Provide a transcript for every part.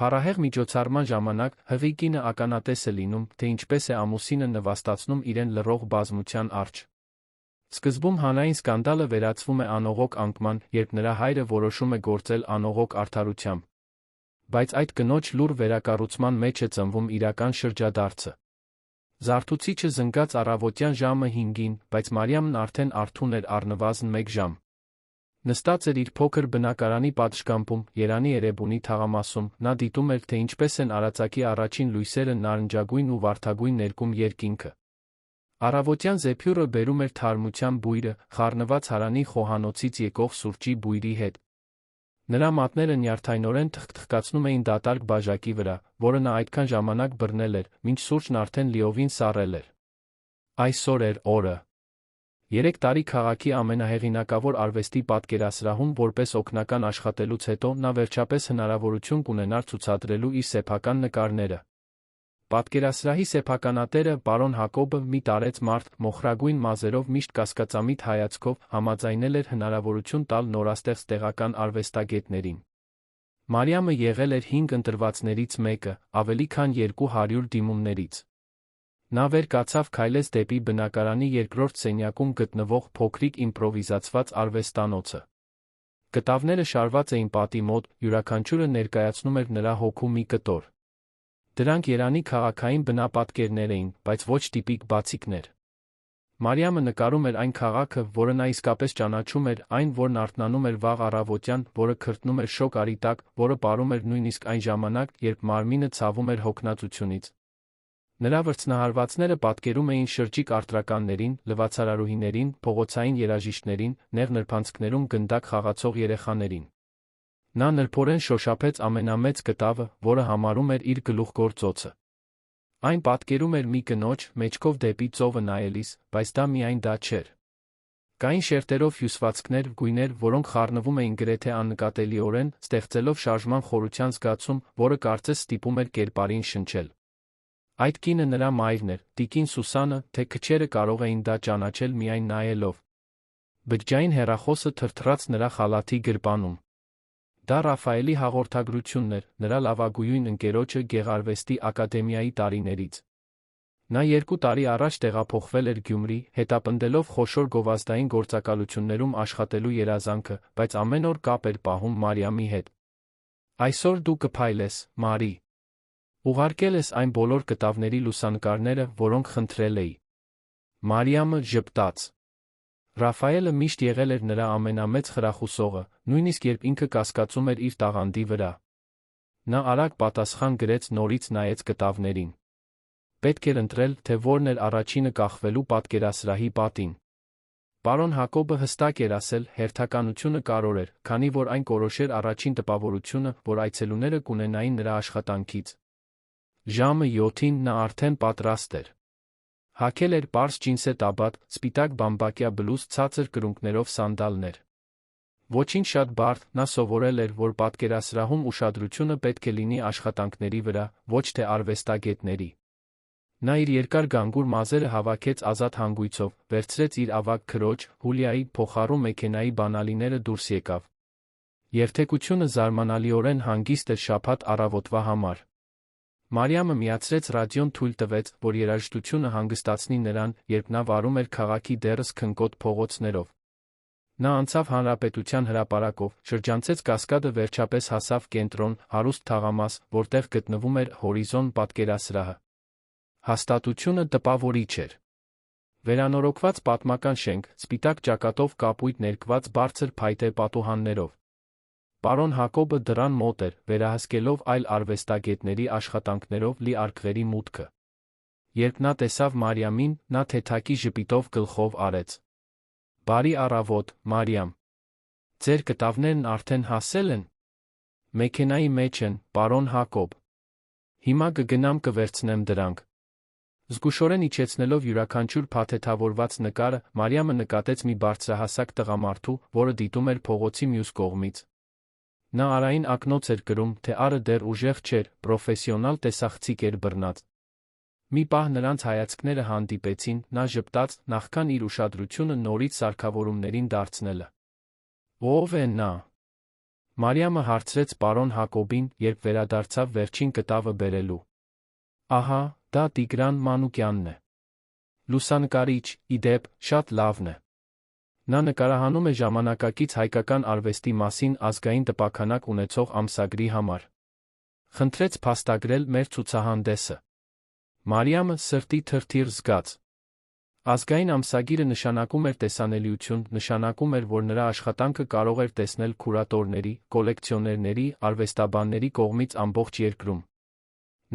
Փառահեղ միջոցառման ժամանակ հղի կինը ականատես է լինում, թե ինչպես է ամուսինը նվաստացնում իրեն լռող բազմության առջ։ Սկզբում հանրային սկանդալը վերածվում է անողոք անկման, երբ նրա հայրը որոշում է գործել անողոք արդարությամբ։ Բայց այդ կնոջ լուռ վերակառուցման մեջ է ծնվում իրական շրջադարձը։ Զարթուցիչը զնգաց առավոտյան ժամը 5-ին, բայց Մարիամն արդեն արթուն էր առնվազն 1 ժամ։ Նստած էր իր փոքր բնակարանի պատշգամբում, Երանի Էրեբունի թաղամասում, նա դիտում էր, թե ինչպես են արածակի առաջին լույսերը նարնջագույն ու վարդագույն ներկում երկինքը։ Առավոտյան զեփյուռը բերում էր թարմության բույրը, խառնված հարանի խոհանոցից եկող սուրճի բույրի հետ։ Նրա մատները նյարդայնորեն թխկացնում էին դատարկ բաժակի վրա, որը նա այդքան ժամանակ բռնել էր, մինչ սուրճն արդեն լիովին սառել էր։ Այսօր էր օրը։ 3 տարի քաղաքի ամենահեղինակավոր արվեստի պատկերասրահում որպես օգնական աշխատելուց հետո նա վերջապես հնարավորություն կունենար ցուցադրելու իր սեփական նկարները։ Պատկերասրահի սեփականատերը պարոն Հակոբը, մի տարեց մարդ, մոխրագույն մազերով միշտ կասկածամիտ հայացքով, համաձայնել էր հնարավորություն տալ նորաստեղծ տեղական արվեստագետներին։ Մարիամը եղել էր 5 ընտրվածներից մեկը, ավելի քան 200 դիմումներից։ Նա վեր կացավ, քայլեց դեպի բնակարանի երկրորդ սենյակում գտնվող փոքրիկ իմպրովիզացված արվեստանոցը։ Կտավները շարված էին պատի մոտ, յուրաքանչյուրը ներկայացնում էր նրա հոգու մի կտոր։ Դրանք Երանի քաղաքային բնապատկերներ էին, բայց ոչ տիպիկ բացիկներ։ Մարիամը նկարում էր այն քաղաքը, որը նա իսկապես ճանաչում էր, այն, որն արթնանում էր վաղ առավոտյան, որը քրտնում էր շոկ արի տակ, որը պարում էր նույնիսկ այն ժամանակ, երբ մարմինը ցավում էր հոգնածությունից։ Նրա վրձնահարվածները պատկերում էին շրջիկ արտրականներին, լվացարարուհիներին, փողոցային երաժիշտներին, նեղ նրբանցքներում գնդակ խաղացող երեխաներին։ Նա նրբորեն շոշափեց ամենամեծ կտավը, որը համարում էր իր գլուխգործոցը։ Այն պատկերում էր մի կնոջ, մեջքով դեպի ծովը նայելիս, բայց դա միայն դա չէր։ Կային շերտերով հյուսվածքներ, գույներ, որոնք խառնվում էին գրեթե աննկատելիորեն, ստեղծելով շարժման խորության զգացում, որը կարծես ստիպում էր կերպարին շնչել։ Այդ կինը նրա մայրն էր, տիկին Սուսանը, թե քչերը կարող էին դա ճանաչել միայն նայելով։ Բջջային հեռախոսը թրթռաց նրա խալաթի գրպանում։ Դա Ռաֆայելի հաղորդագրությունն էր, նրա լավագույն ընկերոջը Գեղարվեստի ակադեմիայի տարիներից։ Նա 2 տարի առաջ տեղափոխվել էր Գյումրի, հետապնդելով խոշոր գովազդային գործակալություններում աշխատելու երազանքը, բայց ամեն օր կապ էր պահում Մարիամի հետ։ Այսօր դու կփայլես, Մարի։ Ուղարկել ես այն բոլոր կտավների լուսանկարները, որոնք խնդրել էի։ Մարիամը ժպտաց։ Ռաֆայելը միշտ եղել էր նրա ամենամեծ խրախուսողը, նույնիսկ երբ ինքը կասկածում էր իր տաղանդի վրա։ Նա արագ պատասխան գրեց, նորից նայեց կտավներին։ Պետք էր ընտրել, թե որն էր առաջինը կախվելու պատկերասրահի պատին։ Պարոն Հակոբը հստակ էր ասել, հերթականությունը կարևոր էր, քանի որ այն կորոշեր առաջին տպավորությունը, որ այցելուները կունենային նրա աշխատանքից։ Ժամը 7-ին նա արդեն պատրաստ էր։ Հագել էր պարզ ջինսետ աբատ, սպիտակ բամբակյա բլուզ, ցածր կրունկներով սանդալներ։ Ոչինչ շատ բարդ, նա սովորել էր, որ պատկերասրահում ուշադրությունը պետք է լինի աշխատանքների վրա, ոչ թե արվեստագետների։ Նա իր երկար գանգուր մազերը հավաքեց ազատ հանգույցով, վերցրեց իր ավագ քրոջ, Հուլիայի, փոխառու մեքենայի բանալիները դուրս եկավ։ Երթևեկությունը զարմանալիորեն հանգիստ էր շաբաթ առավոտվա համար։ Մարիամը միացրեց ռադիոն, թույլ տվեց, որ երաժշտությունը հանգստացնի նրան, երբ նա վարում էր քաղաքի դեռս քնկոտ փողոցներով։ Նա անցավ Հանրապետության հրապարակով, շրջանցեց Կասկադը, վերջապես հասավ կենտրոն, հարուստ թաղամաս, որտեղ գտնվում էր Հորիզոն պատկերասրահը։ Հաստատությունը տպավորիչ էր։ Վերանորոգված պատմական շենք, սպիտակ ճակատով կապույտ ներկված բարձր փայտե պատուհաններով։ Պարոն Հակոբը դռան մոտ էր, վերահսկելով այլ արվեստագետների աշխատանքներով լի արկղերի մուտքը։ Երբ նա տեսավ Մարիամին, նա թեթակի ժպիտով գլխով արեց։ Բարի առավոտ, Մարիամ։ Ձեր կտավներն արդեն հասել են։ Մեքենայի մեջ են, պարոն Հակոբ։ Հիմա կգնամ կվերցնեմ դրանք։ Զգուշորեն իջեցնելով յուրաքանչյուր փաթեթավորված նկարը, Մարիամը նկատեց մի բարձրահասակ տղամարդու, որը դիտում էր փողոցի մյուս կողմից։ Նա արային ակնոց էր կրում, թե ары դեռ ուժեղ չէր, պրոֆեսիոնալ տեսախցիկ էր բռնած։ Մի պահ նրանց հայացքները հանդիպեցին, նա ժպտաց, նախքան իր ուշադրությունը նորից սարքավորումներին դարձնելը։ Ո՞վ է նա։ Մարիամը հարցրեց պարոն Հակոբին, երբ վերադարձավ վերջին կտավը բերելու։ Ահա, դա Տիգրան Մանուկյանն է։ Լուսանկարիչ, ի դեպ, շատ լավն է։ Նա նկարահանում է ժամանակակից հայկական արվեստի մասին ազգային տպաքանակ ունեցող ամսագրի համար։ Խնդրեց փաստագրել մեր ցուցահանդեսը։ Մարիամը սրտի թրթիռ զգաց։ Ազգային ամսագիրը նշանակում էր տեսանելիություն, նշանակում էր, որ նրա աշխատանքը կարող էր տեսնել քուրատորների, կոլեկցիոներների, արվեստաբանների կողմից ամբողջ երկրում։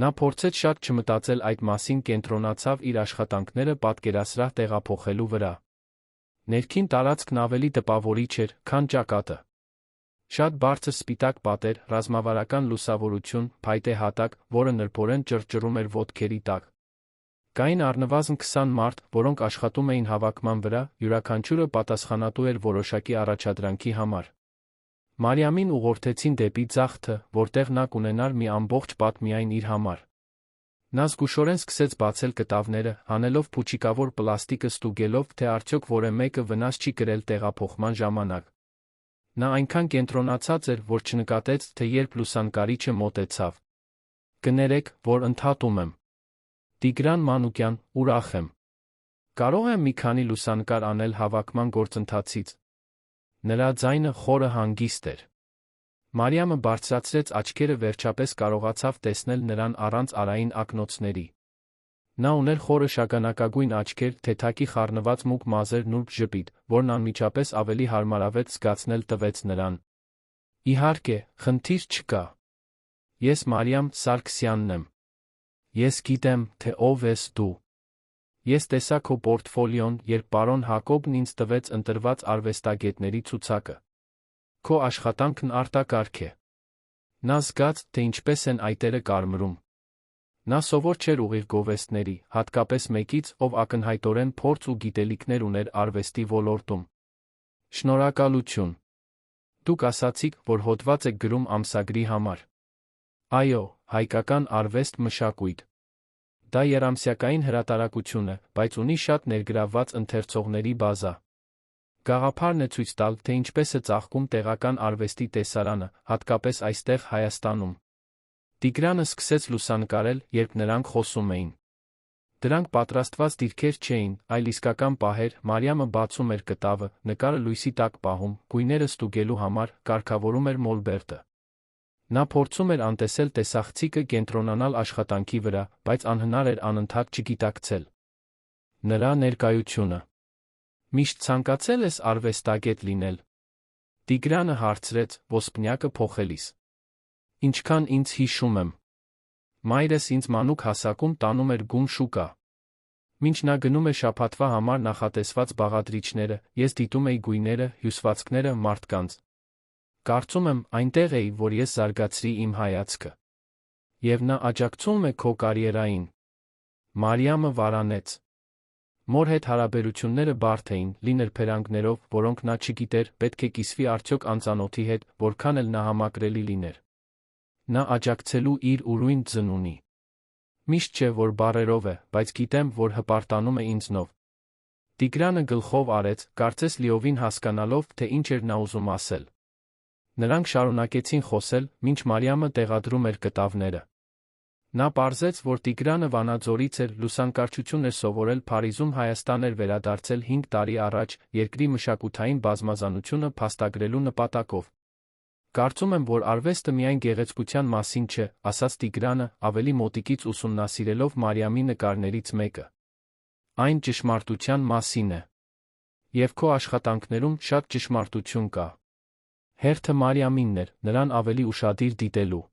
Նա փորձեց շատ չմտածել այդ մասին, կենտրոնացավ իր աշխատանքները պատկերասրահ տեղափոխելու վրա։ Ներքին տարածքն ավելի տպավորիչ էր, քան ճակատը։ Շատ բարձր սպիտակ պատեր, ռազմավարական լուսավորություն, փայտե հատակ, որը նրբորեն ճռճռում էր ոտքերի տակ։ Կային առնվազն 20 մարդ, որոնք աշխատում էին հավաքման վրա, յուրաքանչյուրը պատասխանատու էր որոշակի առաջադրանքի համար։ Մարիամին ուղղորդեցին դեպի ձախ, որտեղ նա կունենար մի ամբողջ պատ միայն իր համար։ Նա զգուշորեն սկսեց բացել կտավները, հանելով փուչիկավոր պլաստիկը, ստուգելով, թե արդյոք որևէ մեկը վնաս չի կրել տեղափոխման ժամանակ։ Նա այնքան կենտրոնացած էր, որ չնկատեց, թե երբ լուսանկարիչը մոտեցավ։ Կներեք, որ ընդհատում եմ։ Տիգրան Մանուկյան, ուրախ եմ։ Կարող եմ մի քանի լուսանկար անել հավաքման գործընթացից։ Նրա ձայնը խորը հանգիստ էր։ Մարիամը բարձրացրեց աչքերը, վերջապես կարողացավ տեսնել նրան առանց արային ակնոցների։ Նա ուներ խորը շագանակագույն աչքեր, թեթակի խառնված մուգ մազեր, նուրբ ժպիտ, որն անմիջապես ավելի հարմարավետ զգացնել տվեց նրան։ Իհարկե, խնդիր չկա։ Ես Մարիամ Սարգսյանն եմ։ Ես գիտեմ, թե ով ես դու։ Ես տեսա քո պորտֆոլիոն, երբ պարոն Հակոբն ինձ տվեց ընտրված արվեստագետների ցուցակը։ Քո աշխատանքն արտակարգ է։ Նա զգաց, թե ինչպես են այտերը կարմրում։ Նա սովոր չէր ուղիղ գովեստների, հատկապես մեկից, ով ակնհայտորեն փորձ ու գիտելիքներ ուներ արվեստի ոլորտում։ Շնորհակալություն։ Դուք ասացիք, որ հոդված եք գրում ամսագրի համար։ Այո, հայկական արվեստ մշակույթ։ Դա երամսյակային հրատարակություն է, բայց ունի շատ ներգրավված ընթերցողների բազա։ Գաղափարն է ցույց տալ, թե ինչպես է ծաղկում տեղական արվեստի տեսարանը, հատկապես այստեղ Հայաստանում։ Տիգրանը սկսեց լուսանկարել, երբ նրանք խոսում էին։ Դրանք պատրաստված դիրքեր չէին, այլ իսկական պահեր։ Մարիամը բացում էր կտավը, նկարը լույսի տակ պահում, գույները ստուգելու համար, կարգավորում էր մոլբերտը։ Նա փորձում էր անտեսել տեսախցիկը, կենտրոնանալ աշխատանքի վրա, բայց անհնար էր անընդհատ չգիտակցել նրա ներկայությունը։ Միշտ ցանկացել ես արվեստագետ լինել։ Տիգրանը հարցրեց, ոսպնյակը փոխելիս։ Ինչքան ինձ հիշում եմ։ Մայրս ինձ մանուկ հասակում տանում էր գում շուկա։ Մինչ նա գնում է շաբաթվա համար նախատեսված բաղադրիչները, ես դիտում էի գույները, հյուսվածքները, մարդկանց։ Կարծում եմ, այնտեղ էի, որ ես զարգացրի իմ հայացքը։ Եվ նա աջակցում է քո կարիերային։ Մարիամը վարանեց։ Մոր հետ հարաբերությունները բարդ էին, լի նրբերանգներով, որոնք նա չգիտեր, պետք է կիսվի արդյոք անծանոթի հետ, որքան էլ նա համակրելի լիներ։ Նա աջակցելու իր ուրույն ձն ունի։ Միշտ չէ, որ բառերով է, բայց գիտեմ, որ հպարտանում է ինձնով։ Տիգրանը գլխով արեց, կարծես լիովին հասկանալով, թե ինչ էր նա ուզում ասել։ Նրանք շարունակեցին խոսել, մինչ Մարիամը տեղադրում էր կտավները։ Նա պարզեց, որ Տիգրանը Վանաձորից էր, լուսանկարչություն էր սովորել Փարիզում, Հայաստան էր վերադարձել 5 տարի առաջ, երկրի մշակութային բազմազանությունը փաստագրելու նպատակով։ Կարծում եմ, որ արվեստը միայն գեղեցկության մասին չէ, ասաց Տիգրանը, ավելի մոտիկից ուսումնասիրելով Մարիամի նկարներից մեկը։ Այն ճշմարտության մասին է։ Եվ քո աշխատանքներում շատ ճշմարտություն կա։ Հերթը Մարիամինն էր, նրան ավելի ուշադիր դիտելու։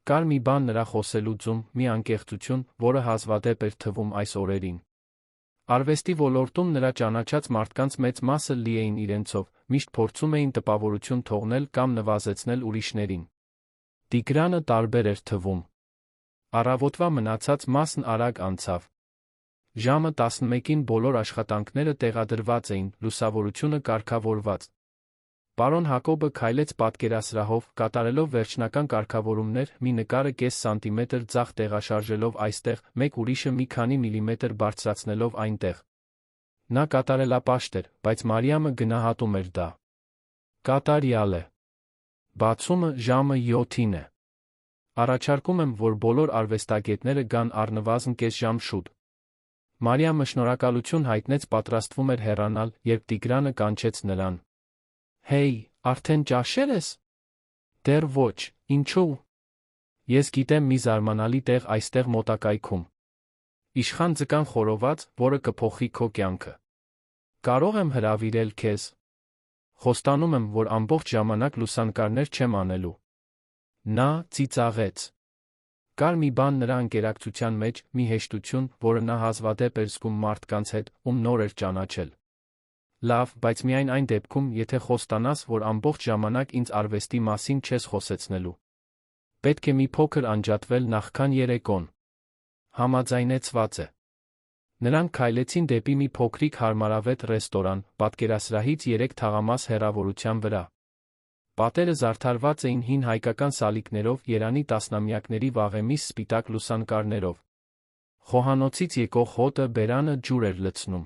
Կար մի բան նրա խոսելու ձում, մի անկեղծություն, որը հազվադեպ էր թվում այս օրերին։ Արվեստի ոլորտում նրա ճանաչած մարդկանց մեծ մասը լի էին իրենցով, միշտ փորձում էին տպավորություն թողնել կամ նվազեցնել ուրիշներին։ Տիգրանը տարբեր էր թվում։ Առավոտվա մնացած մասն արագ անցավ։ Ժամը 11-ին բոլոր աշխատանքները տեղադրված էին, լուսավորությունը կարգավորված։ Պարոն Հակոբը քայլեց պատկերասրահով, կատարելով վերջնական կարգավորումներ, մի նկարը կես սանտիմետր ձախ տեղաշարժելով այստեղ, մեկ ուրիշը մի քանի միլիմետր բարձրացնելով այնտեղ։ Նա կատարելապաշտ էր, բայց Մարիամը գնահատում էր դա։ Կատարյալ է։ Բացումը ժամը 7-ին է։ Առաջարկում եմ, որ բոլոր արվեստագետները գան առնվազն կես ժամ շուտ։ Մարիամը շնորհակալություն հայտնեց, պատրաստվում էր հեռանալ, երբ Տիգրանը կանչեց նրան։ Հեյ, արդեն ճաշել ես։ Դեռ ոչ, ինչու՞։ Ես գիտեմ մի զարմանալի տեղ այստեղ մոտակայքում։ Իշխան ձկան խորոված, որը կփոխի քո կյանքը։ Կարող եմ հրավիրել քեզ։ Խոստանում եմ, որ ամբողջ ժամանակ լուսանկարներ չեմ անելու։ Նա ծիծաղեց։ Կար մի բան նրա ընկերակցության մեջ, մի հեշտություն, որը նա հազվադեպ էր զգում մարդկանց հետ, ում նոր էր ճանաչել։ Լավ, բայց միայն այն դեպքում, եթե խոստանաս, որ ամբողջ ժամանակ ինձ արվեստի մասին չես խոսեցնելու։ Պետք է մի փոքր անջատվել նախքան երեկոն։ Համաձայնեցված է։ Նրանք քայլեցին դեպի մի փոքրիկ հարմարավետ ռեստորան, պատկերասրահից 3 թաղամաս հեռավորության վրա։ Պատերը զարդարված էին հին հայկական սալիկներով, Երանի տասնամյակների վաղեմիս սպիտակ լուսանկարներով։ Խոհանոցից եկող հոտը բերանը ջուր էր լցնում։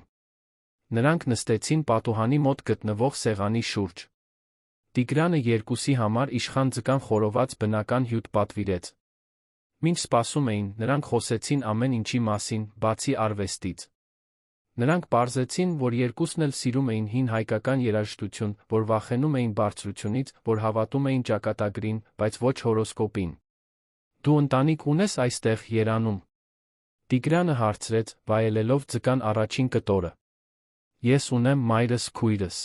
Նրանք նստեցին պատուհանի մոտ գտնվող սեղանի շուրջ։ Տիգրանը երկուսի համար իշխան ձկան խորոված բնական հյութ պատվիրեց։ Մինչ սպասում էին, նրանք խոսեցին ամեն ինչի մասին, բացի արվեստից։ Նրանք պարզեցին, որ երկուսն էլ սիրում էին հին հայկական երաժշտություն, որ վախենում էին բարձրությունից, որ հավատում էին ճակատագրին, բայց ոչ հորոսկոպին։ Դու ընտանիք ունես այստեղ, Երանում։ Տիգրանը հարցրեց, վայելելով ձկան առաջին կտորը։ Ես ունեմ մայրս քույրս։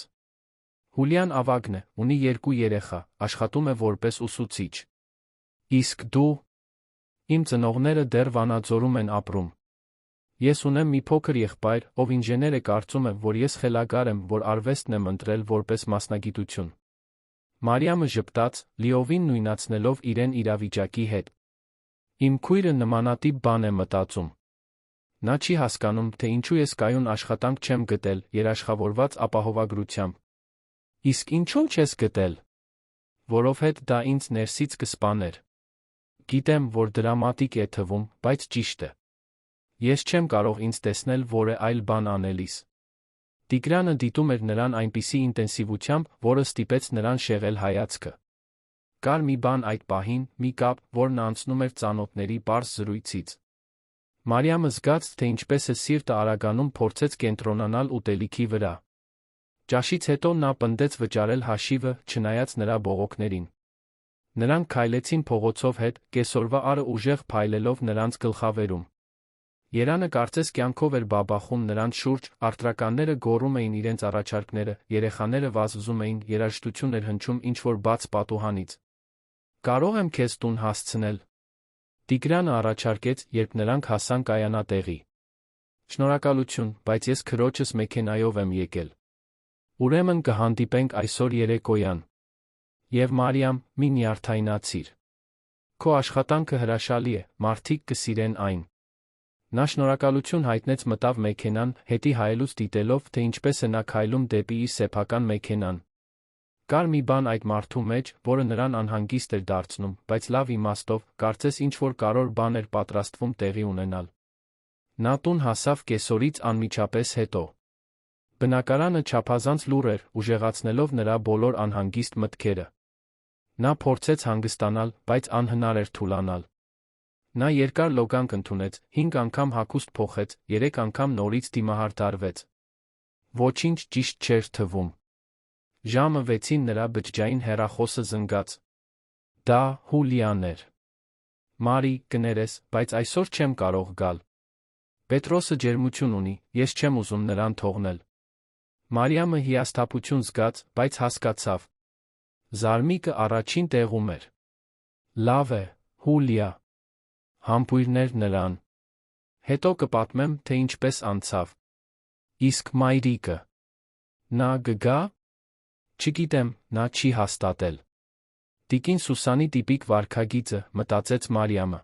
Հուլիան ավագն է, ունի 2 երեխա, աշխատում է որպես ուսուցիչ։ Իսկ դու։ Իմ ծնողները դեռ Վանաձորում են ապրում։ Ես ունեմ մի փոքր եղբայր, ով ինժեներ է, կարծում եմ, որ ես խելագար եմ, որ արվեստն եմ ընտրել որպես մասնագիտություն։ Մարիամը ժպտաց, լիովին նույնացնելով իրեն իրավիճակի հետ։ Իմ քույրը նմանատիպ բան է մտածում։ Նա չի հասկանում, թե ինչու ես կայուն աշխատանք չեմ գտել, երաշխավորված ապահովագրությամբ։ Իսկ ինչու չես գտել։ Որովհետև դա ինձ ներսից կսպաներ։ Գիտեմ, որ դրամատիկ է թվում, բայց ճիշտ է։ Ես չեմ կարող ինձ տեսնել որևէ այլ բան անելիս։ Տիգրանը դիտում էր նրան այնպիսի ինտենսիվությամբ, որը ստիպեց նրան շեղել հայացքը։ Կար մի բան այդ պահին, մի կապ, որն անցնում էր ծանոթների պարզ զրույցից։ Մարիամը զգաց, թե ինչպես է սիրտը արագանում, փորձեց կենտրոնանալ ուտելիքի վրա։ Ճաշից հետո նա պնդեց վճարել հաշիվը, չնայած նրա բողոքներին։ Նրանք քայլեցին փողոցով հետ, կեսօրվա առը ուժեղ փայլելով նրանց գլխավերում։ Երանը կարծես կյանքով էր բաբախում նրանց շուրջ, արտրականները գոռում էին իրենց առաջարկները, երեխաները վազվզում էին, երաժշտություն էր հնչում ինչ-որ բաց պատուհանից։ Կարող եմ քեզ տուն հասցնել։ Տիգրանը առաջարկեց, երբ նրանք հասան կայանատեղի։ Շնորհակալություն, բայց ես քրոջս մեքենայով եմ եկել։ Ուրեմն կհանդիպենք այսօր երեկոյան։ Եվ Մարիամ, մի նյարդայնացիր։ Քո աշխատանքը հրաշալի է, մարդիկ կսիրեն այն։ Նա շնորհակալություն հայտնեց, մտավ մեքենան, հետի հայելուց դիտելով, թե ինչպես է նա քայլում դեպի իր սեփական մեքենան։ Կար մի բան այդ մարդու մեջ, որը նրան անհանգիստ էր դարձնում, բայց լավ իմաստով, կարծես ինչ-որ կարևոր բան էր պատրաստվում տեղի ունենալ։ Նա տուն հասավ կեսօրից անմիջապես հետո։ Բնակարանը չափազանց լուռ էր, ուժեղացնելով նրա բոլոր անհանգիստ մտքերը։ Նա փորձեց հանգստանալ, բայց անհնար էր թուլանալ։ Նա երկար լոգանք ընդունեց, 5 անգամ հագուստ փոխեց, 3 անգամ նորից դիմահարդարվեց։ Ոչինչ ճիշտ չէր թվում։ Ժամը 6-ին նրա բջջային հեռախոսը զնգաց։ Դա Հուլիան էր։ Մարի, կներես, բայց այսօր չեմ կարող գալ։ Պետրոսը ջերմություն ունի, ես չեմ ուզում նրան թողնել։ Մարիամը հիասթափություն զգաց, բայց հասկացավ։ Զարմիկը առաջին տեղում էր։ Լավ է, Հուլիա։ Համբույրներ նրան։ Հետո կպատմեմ, թե ինչպես անցավ։ Իսկ մայրիկը։ Նա կգա։ Չգիտեմ, նա չի հաստատել։ Տիկին Սուսանի տիպիկ վարքագիծը, մտածեց Մարիամը։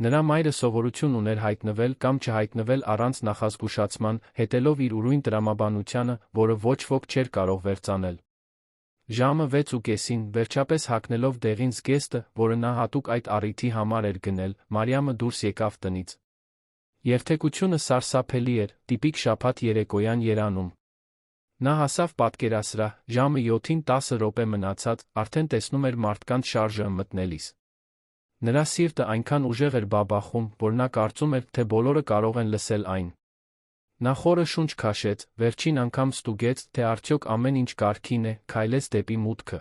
Նրա մայրը սովորություն ուներ հայտնվել կամ չհայտնվել առանց նախազգուշացման, հետելով իր ուրույն տրամաբանությանը, որը ոչ ոք չէր կարող վերծանել։ Ժամը 6:30-ին, վերջապես հագնելով դեղին զգեստը, որը նա հատուկ այդ առիթի համար էր գնել, Մարիամը դուրս եկավ տնից։ Երթևեկությունը սարսափելի էր, տիպիկ շաբաթ երեկոյան Երանում։ Նա հասավ պատկերասրահ, ժամը 7-ին 10 րոպե մնացած, արդեն տեսնում էր մարդկանց շարժը մտնելիս։ Նրա սիրտը այնքան ուժեղ էր բաբախում, որ նա կարծում էր, թե բոլորը կարող են լսել այն։ Նա խորը շունչ քաշեց, վերջին անգամ ստուգեց, թե արդյոք ամեն ինչ կարգին է, քայլեց դեպի մուտքը։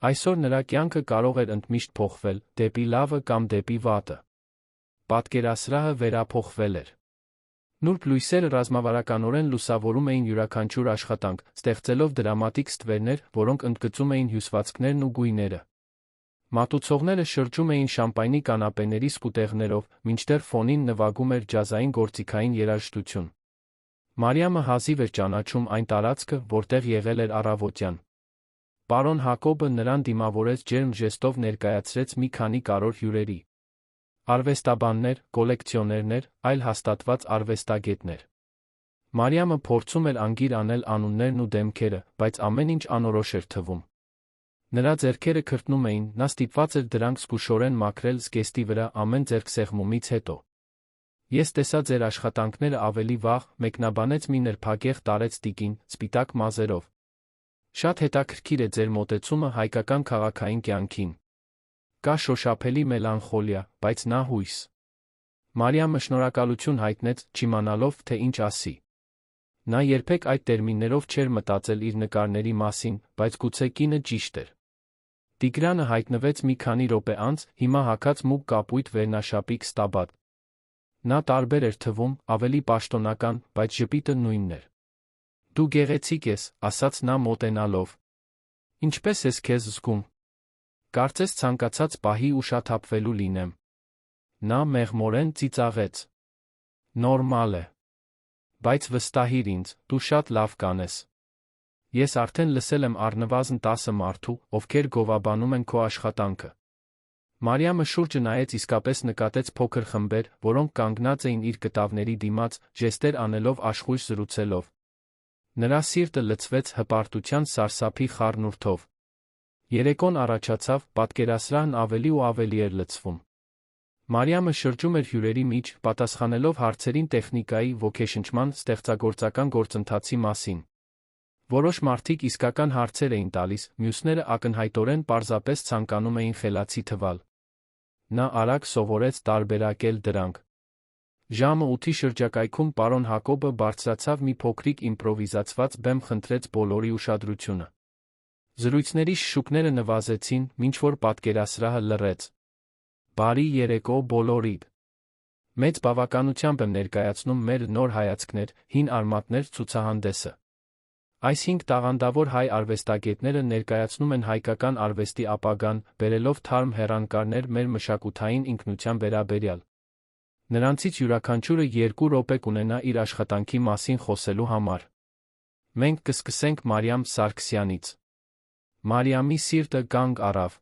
Այսօր նրա կյանքը կարող էր ընդմիշտ փոխվել, դեպի լավը կամ դեպի վատը։ Պատկերասրահը վերափոխվել էր։ Նուրբ լույսերը ռազմավարականորեն լուսավորում էին յուրաքանչյուր աշխատանք, ստեղծելով դրամատիկ ստվերներ, որոնք ընդգծում էին հյուսվածքներն ու գույները։ Մատուցողները շրջում էին շամպայնի կանապեների սկուտեղներով, մինչդեռ ֆոնին նվագում էր ջազային գործիքային երաժշտություն։ Մարիամը հազիվ էր ճանաչում այն տարածքը, որտեղ եղել էր առավոտյան։ Պարոն Հակոբը նրան դիմավորեց ջերմ ժեստով ներկայացրեց մի քանի կարևոր հյուրերի։ Արվեստաբաններ, կոլեկցիոներներ, այլ հաստատված արվեստագետներ։ Մարիամը փորձում էր անգիր անել անուններն ու դեմքերը, բայց ամեն ինչ անորոշ էր թվում։ Նրա ձեռքերը քրտնում էին, նա ստիպված էր դրանք զգուշորեն մաքրել զգեստի վրա ամեն ձեռքսեղմումից հետո։ Ես տեսա ձեր աշխատանքները ավելի վաղ, մեկնաբանեց մի նրբագեղ տարեց տիկին, սպիտակ մազերով։ Շատ հետաքրքիր է ձեր մոտեցումը հայկական քաղաքային կյանքին։ Կա շոշափելի մելանխոլիա, բայց նա հույս։ Մարիամը շնորհակալություն հայտնեց, չիմանալով, թե ինչ ասի։ Նա երբեք այդ տերմիններով չէր մտածել իր նկարների մասին, բայց գուցե կինը ճիշտ էր։ Տիգրանը հայտնվեց մի քանի րոպե անց, հիմա հագած մուգ կապույտ վերնաշապիկ ստաբատ։ Նա տարբեր էր թվում, ավելի պաշտոնական, բայց ժպիտը նույնն էր։ Դու գեղեցիկ ես, ասաց նա մոտենալով։ Ինչպես ես քեզ զգում։ Կարծես ցանկացած պահի ուշաթափվելու լինեմ։ Նա մեղմորեն ծիծաղեց։ Նորմալ է։ Բայց վստահիր ինձ, դու շատ լավ կանես։ Ես արդեն լսել եմ առնվազն 10 մարդու, ովքեր գովաբանում են քո աշխատանքը։ Մարիամը շուրջը նայեց իսկապես նկատեց փոքր խմբեր, որոնք կանգնած էին իր կտավների դիմաց, ժեստեր անելով աշխույժ զրուցելով։ Նրա սիրտը լցվեց հպարտության սարսափի խառնուրդով։ Երեկոն առաջացավ, պատկերասրահն ավելի ու ավելի էր լցվում։ Մարիամը շրջում էր հյուրերի միջ, պատասխանելով հարցերին տեխնիկայի, ոգեշնչման, ստեղծագործական գործընթացի մասին։ Որոշ մարդիկ իսկական հարցեր էին տալիս, մյուսները ակնհայտորեն պարզապես ցանկանում էին խելացի թվալ։ Նա արագ սովորեց տարբերակել դրանք։ Ժամը 8-ի շրջակայքում պարոն Հակոբը բարձրացավ մի փոքրիկ իմպրովիզացված բեմ խնդրեց բոլորի ուշադրությունը։ Զրույցների շշուկները նվազեցին, մինչ որ պատկերասրահը լռեց։ Բարի երեկո բոլորիդ։ Մեծ բավականությամբ եմ ներկայացնում մեր նոր հայացքներ, հին արմատներ ցուցահանդեսը։ Այս 5 տաղանդավոր հայ արվեստագետները ներկայացնում են հայկական արվեստի ապագան, բերելով թարմ հեռանկարներ մեր մշակութային ինքնության վերաբերյալ։ Նրանցից յուրաքանչյուրը 2 րոպե կունենա իր աշխատանքի մասին խոսելու համար։ Մենք կսկսենք Մարիամ Սարգսյանից։ Մարիամի սիրտը կանգ առավ։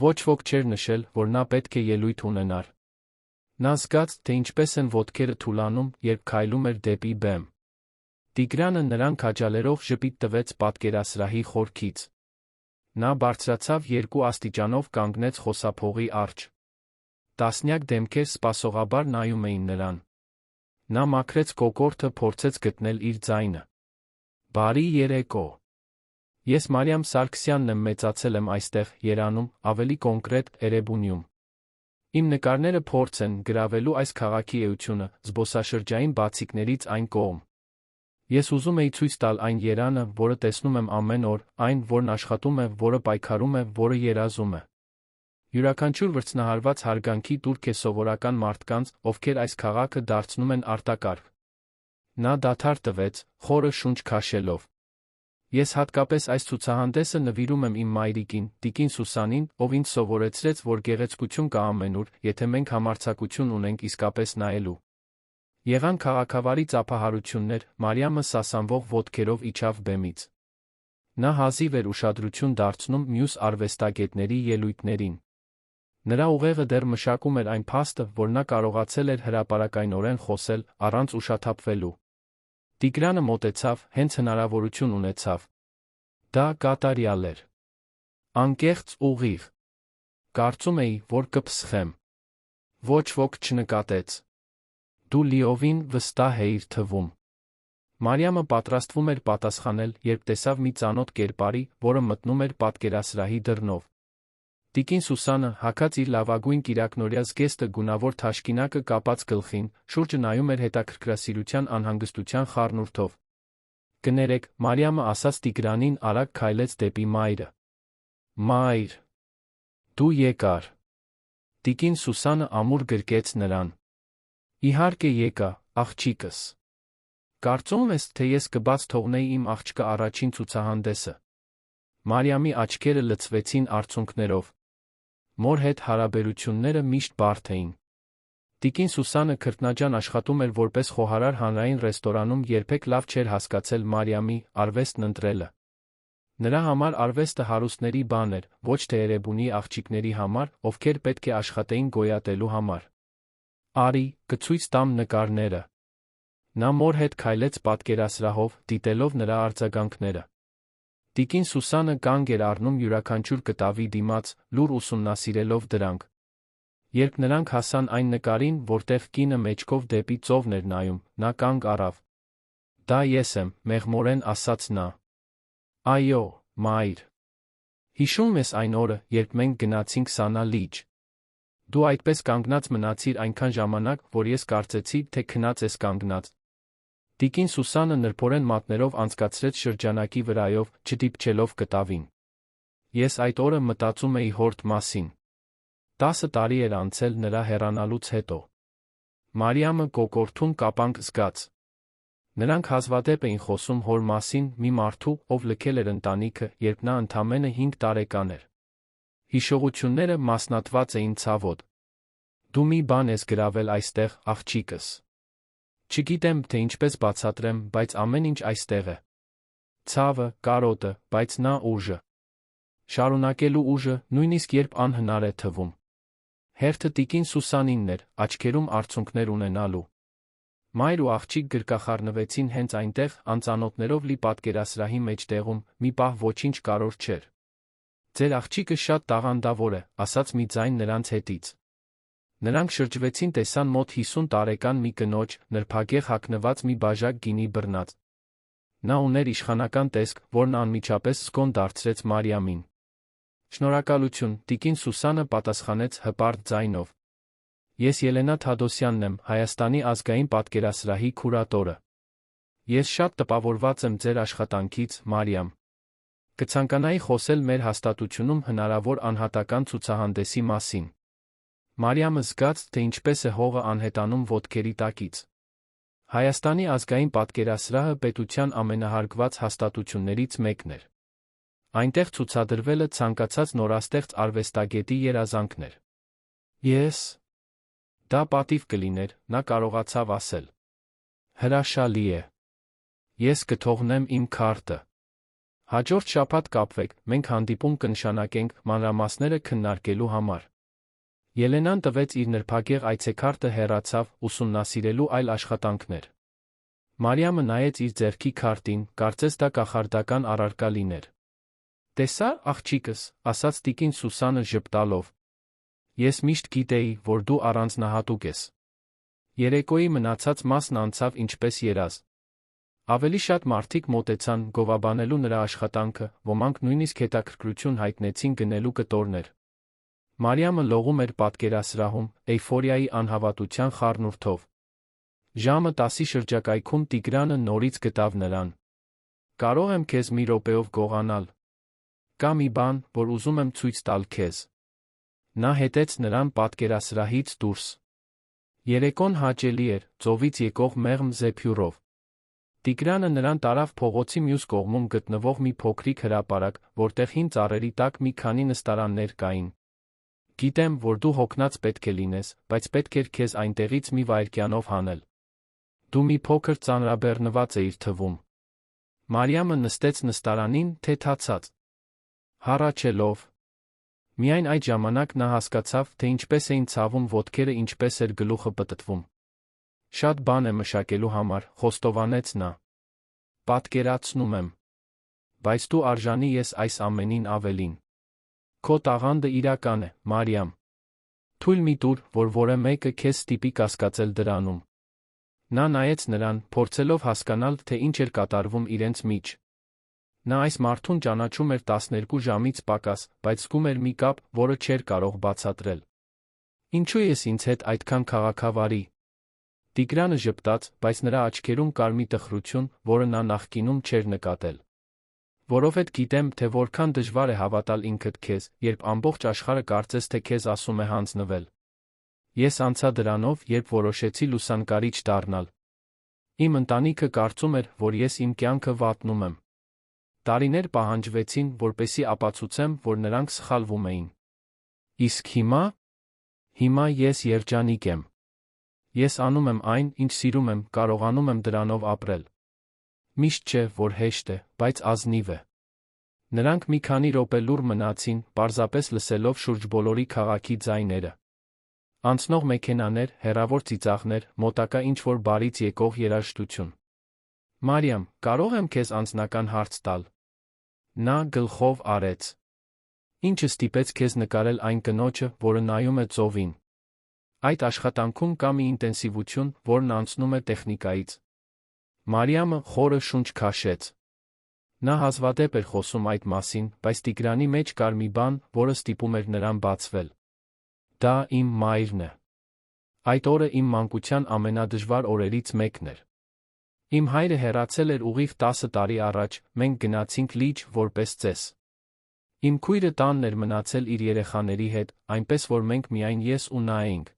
Ոչ ոք չէր նշել, որ նա պետք է ելույթ ունենար։ Նա զգաց, թե ինչպես են ոտքերը թուլանում, երբ քայլում էր դեպի բեմ։ Տիգրանը նրան քաջալերող ժպիտ տվեց պատկերասրահի խորքից։ Նա բարձրացավ 2 աստիճանով կանգնեց խոսափողի առջ։ Տասնյակ դեմքեր սպասողաբար նայում էին նրան։ Նա մաքրեց կոկորդը, փորձեց գտնել իր ձայնը։ Բարի երեկո։ Ես Մարիամ Սարգսյանն եմ, մեծացել եմ այստեղ, Երանում, ավելի կոնկրետ, Էրեբունիում։ Իմ նկարները փորձ են գրավելու այս քաղաքի էությունը, զբոսաշրջային բացիկներից այն կողմ։ Ես ուզում էի ցույց տալ այն Երանը, որը տեսնում եմ ամեն օր, այն, որն աշխատում է, որը պայքարում է, որը երազում է։ Յուրաքանչյուր վրձնահարված հարգանքի տուրք է սովորական մարդկանց, ովքեր այս քաղաքը դարձնում են արտակարգ։ Նա դադար տվեց, խորը շունչ քաշելով։ Ես հատկապես այս ցուցահանդեսը նվիրում եմ իմ մայրիկին, տիկին Սուսանին, ով ինձ սովորեցրեց, որ գեղեցկություն կա ամենուր, եթե մենք համարձակություն ունենք իսկապես նայելու։ Եղան քաղաքավարի ծափահարություններ, Մարիամը սասանվող ոտքերով իջավ բեմից։ Նա հազիվ էր ուշադրություն դարձնում մյուս արվեստագետների ելույթներին։ Նրա ուղեղը դեռ մշակում էր այն փաստը, որ նա կարողացել էր հրապարակայնորեն խոսել, առանց ուշաթափվելու։ Տիգրանը մոտեցավ, հենց հնարավորություն ունեցավ։ Դա կատարյալ էր։ Անկեղծ ուղիղ։ Կարծում էի, որ կփսխեմ։ Ոչ ոք չնկատեց։ Դու լիովին վստահ էիր թվում։ Մարիամը պատրաստվում էր պատասխանել, երբ տեսավ մի ծանոթ կերպարի, որը մտնում էր պատկերասրահի դռնով։ Տիկին Սուսանը, հագած իր լավագույն կիրակնօրյա զգեստը գունավոր թաշկինակը կապած գլխին, շուրջը նայում էր հետաքրքրասիրության անհանգստության խառնուրդով։ «Կներեք», Մարիամը ասաց Տիգրանին, արագ քայլեց դեպի մայրը։ «Մայր, դու եկար»։ Տիկին Սուսանը ամուր գրկեց նրան։ «Իհարկե եկա, աղջիկս։ Կարծում ես, թե ես կբաց թողնեի իմ աղջկա առաջին ցուցահանդեսը»։ Մարիամի աչքերը լցվեցին արցունքներով։ Մոր հետ հարաբերությունները միշտ բարդ էին։ Տիկին Սուսանը քրտնաջան աշխատում էր որպես խոհարար հանրային ռեստորանում, երբեք լավ չէր հասկացել Մարիամի արվեստն ընտրելը։ Նրա համար արվեստը հարուստների բան էր, ոչ թե երևունի աղջիկների համար, ովքեր պետք է աշխատեին գոյատելու համար։ «Արի, կցույց տամ նկարները»։ Նա մոր հետ քայլեց պատկերասրահով, դիտելով նրա արձագանքները։ Տիկին Սուսանը կանգ էր առնում յուրաքանչյուր կտավի դիմաց, լուր ուսումնասիրելով դրանք։ Երբ նրանք հասան այն նկարին, որտեղ կինը մեջքով դեպի ծովն էր նայում, նա կանգ առավ։ «Դա ես եմ», մեղմորեն ասաց նա։ «Այո, մայր։ Հիշում ես այն օրը, երբ մենք գնացինք Սանա լիճ։ Դու այդպես կանգնած մնացիր այնքան ժամանակ, որ ես կարծեցի, թե քնած ես կանգնած»։ Տիկին Սուսանը նրբորեն մատներով անցկացրեց շրջանակի վրայով, չդիպչելով կտավին։ «Ես այդ օրը մտածում էի հորդ մասին։ 10 տարի էր անցել նրա հեռանալուց հետո»։ Մարիամը կոկորդում կապանք զգաց։ Նրանք հազվադեպ էին խոսում հոր մասին, մի մարդու, ով լքել էր ընտանիքը, երբ նա ընդամենը 5 տարեկան էր։ Հիշողությունները մասնատված էին ցավոտ։ «Դու մի բան ես գրավել այստեղ, աղջիկս։ Չգիտեմ, թե ինչպես բացատրեմ, բայց ամեն ինչ այստեղ է։ Ցավը, կարոտը, բայց նա ուժը։ Շարունակելու ուժը, նույնիսկ երբ անհնար է թվում»։ Հերթը տիկին Սուսանինն էր, աչքերում արցունքներ ունենալու։ Մայր ու աղջիկ գրկախառնվեցին հենց այնտեղ, անծանոթներով լի պատկերասրահի մեջտեղում, մի պահ ոչինչ կարևոր չէր։ «Ձեր աղջիկը շատ տաղանդավոր է», ասաց մի ձայն նրանց հետից։ Նրանք շրջվեցին, տեսան մոտ 50 տարեկան մի կնոջ, նրբագեղ հագնված մի բաժակ գինի բռնած։ Նա ուներ իշխանական տեսք, որն անմիջապես զգոն դարձրեց Մարիամին։ «Շնորհակալություն», տիկին Սուսանը պատասխանեց հպարտ ձայնով։ «Ես Ելենա Թադոսյանն եմ, Հայաստանի ազգային պատկերասրահի քուրատորը։ Ես շատ տպավորված եմ ձեր աշխատանքից, Մարիամ։ Կցանկանայի խոսել մեր հաստատությունում հնարավոր անհատական ցուցահանդեսի մասին»։ Մարիամը զգաց, թե ինչպես է հողը անհետանում ոտքերի տակից։ Հայաստանի ազգային պատկերասրահը պետության ամենահարգված հաստատություններից մեկն էր։ Այնտեղ ցուցադրվելը ցանկացած նորաստեղծ արվեստագետի երազանքն էր։ «Ես»։ Դա պատիվ կլիներ, նա կարողացավ ասել։ «Հրաշալի է։ Ես կթողնեմ իմ քարտը։ Հաջորդ շաբաթ կապվեք, մենք հանդիպում կնշանակենք մանրամասները քննարկելու համար»։ Ելենան տվեց իր նրբագեղ այցեքարտը, հեռացավ, ուսումնասիրելու այլ աշխատանքներ։ Մարիամը նայեց իր ձեռքի քարտին, կարծես դա կախարդական առարկա լիներ։ «Տեսա՞, աղջիկս», ասաց տիկին Սուսանը ժպտալով։ «Ես միշտ գիտեի, որ դու առանձնահատուկ ես»։ Երեկոյի մնացած մասն անցավ ինչպես երազ։ Ավելի շատ մարդիկ մոտեցան, գովաբանելու նրա աշխատանքը, ոմանք նույնիսկ հետաքրքրություն հայտնեցին գնելու կտորներ։ Մարիամը լողում էր պատկերասրահում, էյֆորիայի անհավատության խառնուրդով։ Ժամը 10-ի շրջակայքում Տիգրանը նորից գտավ նրան։ «Կարող եմ քեզ մի րոպեով գողանալ։ Կա մի բան, որ ուզում եմ ցույց տալ քեզ»։ Նա հետեց նրան պատկերասրահից դուրս։ Երեկոն հաճելի էր, ծովից եկող մեղմ զեփյուռով։ Տիգրանը նրան տարավ փողոցի մյուս կողմում գտնվող մի փոքրիկ հրապարակ, որտեղ հին ծառերի տակ մի քանի նստարաններ կային։ «Գիտեմ, որ դու հոգնած պետք է լինես, բայց պետք էր քեզ այնտեղից մի վայրկյանով հանել։ Դու մի փոքր ծանրաբեռնված էիր թվում»։ Մարիամը նստեց նստարանին, թեթացած, հառաչելով։ Միայն այդ ժամանակ նա հասկացավ, թե ինչպես էին ցավում ոտքերը, ինչպես էր գլուխը պտտվում։ «Շատ բան է մշակելու համար», խոստովանեց նա։ «Պատկերացնում եմ։ Բայց դու արժանի ես այս ամենին ավելին։ Քո տաղանդը իրական է, Մարիամ։ Թույլ մի տուր, որ որը մեկը քեզ ստիպի կասկածել դրանում»։ Նա նայեց նրան, փորձելով հասկանալ, թե ինչ էր կատարվում իրենց մեջ։ Նա այս մարդուն ճանաչում էր 12 ժամից պակաս, բայց զգում էր մի կապ, որը չէր կարող բացատրել։ Ինչու ես ինձ հետ այդքան քաղաքավարի։ Տիգրանը ժպտաց, բայց նրա աչքերում կար մի տխրություն, որը նա նախկինում չէր նկատել։ Որովհետև գիտեմ, թե որքան դժվար է հավատալ ինքդ քեզ, երբ ամբողջ աշխարհը կարծես թե քեզ ասում է հանձնվել։ Ես անցա դրանով, երբ որոշեցի լուսանկարիչ դառնալ։ Իմ ընտանիքը կարծում էր, որ ես իմ կյանքը վատնում եմ։ Տարիներ պահանջվեցին, որպեսզի ապացուցեմ, որ նրանք սխալվում էին։ Իսկ հիմա ես երջանիկ եմ։ Ես անում եմ այն, ինչ սիրում եմ, կարողանում եմ դրանով ապրել։ Միշտ չէ, որ հեշտ է, բայց ազնիվ է։ Նրանք մի քանի րոպե լուռ մնացին, պարզապես լսելով շուրջբոլորի քաղաքի ձայները։ Անցնող մեքենաներ, հեռավոր ծիծաղներ, մոտակա ինչ-որ բարից եկող երաժշտություն։ Մարիամ, կարող եմ քեզ անձնական հարց տալ։ Նա գլխով արեց։ Ինչը ստիպեց քեզ նկարել այն կնոջը, որը նայում է ծովին։ Այդ աշխատանքում կա մի ինտենսիվություն, որն անցնում է տեխնիկայից։ Մարիամը խորը շունչ քաշեց։ Նա հազվադեպ էր խոսում այդ մասին, բայց Տիգրանի մեջ կար մի բան, որը ստիպում էր նրան բացվել։ Դա իմ մայրն է։ Այդ օրը իմ մանկության ամենադժվար օրերից մեկն էր։ Իմ հայրը հեռացել էր ուղիղ 10 տարի առաջ, մենք գնացինք լիճ, որպես ծես։ Իմ քույրը տանն էր մնացել իր երեխաների հետ, այնպես որ մենք միայն ես ու նա էինք։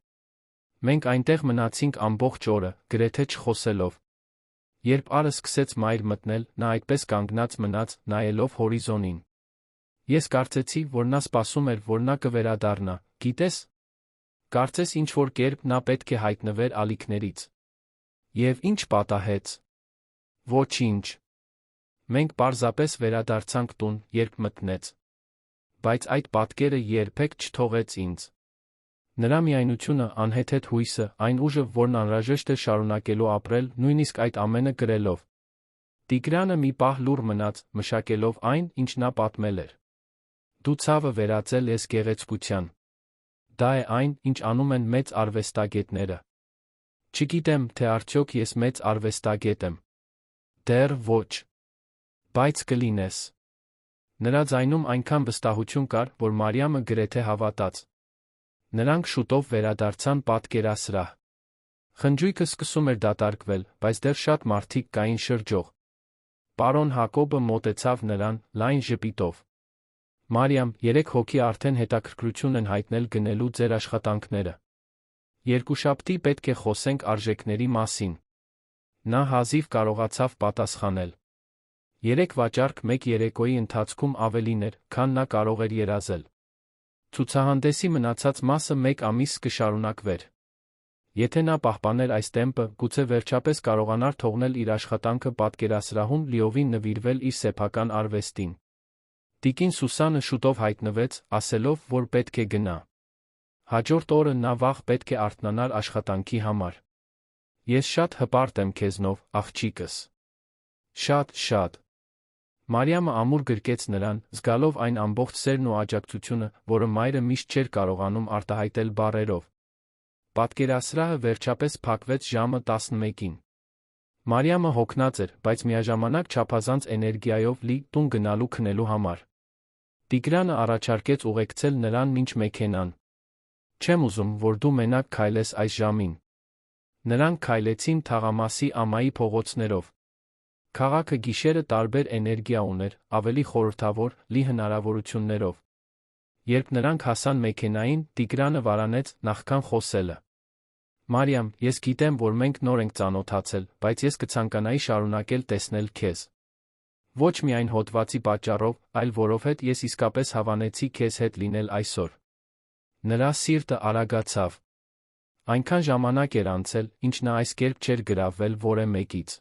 Մենք այնտեղ մնացինք ամբողջ օրը, գրեթե չխոսելով։ Երբ արը սկսեց մայր մտնել, նա այդպես կանգնած մնաց, նայելով հորիզոնին։ Ես կարծեցի, որ նա սպասում էր, որ նա կվերադառնա, գիտես։ Կարծես ինչ-որ կերպ նա պետք է հայտնվեր ալիքներից։ Եվ ինչ պատահեց։ Ոչինչ։ Մենք պարզապես վերադարձանք տուն, երբ մտնեց։ Բայց այդ պատկերը երբեք չթողեց ինձ։ Նրա միայնությունը, անհեթեթ հույսը, այն ուժը, որն անհրաժեշտ է շարունակելու ապրել, նույնիսկ այդ ամենը գրելով։ Տիգրանը մի պահ լուռ մնաց, մշակելով այն, ինչ նա պատմել էր։ Դու ցավը վերածել ես գեղեցկության։ Դա է այն, ինչ անում են մեծ արվեստագետները։ Չգիտեմ, թե արդյոք ես մեծ արվեստագետ եմ։ Դեռ ոչ։ Բայց կլինես։ Նրա ձայնում այնքան վստահություն կար, որ Մարիամը գրեթե հավատաց։ Նրանք շուտով վերադարձան պատկերասրահ։ Խնջույքը սկսում էր դատարկվել, բայց դեռ շատ մարդիկ կային շրջող։ Պարոն Հակոբը մոտեցավ նրան, լայն ժպիտով։ Մարիամ, 3 հոգի արդեն հետաքրքրություն են հայտնել գնելու ձեր աշխատանքները։ Երկուշաբթի պետք է խոսենք արժեքների մասին։ Նա հազիվ կարողացավ պատասխանել։ 3 վաճառք մեկ երեկոյի ընթացքում ավելին էր, քան նա կարող էր երազել։ Ցուցահանդեսի մնացած մասը 1 ամիս կշարունակվեր։ Եթե նա պահպաներ այս տեմպը, գուցե վերջապես կարողանար թողնել իր աշխատանքը պատկերասրահում լիովին նվիրվել իր սեփական արվեստին։ Տիկին Սուսանը շուտով հայտնվեց, ասելով, որ պետք է գնա։ Հաջորդ օրը նա վաղ պետք է արթնանար աշխատանքի համար։ Ես շատ հպարտ եմ քեզնով, աղջիկս։ Շատ։ Մարիամը ամուր գրկեց նրան, զգալով այն ամբողջ սերն ու աջակցությունը, որը մայրը միշտ չէր կարողանում արտահայտել բառերով։ Պատկերասրահը վերջապես փակվեց ժամը 11-ին։ Մարիամը հոգնած էր, բայց միաժամանակ չափազանց էներգիայով լի տուն գնալու քնելու համար։ Տիգրանը առաջարկեց ուղեկցել նրան մինչ մեքենան։ Չեմ ուզում, որ դու մենակ քայլես այս ժամին։ Նրանք քայլեցին թաղամասի ամայի փողոցներով։ Քաղաքը գիշերը տարբեր էներգիա ուներ, ավելի խորհրդավոր, լի հնարավորություններով։ Երբ նրանք հասան մեքենային, Տիգրանը վարանեց նախքան խոսելը։ Մարիամ, ես գիտեմ, որ մենք նոր ենք ծանոթացել, բայց ես կցանկանայի շարունակել տեսնել քեզ։ Ոչ միայն հոդվածի պատճառով, այլ որովհետև ես իսկապես հավանեցի քեզ հետ լինել այսօր։ Նրա սիրտը արագացավ։ Այնքան ժամանակ էր անցել, ինչ նա այս կերպ չէր գրավել որևէ մեկից։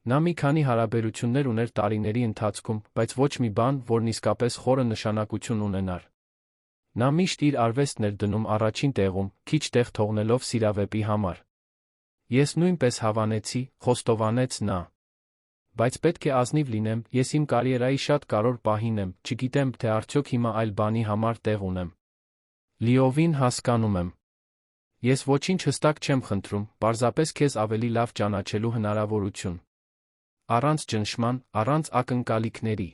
Նա մի քանի հարաբերություններ ուներ տարիների ընթացքում, բայց ոչ մի բան, որն իսկապես խորը նշանակություն ունենար։ Նա միշտ իր արվեստն էր դնում առաջին տեղում, քիչ տեղ թողնելով սիրավեպի համար։ Ես նույնպես հավանեցի, խոստովանեց նա։ Բայց պետք է ազնիվ լինեմ, ես իմ կարիերայի շատ կարևոր պահին եմ, չգիտեմ, թե արդյոք հիմա այլ բանի համար տեղ ունեմ։ Լիովին հասկանում եմ։ Ես ոչինչ հստակ չեմ խնդրում, պարզապես քեզ ավելի լավ ճանաչելու հնարավորություն։ Առանց ճնշման, առանց ակնկալիքների։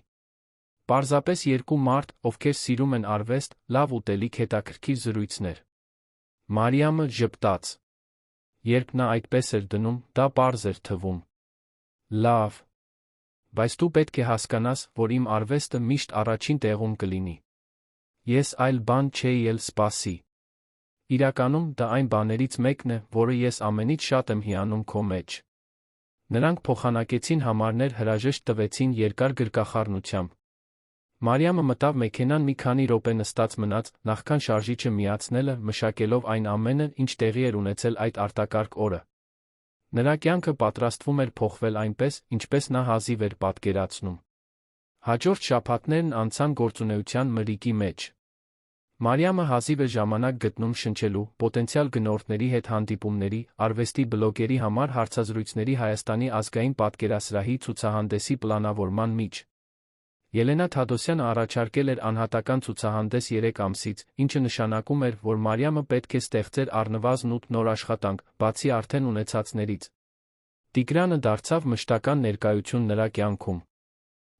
Պարզապես երկու մարդ, ովքեր սիրում են արվեստ, լավ ուտելիք, հետաքրքիր զրույցներ։ Մարիամը ժպտաց։ Երբ նա այդպես էր դնում, դա պարզ էր թվում։ Լավ։ Բայց դու պետք է հասկանաս, որ իմ արվեստը միշտ առաջին տեղում կլինի։ Ես այլ բան չէի էլ սպասի։ Իրականում դա այն բաներից մեկն է, որը ես ամենից շատ եմ հիանում քո մեջ։ Նրանք փոխանակեցին համարներ, հրաժեշտ տվեցին երկար գրկախառնությամբ։ Մարիամը մտավ մեքենան, մի քանի րոպե նստած մնաց, նախքան շարժիչը միացնելը, մշակելով այն ամենը, ինչ տեղի էր ունեցել այդ արտակարգ օրը։ Նրա կյանքը պատրաստվում էր փոխվել այնպես, ինչպես նա հազիվ էր պատկերացնում։ Հաջորդ շաբաթներն անցան գործունեության մրրիկի մեջ։ Մարիամը հազիվ է ժամանակ գտնում շնչելու, պոտենցիալ գնորդների հետ հանդիպումների, արվեստի բլոգերի համար հարցազրույցների, Հայաստանի ազգային պատկերասրահի ցուցահանդեսի պլանավորման միջ։ Ելենա Թադոսյանը առաջարկել էր անհատական ցուցահանդես 3 ամսից, ինչը նշանակում էր, որ Մարիամը պետք է ստեղծեր առնվազն 8 նոր աշխատանք, բացի արդեն ունեցածներից։ Տիգրանը դարձավ մշտական ներկայություն նրա կյանքում։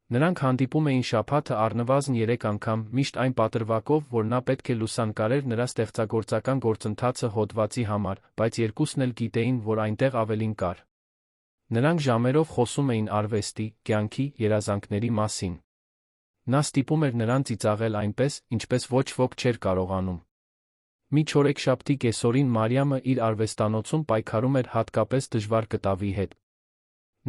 Նրանք հանդիպում էին շաբաթը առնվազն 3 անգամ, միշտ այն պատրվակով, որ նա պետք է լուսանկարեր նրա ստեղծագործական գործընթացը հոդվածի համար, բայց երկուսն էլ գիտեին, որ այնտեղ ավելին կար։ Նրանք ժամերով խոսում էին արվեստի, կյանքի, երազանքների մասին։ Նա ստիպում էր նրան ծիծաղել այնպես, ինչպես ոչ ոք չէր կարողանում։ Մի չորեքշաբթի կեսօրին Մարիամը իր արվեստանոցում պայքարում էր հատկապես դժվար կտավի հետ։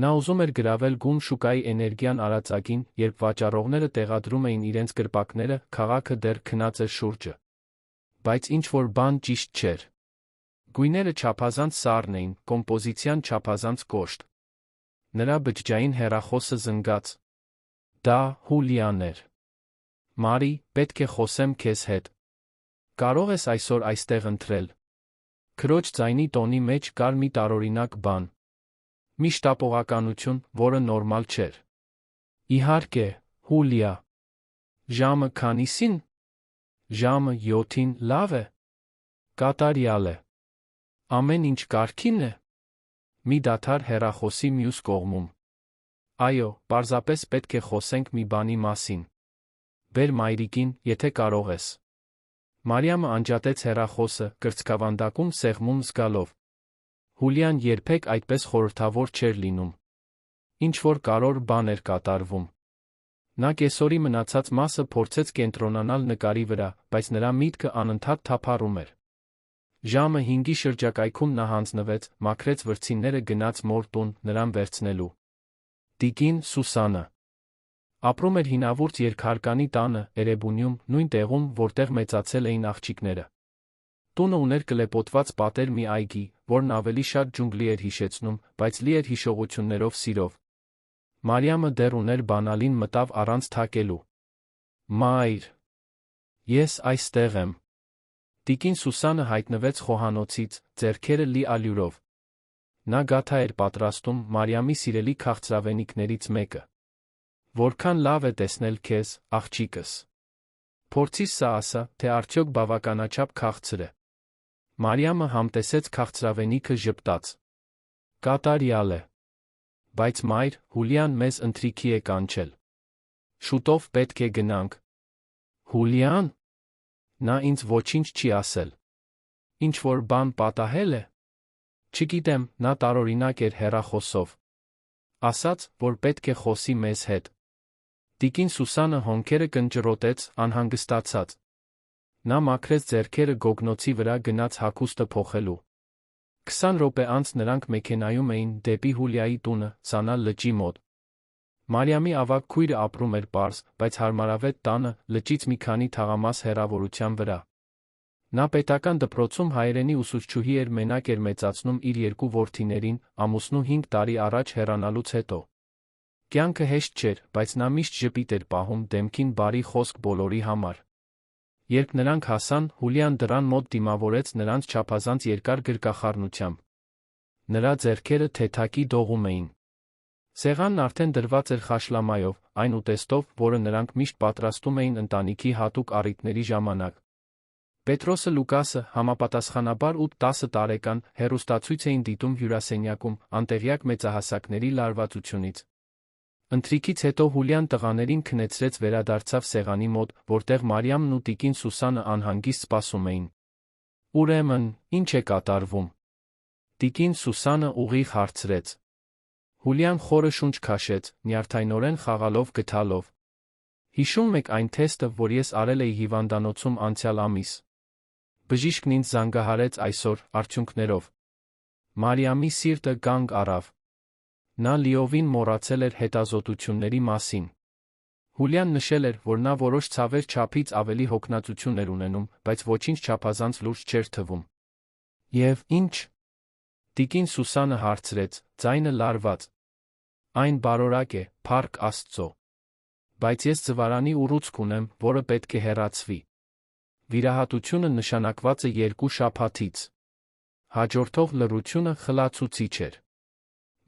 Նա ուզում էր գրավել գուն շուկայի էներգիան արածագին, երբ վաճառողները տեղադրում էին իրենց կրպակները, քաղաքը դեռ քնած էր շուրջը։ Բայց ինչ-որ բան ճիշտ չէր։ Գույները չափազանց սառն էին, կոմպոզիցիան չափազանց կոշտ։ Նրա բջջային հեռախոսը զնգաց։ Դա Հուլիան էր։ Մարի, պետք է խոսեմ քեզ հետ։ Կարող ես այսօր այստեղ ընթրել։ Քրոջ ձայնի տոնի մեջ կար մի տարօրինակ բան։ Մի շտապողականություն, որը նորմալ չէր։ Իհարկե, Հուլիա։ Ժամը քանիսին։ Ժամը 7-ին, լավ է։ Կատարյալ է։ Ամեն ինչ կարգին է։ Մի դադար հեռախոսի մյուս կողմում։ Այո, պարզապես պետք է խոսենք մի բանի մասին։ Բեր մայրիկին, եթե կարող ես։ Մարիամը անջատեց հեռախոսը, կրծքավանդակում սեղմում զգալով։ Հուլիան երբեք այդպես խորհրդավոր չէր լինում։ Ինչ-որ կարևոր բան էր կատարվում։ Նա կեսօրի մնացած մասը փորձեց կենտրոնանալ նկարի վրա, բայց նրա միտքը անընդհատ թափառում էր։ Ժամը 5-ի շրջակայքում նա հանձնվեց, մաքրեց վրձինները, գնաց մոր տուն, նրան վերցնելու։ Տիկին Սուսանը ապրում էր հինավուրց երկհարկանի տանը, Էրեբունիում, նույն տեղում, որտեղ մեծացել էին աղջիկները։ Տունը ուներ կլեպոտված պատեր, մի այգի, որն ավելի շատ ջունգլի էր հիշեցնում, բայց լի էր հիշողություններով, սիրով։ Մարիամը դեռ ուներ բանալին, մտավ առանց թակելու։ Մայր, ես այստեղ եմ։ Տիկին Սուսանը հայտնվեց խոհանոցից, ձեռքերը լի ալյուրով։ Նա գաթա էր պատրաստում, Մարիամի սիրելի քաղցրավենիքներից մեկը։ Որքան լավ է տեսնել քեզ, աղջիկս։ Փորձի սա ասա, թե արդյոք բավականաչափ քաղցր է։ Մարիամը համտեսեց քաղցրավենիքը, ժպտաց։ Կատարյալ է։ Բայց մայր, Հուլիան մեզ ընթրիքի է կանչել։ Շուտով պետք է գնանք։ Հուլիան։ Նա ինձ ոչինչ չի ասել։ Ինչ-որ բան պատահել է։ Չգիտեմ, նա տարօրինակ էր հեռախոսով։ Ասաց, որ պետք է խոսի մեզ հետ։ Տիկին Սուսանը հոնքերը կնճռոտեց, անհանգստացած։ Նա մաքրեց ձեռքերը, գոգնոցի վրա գնաց հագուստը փոխելու։ 20 րոպե անց նրանք մեքենայում էին դեպի Հուլիայի տունը, Սանա լճի մոտ։ Մարիամի ավագ քույրը ապրում էր պարզ, բայց հարմարավետ տանը, լճից մի քանի թաղամաս հեռավորության վրա։ Նա պետական դպրոցում հայերենի ուսուցչուհի էր, մենակ էր մեծացնում իր 2 որդիներին, ամուսնու 5 տարի առաջ հեռանալուց հետո։ Կյանքը հեշտ չէր, բայց նա միշտ ժպիտ էր պահում, դեմքին բարի խոսք բոլորի համար։ Երբ նրանք հասան, Հուլիան դռան մոտ դիմավորեց նրանց չափազանց երկար գրկախառնությամբ։ Նրա ձեռքերը թեթակի դողում էին։ Սեղանն արդեն դրված էր խաշլամայով, այն ուտեստով, որը նրանք միշտ պատրաստում էին ընտանիքի հատուկ առիթների ժամանակ։ Պետրոսը Լուկասը համապատասխանաբար 8-10 տարեկան հեռուստացույց էին դիտում հյուրասենյակում անտեղյակ մեծահասակների լարվածությունից։ Ընթրիքից հետո Հուլիան տղաներին քնեցրեց վերադարձավ սեղանի մոտ, որտեղ Մարիամն ու տիկին Սուսանը անհանգիստ սպասում էին։ Ուրեմն, ի՞նչ է կատարվում։ Տիկին Սուսանը ուղիղ հարցրեց։ Հուլիան խորը շունչ քաշեց, նյարդայնորեն խաղալով գթալով։ Հիշում եք այն թեստը, որ ես արել էի հիվանդանոցում անցյալ ամիս։ Բժիշկն ինձ զանգահարեց այսօր, արդյունքներով։ Մարիամի սիրտը կանգ առավ։ Նա լիովին մոռացել էր հետազոտությունների մասին։ Հուլիան նշել էր, որ նա որոշ ցավեր չափից ավելի հոգնածություն էր ունենում, բայց ոչինչ չափազանց լուրջ չէր թվում։ Եվ ի՞նչ։ Տիկին Սուսանը հարցրեց, ձայնը լարված։ Այն բարորակ է, փառք Աստծո։ Բայց ես ձվարանի ուռուցք ունեմ, որը պետք է հեռացվի։ Վիրահատությունը նշանակված է 2 շաբաթից։ Հաջորդող լռությունը խլացուցիչ էր։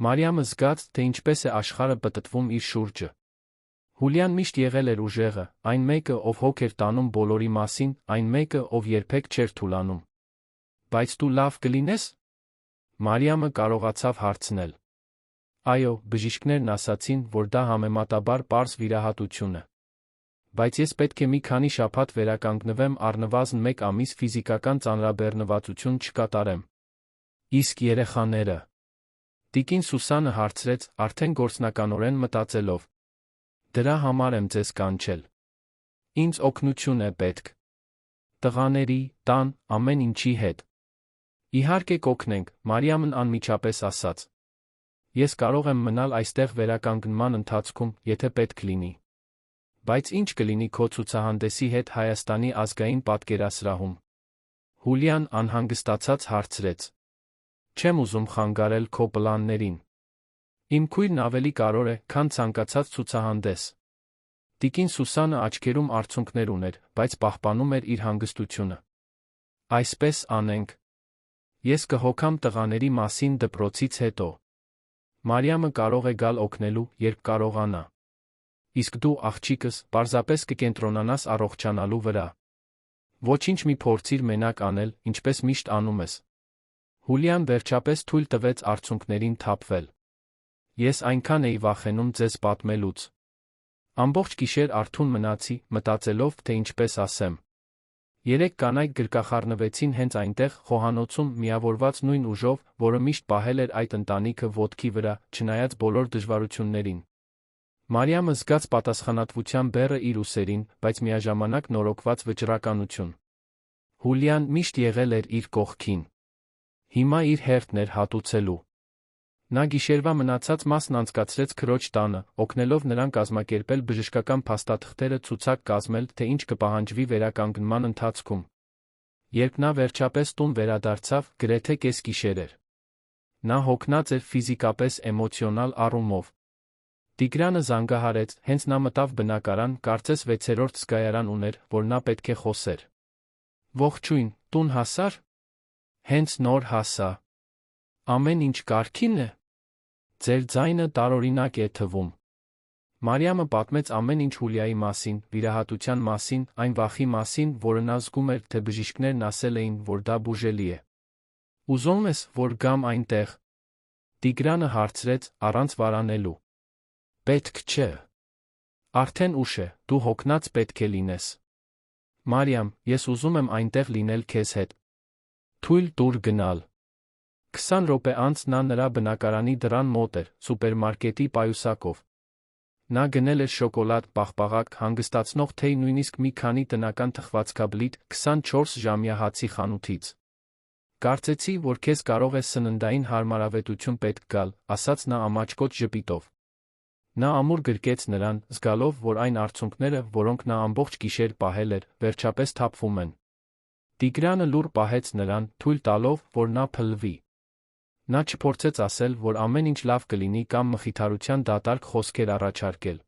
Մարիամը զգաց, թե ինչպես է աշխարհը պտտվում իր շուրջը։ Հուլիան միշտ եղել էր ուժեղը, այն մեկը, ով հոգ էր տանում բոլորի մասին, այն մեկը, ով երբեք չէր թուլանում։ Բայց դու լավ կլինես։ Մարիամը կարողացավ հարցնել։ Այո, բժիշկներն ասացին, որ դա համեմատաբար պարզ վիրահատություն է։ Բայց ես պետք է մի քանի շաբաթ վերականգնվեմ առնվազն 1 ամիս ֆիզիկական ծանրաբեռնվածություն չկատարեմ։ Իսկ երեխաները։ Տիկին Սուսանը հարցրեց, արդեն գործնականորեն մտածելով։ Դրա համար եմ ձեզ կանչել։ Ինձ օգնություն է պետք։ Տղաների, տան, ամեն ինչի հետ։ Իհարկե կօգնենք, Մարիամն անմիջապես ասաց։ Ես կարող եմ մնալ այստեղ վերականգնման ընթացքում, եթե պետք լինի։ Բայց ինչ կլինի քո ցուցահանդեսի հետ Հայաստանի ազգային պատկերասրահում։ Հուլիան անհանգստացած հարցրեց։ Չեմ ուզում խանգարել քո պլաններին։ Իմ քույրն ավելի կարևոր է, քան ցանկացած ցուցահանդես։ Տիկին Սուսանը աչքերում արցունքներ ուներ, բայց պահպանում էր իր հանգստությունը։ Այսպես անենք։ Ես կհոգամ տղաների մասին դպրոցից հետո։ Մարիամը կարող է գալ օգնելու, երբ կարողանա։ Իսկ դու, աղջիկս, պարզապես կկենտրոնանաս առողջանալու վրա։ Ոչինչ մի փորձիր մենակ անել, ինչպես միշտ անում ես։ Հուլիան վերջապես թույլ տվեց արցունքներին թափվել։ Ես այնքան էի վախենում ձեզ պատմելուց։ Ամբողջ գիշեր արթուն մնացի, մտածելով, թե ինչպես ասեմ։ 3 կանայք գրկախառնվեցին հենց այնտեղ, խոհանոցում, միավորված նույն ուժով, որը միշտ պահել էր այդ ընտանիքը ոտքի վրա, չնայած բոլոր դժվարություններին։ Մարիամը զգաց պատասխանատվության բեռը իր ուսերին, բայց միաժամանակ նորոգված վճռականություն։ Հուլիան միշտ եղել էր իր կողքին։ Հիմա իր հերթն էր հատուցելու։ Նա գիշերվա մնացած մասն անցկացրեց քրոջ տանը, օգնելով նրան կազմակերպել բժշկական փաստաթղթերը ցուցակ կազմել, թե ինչ կպահանջվի վերականգնման ընթացքում։ Երբ նա վերջապես տուն վերադարձավ, գրեթե կեսգիշեր էր։ Նա հոգնած էր ֆիզիկապես, էմոցիոնալ առումով։ Տիգրանը զանգահարեց, հենց նա մտավ բնակարան, կարծես 6-րդ զգայարան ուներ, որ նա պետք է խոսեր։ Ողջույն, տուն հասար։ Հենց նոր հասա։ Ամեն ինչ կարգին է։ Ձեր ձայնը տարօրինակ է թվում։ Մարիամը պատմեց ամեն ինչ Հուլիայի մասին, վիրահատության մասին, այն վախի մասին, որը նա զգում էր, թե բժիշկներն ասել էին, որ դա բուժելի է։ Ուզում ես, որ գամ այնտեղ։ Տիգրանը հարցրեց, առանց վարանելու։ Պետք չէ։ Արդեն ուշ է, դու հոգնած պետք է լինես։ Մարիամ, ես ուզում եմ այնտեղ լինել քեզ հետ։ Թույլ տուր գնալ։ 20 րոպե անց նա նրա բնակարանի դռան մոտ էր, սուպերմարկետի պայուսակով։ Նա գնել էր շոկոլադ, պաղպաղակ, հանգստացնող թեյ, նույնիսկ մի քանի տնական թխվածքաբլիթ 24-ժամյա հացի խանութից։ Կարծեցի, որ քեզ կարող է սննդային հարմարավետություն պետք գալ, ասաց նա ամաչկոտ ժպիտով։ Նա ամուր գրկեց նրան, զգալով, որ այն արցունքները, որոնք նա ամբողջ գիշեր պահել էր, վերջապես թափվում են։ Տիգրանը լուռ պահեց նրան, թույլ տալով, որ նա փլվի։ Նա չփորձեց ասել, որ ամեն ինչ լավ կլինի կամ մխիթարության դատարկ խոսքեր առաջարկել։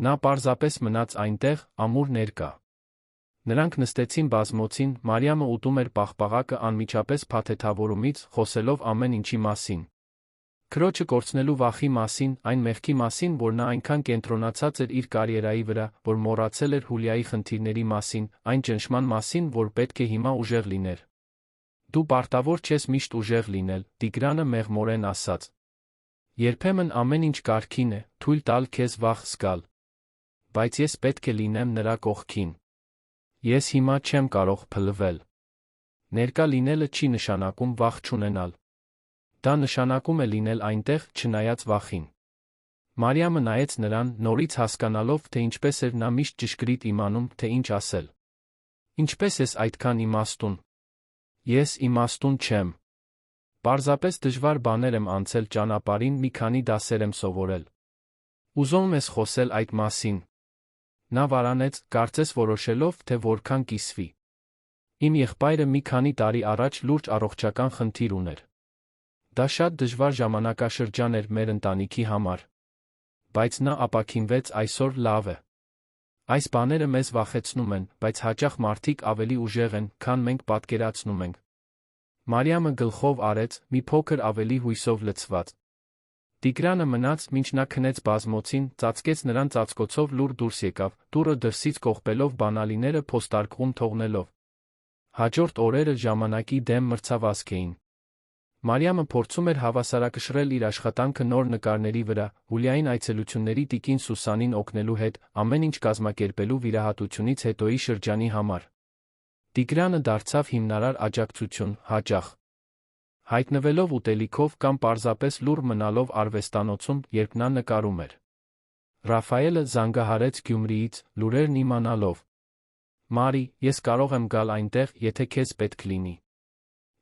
Նա պարզապես մնաց այնտեղ, ամուր ներկա։ Նրանք նստեցին բազմոցին, Մարիամը ուտում էր պաղպաղակը անմիջապես փաթեթավորումից, խոսելով ամեն ինչի մասին։ Քրոջը կորցնելու վախի մասին, այն մեղքի մասին, որ նա այնքան կենտրոնացած էր իր կարիերայի վրա, որ մոռացել էր Հուլիայի խնդիրների մասին, այն ճնշման մասին, որ պետք է հիմա ուժեղ լիներ։ Դու պարտավոր չես միշտ ուժեղ լինել, Տիգրանը մեղմորեն ասաց։ Երբեմն ամեն ինչ կարգին է, թույլ տալ քեզ վախ զգալ։ Բայց ես պետք է լինեմ նրա կողքին։ Ես հիմա չեմ կարող փլվել։ Ներկա լինելը չի նշանակում վախ չունենալ։ Դա նշանակում է լինել այնտեղ, չնայած վախին։ Մարիամը նայեց նրան, նորից հասկանալով, թե ինչպես էր նա միշտ ճշգրիտ իմանում, թե ինչ ասել։ Ինչպես ես այդքան իմաստուն։ Ես իմաստուն չեմ։ Պարզապես դժվար բաներ եմ անցել ճանապարհին, մի քանի դասեր եմ սովորել։ Ուզում ես խոսել այդ մասին։ Նա վարանեց, կարծես որոշելով, թե որքան կիսվի։ Իմ եղբայրը մի քանի տարի առաջ լուրջ առողջական խնդիր ուներ։ Դա շատ դժվար ժամանակաշրջան էր մեր ընտանիքի համար։ Բայց նա ապաքինվեց, այսօր լավ է։ Այս բաները մեզ վախեցնում են, բայց հաճախ մարդիկ ավելի ուժեղ են, քան մենք պատկերացնում ենք։ Մարիամը գլխով արեց, մի փոքր ավելի հույսով լցված։ Տիգրանը մնաց, մինչ նա քնեց բազմոցին, ծածկեց նրան ծածկոցով լուր դուրս եկավ, դուռը դրսից կողպելով բանալիները փոստարկղում թողնելով։ Հաջորդ օրերը ժամանակի դեմ մրցավազք էին։ Մարիամը փորձում էր հավասարակշռել իր աշխատանքը նոր նկարների վրա, Հուլիային այցելությունների տիկին Սուսանին օգնելու հետ, ամեն ինչ կազմակերպելու վիրահատությունից հետոյի շրջանի համար։ Տիգրանը դարձավ հիմնարար աջակցություն, հաճախ հայտնվելով ուտելիքով կամ պարզապես լուռ մնալով արվեստանոցում, երբ նա նկարում էր։ Ռաֆայելը զանգահարեց Գյումրիից, լուրերն իմանալով։ Մարի, ես կարող եմ գալ այնտեղ, եթե քեզ պետք լինի։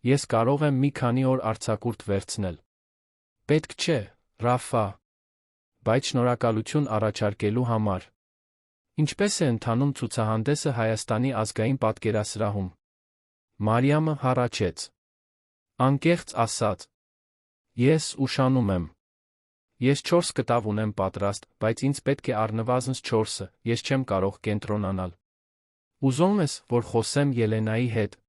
Ես կարող եմ մի քանի օր արձակուրդ վերցնել։ Պետք չէ, Ռաֆա։ Բայց շնորհակալություն առաջարկելու համար։ Ինչպես է ընթանում ցուցահանդեսը Հայաստանի ազգային պատկերասրահում։ Մարիամը հառաչեց։ Անկեղծ ասած։ Ես ուշանում եմ։ Ես 4 կտավ ունեմ պատրաստ, բայց ինձ պետք է առնվազն 4-ը, ես չեմ կարող կենտրոնանալ։ Ուզում ես, որ խոսեմ Ելենայի հետ։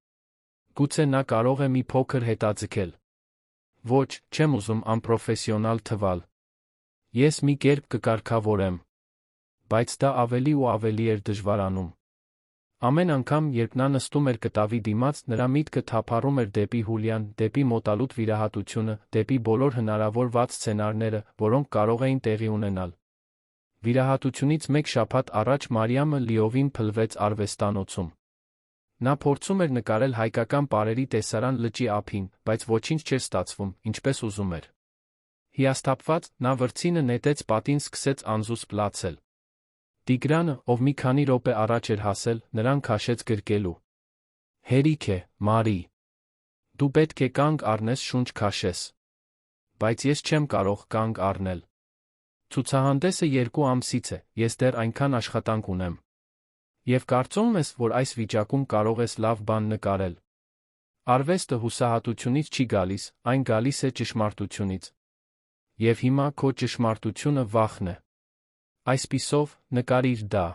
Գուցե նա կարող է մի փոքր հետաձգել։ Ոչ, չեմ ուզում անպրոֆեսիոնալ թվալ։ Ես մի կերպ կկարգավորեմ։ Բայց դա ավելի ու ավելի էր դժվարանում։ Ամեն անգամ, երբ նա նստում էր կտավի դիմաց, նրա միտքը թափառում էր դեպի Հուլիան, դեպի մոտալուտ վիրահատությունը, դեպի բոլոր հնարավոր վատ սցենարները, որոնք կարող էին տեղի ունենալ։ Վիրահատությունից մեկ շաբաթ առաջ Մարիամը լիովին փլվեց արվեստանոցում։ Նա փորձում էր նկարել հայկական պարերի տեսարան լճի ափին, բայց ոչինչ չէր ստացվում, ինչպես ուզում էր։ Հիասթափված, նա վրձինը նետեց պատին, սկսեց անզուսպ լացել։ Տիգրանը, ով մի քանի րոպե առաջ էր հասել, նրան քաշեց գրկելու։ Հերիք է, Մարի։ Դու պետք է կանգ առնես, շունչ քաշես։ Բայց ես չեմ կարող կանգ առնել։ Ցուցահանդեսը 2 ամսից է, ես դեռ այնքան աշխատանք ունեմ։ Եվ կարծում ես, որ այս վիճակում կարող ես լավ բան նկարել։ Արվեստը հուսահատությունից չի գալիս, այն գալիս է ճշմարտությունից։ Եվ հիմա քո ճշմարտությունը վախն է։ Այսպիսով, նկարիր դա։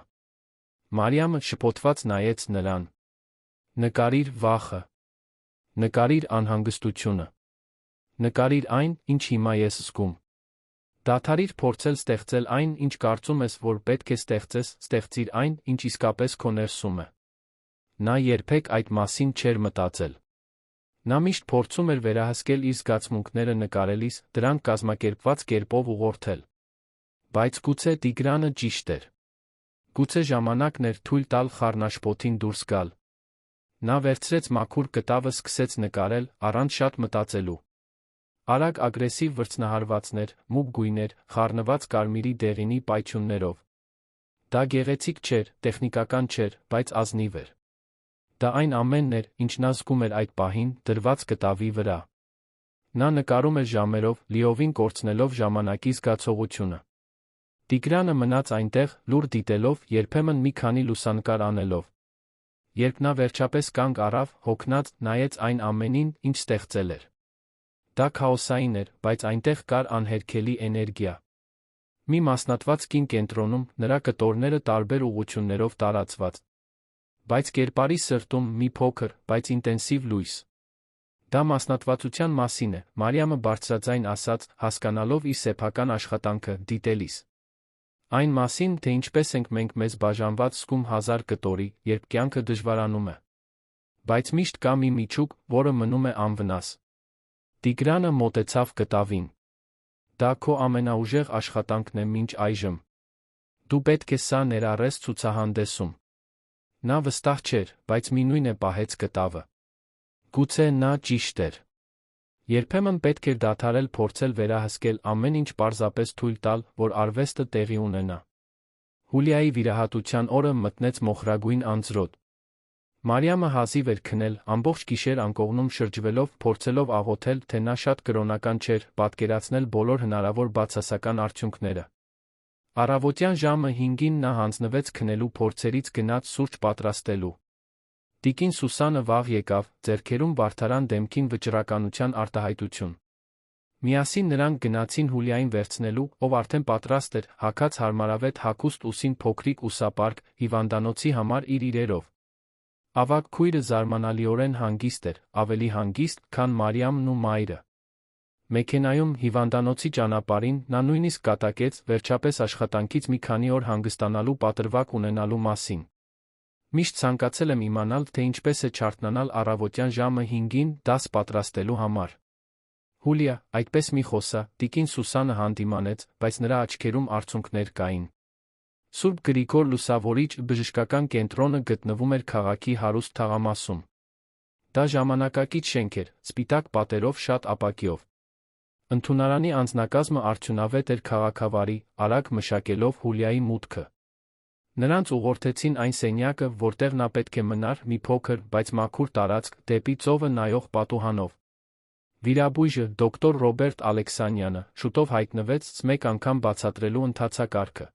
Մարիամը շփոթված նայեց նրան։ Նկարիր վախը։ Նկարիր անհանգստությունը։ Նկարիր այն, ինչ հիմա ես զգում։ Դադարիր փորձել ստեղծել այն, ինչ կարծում ես, որ պետք է ստեղծես, ստեղծիր այն, ինչ իսկապես քո ներսում է։ Նա երբեք այդ մասին չէր մտածել։ Նա միշտ փորձում էր վերահսկել իր զգացմունքները նկարելիս, դրանք կազմակերպված կերպով ուղղորդել։ Բայց գուցե Տիգրանը ճիշտ էր։ Գուցե ժամանակն էր թույլ տալ խառնաշփոթին դուրս գալ։ Նա վերցրեց մաքուր կտավը, սկսեց նկարել, առանց շատ մտածելու։ Արագ ագրեսիվ վրձնահարվածներ, մուգ գույներ, խառնված կարմիրի դեղինի պայթյուններով։ Դա գեղեցիկ չէր, տեխնիկական չէր, բայց ազնիվ էր։ Դա այն ամենն էր, ինչ նա զգում էր այդ պահին, դրված կտավի վրա։ Նա նկարում էր ժամերով, լիովին կորցնելով ժամանակի զգացողությունը։ Տիգրանը մնաց այնտեղ, լուր դիտելով, երբեմն մի քանի լուսանկար անելով։ Երբ նա վերջապես կանգ առավ, հոգնած, նայեց այն ամենին, ինչ ստեղծել էր։ Դա քաոսային էր, բայց այնտեղ կար անհերքելի էներգիա։ Մի մասնատված կին կենտրոնում, նրա կտորները տարբեր ուղղություններով տարածված։ Բայց կերպարի սրտում մի փոքր, բայց ինտենսիվ լույս։ Դա մասնատվածության մասին է, Մարիամը բարձրաձայն ասաց, հասկանալով իր սեփական աշխատանքը դիտելիս։ Այն մասին, թե ինչպես ենք մենք մեզ բաժանված զգում 1000 կտորի, երբ կյանքը դժվարանում է։ Բայց միշտ կա մի միջուկ, որը մնում է անվնաս։ Տիգրանը մոտեցավ կտավին։ Դա քո ամենաուժեղ աշխատանքն է մինչ այժմ։ Դու պետք է սա ներառես ցուցահանդեսում։ Նա վստահ չէր, բայց մինույն է պահեց կտավը։ Գուցե նա ճիշտ էր։ Երբեմն պետք էր դադարել փորձել վերահսկել ամեն ինչ պարզապես թույլ տալ, որ արվեստը տեղի ունենա։ Հուլիայի վիրահատության օրը մտնեց մոխրագույն անձրոտ։ Մարիամը հազիվ էր քնել, ամբողջ գիշեր անկողնում շրջվելով, փորձելով աղոթել, թե նա շատ կրոնական չէր, պատկերացնել բոլոր հնարավոր բացասական արդյունքները։ Առավոտյան ժամը 5-ին նա հանձնվեց քնելու փորձերից գնաց սուրճ պատրաստելու։ Տիկին Սուսանը վաղ եկավ, ձեռքերում վարդարան դեմքին վճռականության արտահայտություն։ Միասին նրանք գնացին Հուլիային վերցնելու, ով արդեն պատրաստ էր, հագած հարմարավետ հագուստ ուսին փոքրիկ ուսապարկ, հիվանդանոցի համար իր իրերով։ Ավագ քույրը զարմանալիորեն հանգիստ էր, ավելի հանգիստ, քան Մարիամն ու մայրը։ Մեքենայում հիվանդանոցի ճանապարհին նա նույնիսկ կատակեց, վերջապես աշխատանքից մի քանի օր հանգստանալու պատրվակ ունենալու մասին։ Միշտ ցանկացել եմ իմանալ, թե ինչպես է չարթնանալ առավոտյան ժամը 5-ին դաս պատրաստելու համար։ Հուլիա, այդպես մի խոսա, տիկին Սուսանը հանդիմանեց, բայց նրա աչքերում արցունքներ կային։ Սուրբ Գրիգոր Լուսավորիչ բժշկական կենտրոնը գտնվում էր քաղաքի հարուստ թաղամասում։ Դա ժամանակակից շենք էր, սպիտակ պատերով շատ ապակիով։ Ընդունարանի անձնակազմը արդյունավետ էր քաղաքավարի, արագ մշակելով Հուլիայի մուտքը։ Նրանց ուղղորդեցին այն սենյակը, որտեղ նա պետք է մնար, մի փոքր, բայց մաքուր տարածք, դեպի ծովը նայող պատուհանով։ Վիրաբույժը, դոկտոր Ռոբերտ Ալեքսանյանը, շուտով հայտնվեց մեկ անգամ բացատրելու ընթացակարգը։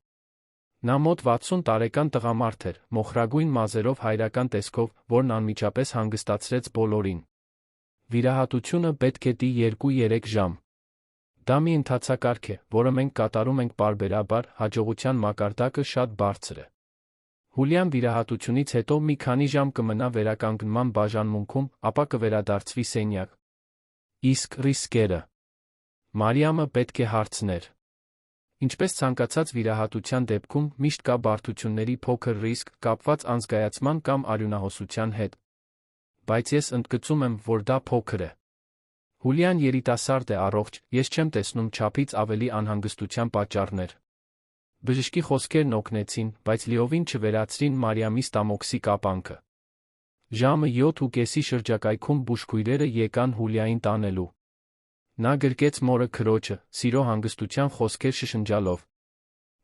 Նա մոտ 60 տարեկան տղամարդ էր, մոխրագույն մազերով հայրական տեսքով, որն անմիջապես հանգստացրեց բոլորին։ Վիրահատությունը պետք է տի 2-3 ժամ։ Դա մի ընթացակարգ է, որը մենք կատարում ենք պարբերաբար, հաջողության մակարդակը շատ բարձր է։ Հուլիան վիրահատությունից հետո մի քանի ժամ կմնա վերականգնման բաժանմունքում, ապա կվերադարձվի սենյակ։ Իսկ ռիսկերը։ Մարիամը պետք է հարցներ։ Ինչպես ցանկացած վիրահատության դեպքում, միշտ կա բարդությունների փոքր ռիսկ, կապված անզգայացման կամ արյունահոսության հետ։ Բայց ես ընդգծում եմ, որ դա փոքր է։ Հուլիան երիտասարդ է, առողջ, ես չեմ տեսնում չափից ավելի անհանգստության պատճառներ։ Բժշկի խոսքերն օգնեցին, բայց լիովին չվերացրին Մարիամի ստամոքսի կապանքը։ Ժամը 7:30-ի շրջակայքում բուժքույրերը եկան Հուլիային տանելու։ Նա գրկեց մորը քրոջը, սիրո հանգստության խոսքեր շշնջալով։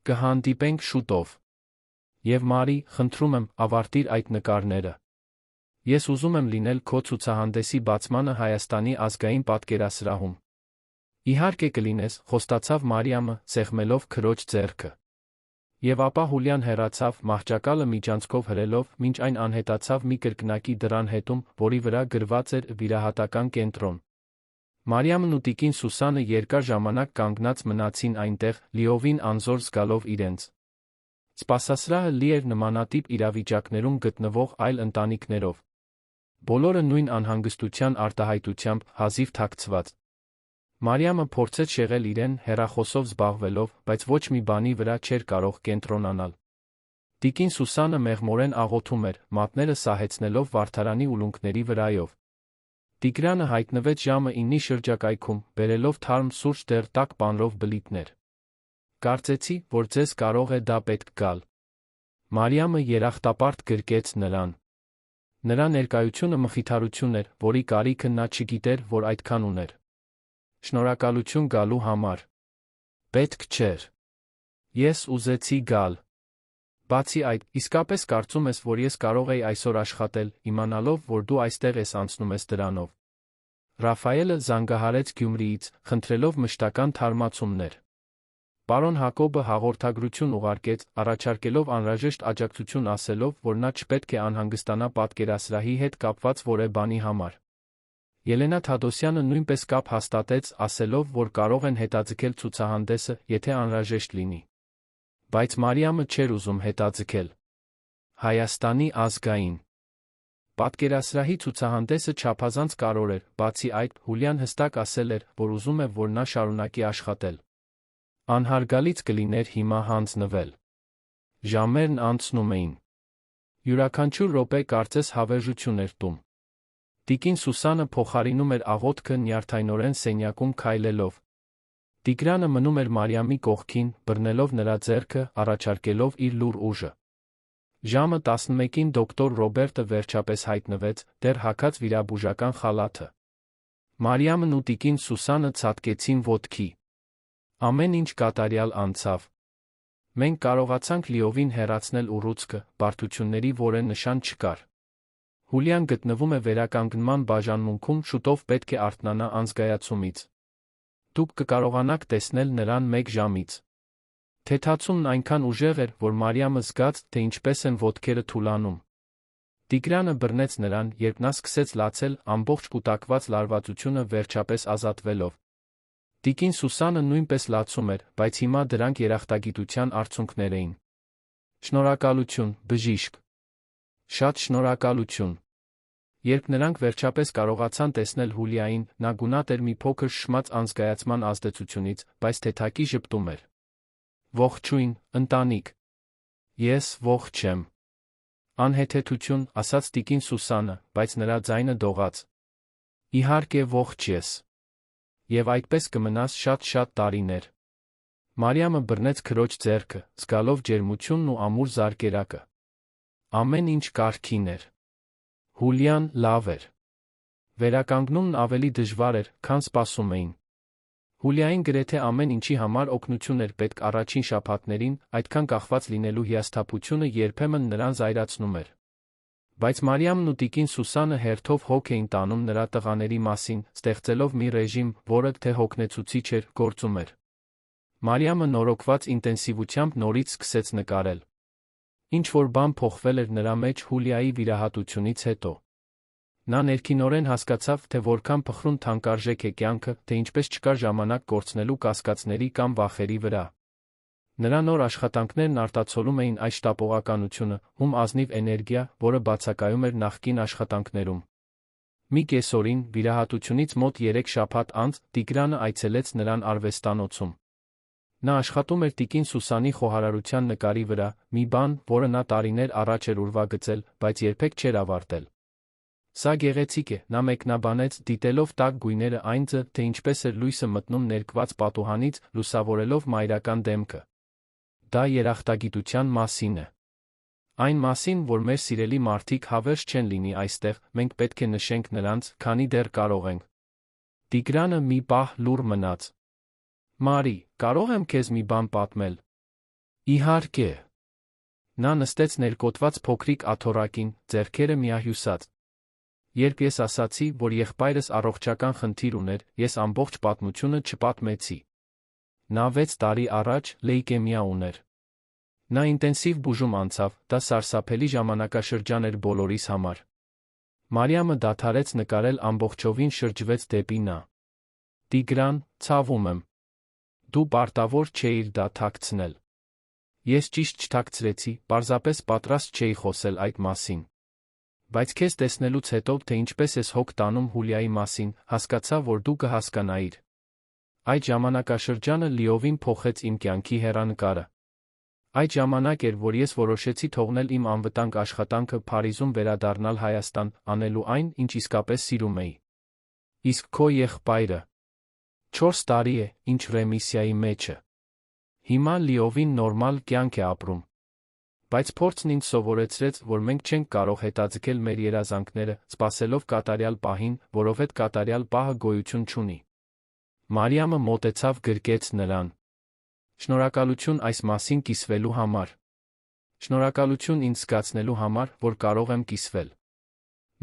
Կհանդիպենք շուտով։ Եվ Մարի, խնդրում եմ, ավարտիր այդ նկարները։ Ես ուզում եմ լինել քո ցուցահանդեսի բացմանը Հայաստանի ազգային պատկերասրահում։ Իհարկե կլինես, խոստացավ Մարիամը, սեղմելով քրոջ ձեռքը։ Եվ ապա Հուլիան հեռացավ, մահճակալը միջանցքով հրելով, մինչ այն անհետացավ մի կրկնակի դռան հետում, որի վրա գրված էր վիրահատական կենտրոն։ Մարիամն ու տիկին Սուսանը երկար ժամանակ կանգնած մնացին այնտեղ, լիովին անզոր զգալով իրենց։ Սպասասրահը լի էր նմանատիպ իրավիճակներում գտնվող այլ ընտանիքներով։ Բոլորը նույն անհանգստության արտահայտությամբ, հազիվ թաքցված։ Մարիամը փորձեց շեղել իրեն, հեռախոսով զբաղվելով, բայց ոչ մի բանի վրա չէր կարող կենտրոնանալ։ Տիկին Սուսանը մեղմորեն աղոթում էր, մատները սահեցնելով վարդարանի ուլունքների վրայով։ Տիգրանը հայտնվեց ժամը 9-ի շրջակայքում, բերելով թարմ սուրճ դեռ տաք պանրով բլիթներ։ Կարծեցի, որ ձեզ կարող է դա պետք գալ։ Մարիամը երախտապարտ գրկեց նրան։ Նրա ներկայությունը մխիթարություն էր, որի կարիքը նա չգիտեր, որ այդքան ուներ։ Շնորհակալություն գալու համար։ Պետք չէր։ Ես ուզեցի գալ։ Բացի այդ, իսկապես կարծում ես, որ ես կարող էի այսօր աշխատել, իմանալով, որ դու այստեղ ես անցնում ես դրանով։ Ռաֆայելը զանգահարեց Գյումրիից, խնդրելով մշտական թարմացումներ։ Պարոն Հակոբը հաղորդագրություն ուղարկեց, առաջարկելով անհրաժեշտ աջակցություն ասելով, որ նա չպետք է անհանգստանա պատկերասրահի հետ կապված որևէ բանի համար։ Ելենա Թադոսյանը նույնպես կապ հաստատեց, ասելով, որ կարող են հետաձգել ցուցահանդեսը, եթե անհրաժեշտ լինի։ Բայց Մարիամը չէր ուզում հետաձգել։ Հայաստանի ազգային Պատկերասրահի ցուցահանդեսը չափազանց կարևոր էր, բացի այդ, Հուլիան հստակ ասել էր, որ ուզում է, որ նա շարունակի աշխատել։ Անհարգալից կլիներ հիմա հանձնվել։ Ժամերն անցնում էին։ Յուրաքանչյուր րոպե կարծես հավերժություն էր տում։ Տիկին Սուսանը փոխարինում էր աղոթքը նյարդայնորեն սենյակում քայլելով։ Տիգրանը մնում էր Մարիամի կողքին, բռնելով նրա ձեռքը, առաջարկելով իր լուր ուժը։ Ժամը 11-ին դոկտոր Ռոբերտը վերջապես հայտնվեց, դեռ հագած վիրաբուժական խալաթը։ Մարիամն ու տիկին Սուսանը ցատկեցին ոտքի։ Ամեն ինչ կատարյալ անցավ։ Մենք կարողացանք լիովին հեռացնել ուռուցքը, բարդությունների որևէ նշան չկար։ Հուլիան գտնվում է վերականգնման բաժանմունքում, շուտով պետք է արթնանա անզգայացումից։ Դուք կկարողանաք տեսնել նրան 1 ժամից։ Թեթացումն այնքան ուժեղ էր, որ Մարիամը զգաց, թե ինչպես են ոտքերը թուլանում։ Տիգրանը բռնեց նրան, երբ նա սկսեց լացել, ամբողջ կուտակված լարվածությունը վերջապես ազատվելով։ Տիկին Սուսանը նույնպես լացում էր, բայց հիմա դրանք երախտագիտության արդյունքներ էին։ Շնորհակալություն, բժիշկ։ Շատ շնորհակալություն։ Երբ նրանք վերջապես կարողացան տեսնել Հուլիային, նա գունատ էր մի փոքր շշմած անզգայացման ազդեցությունից, բայց թեթակի ժպտում էր։ Ողջույն, ընտանիք։ Ես ողջ եմ։ Անհեթեթություն, ասաց տիկին Սուսանը, բայց նրա ձայնը դողաց։ Իհարկե ողջ ես։ Եվ այդպես կմնաս շատ-շատ տարիներ։ Մարիամը բռնեց քրոջ ձեռքը, զգալով ջերմությունն ու ամուր զարկերակը։ Ամեն ինչ կարգին էր։ Հուլիան լավ էր։ Վերականգնումն ավելի դժվար էր, քան սպասում էին։ Հուլիային գրեթե ամեն ինչի համար օգնություն էր պետք առաջին շաբաթներին, այդքան կախված լինելու հիասթափությունը երբեմն նրան զայրացնում էր։ Բայց Մարիամն ու տիկին Սուսանը հերթով հոգ էին տանում նրա տղաների մասին, ստեղծելով մի ռեժիմ, որը թե հոգնեցուցիչ էր, գործում էր։ Մարիամը նորոգված ինտենսիվությամբ նորից սկսեց նկարել։ Ինչ-որ բան փոխվել էր նրա մեջ Հուլիայի վիրահատությունից հետո։ Նա ներքինորեն հասկացավ, թե որքան փխրուն թանկարժեք է կյանքը, թե ինչպես չկար ժամանակ կորցնելու կասկածների կամ վախերի վրա։ Նրա նոր աշխատանքներն արտացոլում էին այս շտապողականությունը, ում ազնիվ էներգիա, որը բացակայում էր նախկին աշխատանքներում։ Մի կեսօրին, վիրահատությունից մոտ 3 շաբաթ անց, Տիգրանը այցելեց նրան արվեստանոցում։ Նա աշխատում էր տիկին Սուսանի խոհարարության նկարի վրա, մի բան, որը նա տարիներ առաջ էր ուրվագծել, բայց երբեք չէր ավարտել։ Սա գեղեցիկ է, նա մեկնաբանեց, դիտելով տաք գույները այն ձը, թե ինչպես էր լույսը մտնում ներկված պատուհանից, լուսավորելով մայրական դեմքը։ Դա երախտագիտության մասին է։ Այն մասին, որ մեր սիրելի մարդիկ հավերժ չեն լինի այստեղ, մենք պետք է նշենք նրանց, քանի դեռ կարող ենք։ Տիգրանը մի պահ լուռ մնաց։ Մարի, կարող եմ քեզ մի բան պատմել։ Իհարկե։ Նա նստեց ներկոտված փոքրիկ աթոռակին, ձեռքերը միահյուսած։ Երբ ես ասացի, որ եղբայրս առողջական խնդիր ուներ, ես ամբողջ պատմությունը չպատմեցի։ Նա 6 տարի առաջ լեյկեմիա ուներ։ Նա ինտենսիվ բուժում անցավ, դա սարսափելի ժամանակաշրջան էր բոլորիս համար։ Մարիամը դադարեց նկարել, ամբողջովին շրջվեց դեպի նա։ Տիգրան, ցավում եմ։ Դու պարտավոր չէիր դա թաքցնել։ Ես ճիշտ չթաքցրեցի, պարզապես պատրաստ չէի խոսել այդ մասին։ Բայց քեզ տեսնելուց հետո, թե ինչպես ես հոգ տանում Հուլիայի մասին, հասկացա, որ դու կհասկանայիր։ Այդ ժամանակաշրջանը լիովին փոխեց իմ կյանքի հեռանկարը։ Այդ ժամանակ էր, որ ես որոշեցի թողնել իմ անվտանգ աշխատանքը Փարիզում վերադառնալ Հայաստան, անելու այն, ինչ իսկապես սիրում էի։ Իսկ քո եղբայրը 4 տարի է, ինչ ռեմիսիայի մեջ է։ Հիմա լիովին նորմալ կյանք է ապրում։ Բայց փորձն ինձ սովորեցրեց, որ մենք չենք կարող հետաձգել մեր երազանքները, սպասելով կատարյալ պահին, որովհետև կատարյալ պահը գոյություն չունի։ Մարիամը մոտեցավ, գրկեց նրան։ Շնորհակալություն այս մասին կիսվելու համար։ Շնորհակալություն ինձ զգացնելու համար, որ կարող եմ կիսվել։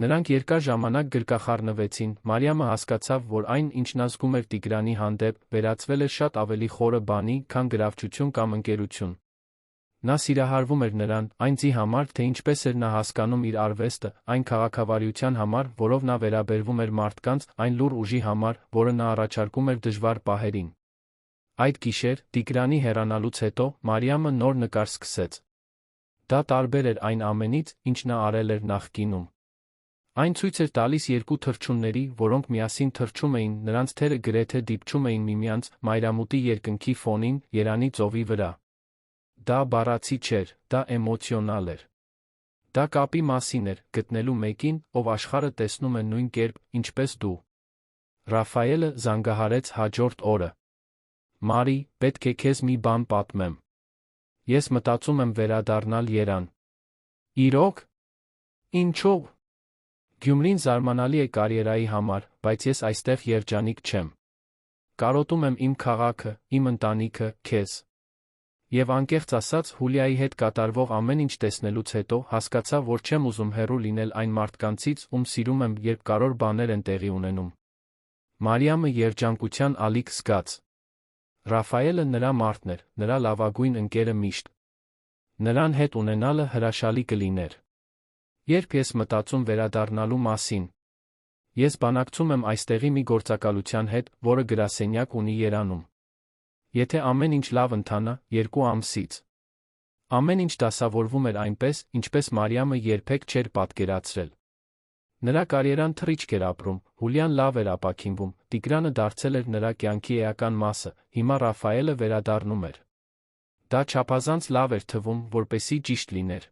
Նրանք երկար ժամանակ գրկախառնվեցին, Մարիամը հասկացավ, որ այն, ինչ նա զգում էր Տիգրանի հանդեպ, վերածվել էր շատ ավելի խորը բանի, քան գրավչություն կամ ընկերություն։ Նա սիրահարվում էր նրան, այն ձի համար, թե ինչպես էր նա հասկանում իր արվեստը, այն քաղաքավարության համար, որով նա վերաբերվում էր մարդկանց, այն լուռ ուժի համար, որը նա առաջարկում էր դժվար պահերին։ Այդ գիշեր, Տիգրանի հեռանալուց հետո, Մարիամը նոր նկար սկսեց։ Դա տարբեր էր այն ամենից, ինչ նա արել էր նախկինում։ Այն ցույց էր տալիս երկու թռչունների, որոնք միասին թռչում էին, նրանց թերը գրեթե դիպչում էին միմյանց, մայրամուտի երկնքի ֆոնին, Երանի ծովի վրա։ Դա բառացի չէր, դա էմոցիոնալ էր։ Դա կապի մասին էր, գտնելու մեկին, ով աշխարհը տեսնում է նույն կերպ, ինչպես դու։ Ռաֆայելը զանգահարեց հաջորդ օրը։ Մարի, պետք է քեզ մի բան պատմեմ։ Ես մտածում եմ վերադառնալ Երան։ Իրոք։ Ինչո՞վ։ Գյումրին զարմանալի է կարիերայի համար, բայց ես այստեղ երջանիկ չեմ։ Կարոտում եմ իմ քաղաքը, իմ ընտանիքը, քեզ։ Եվ անկեղծ ասած, Հուլիայի հետ կատարվող ամեն ինչ տեսնելուց հետո հասկացա, որ չեմ ուզում հեռու լինել այն մարդկանցից, ում սիրում եմ, երբ կարևոր բաներ են տեղի ունենում։ Մարիամը երջանկության ալիք զգաց։ Ռաֆայելը նրա մարդն էր, նրա լավագույն ընկերը միշտ։ Նրան հետ ունենալը հրաշալի կլիներ։ Երբ ես մտածում վերադառնալու մասին, ես բանակցում եմ այստեղի մի գործակալության հետ, որը գրասենյակ ունի Երանում։ Եթե ամեն ինչ լավ ընթանա, 2 ամսից։ Ամեն ինչ դասավորվում էր այնպես, ինչպես Մարիամը երբեք չէր պատկերացրել։ Նրա կարիերան թռիչք էր ապրում, Հուլիան լավ էր ապաքինվում, Տիգրանը դարձել էր նրա կյանքի էական մասը, հիմա Ռաֆայելը վերադառնում էր։ Դա չափազանց լավ էր թվում, որպեսզի ճիշտ լիներ։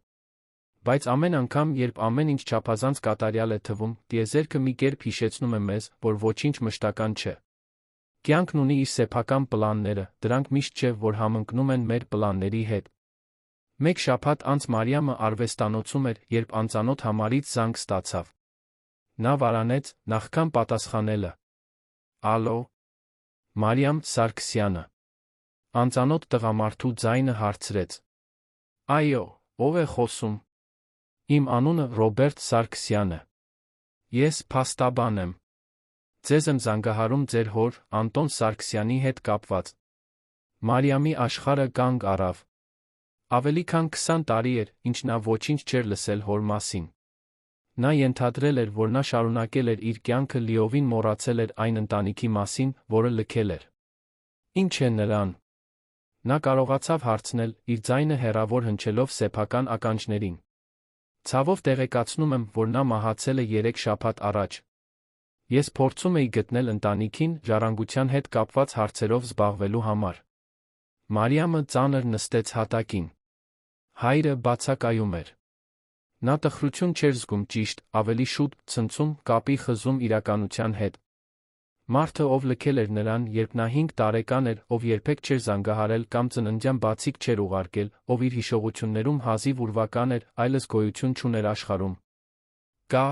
Բայց ամեն անգամ, երբ ամեն ինչ չափազանց կատարյալ է թվում, տիեզերքը մի կերպ հիշեցնում է մեզ, որ ոչինչ մշտական չէ։ Կյանքն ունի իր սեփական պլանները, դրանք միշտ չէ, որ համընկնում են մեր պլանների հետ։ Մեկ շաբաթ անց Մարիամը արվեստանոցում էր, երբ անծանոթ համարից զանգ ստացավ։ Նա վարանեց, նախքան պատասխանելը։ Ալո։ Մարիամ Սարգսյանը։ Անծանոթ տղամարդու ձայնը հարցրեց։ Այո, ով է խոսում։ Իմ անունը Ռոբերտ Սարգսյան է։ Ես փաստաբան եմ։ Ձեզ եմ զանգահարում ձեր հոր, Անտոն Սարգսյանի հետ կապված։ Մարիամի աշխարհը կանգ առավ։ Ավելի քան 20 տարի էր, ինչ նա ոչինչ չէր լսել հոր մասին։ Նա ենթադրել էր, որ նա շարունակել էր իր կյանքը, լիովին մոռացել էր այն ընտանիքի մասին, որը լքել էր։ Ինչ է նրան։ Նա կարողացավ հարցնել, իր ձայնը հեռավոր հնչելով սեփական ականջներին։ Ցավով տեղեկացնում եմ, որ նա մահացել է 3 շաբաթ առաջ։ Ես փորձում էի գտնել ընտանիքին, ժառանգության հետ կապված հարցերով զբաղվելու համար։ Մարիամը ծանր նստեց հատակին։ Հայրը բացակայում էր։ Նա տխրություն չէր զգում ճիշտ, ավելի շուտ, ցնցում, կապի խզում իրականության հետ։ Մարդը, ով լքել էր նրան, երբ նա 5 տարեկան էր, ով երբեք չէր զանգահարել կամ ծննդյան բացիկ չէր ուղարկել, ով իր հիշողություններում հազիվ ուրվական էր, այլս գոյություն չուներ աշխարհում։ Կա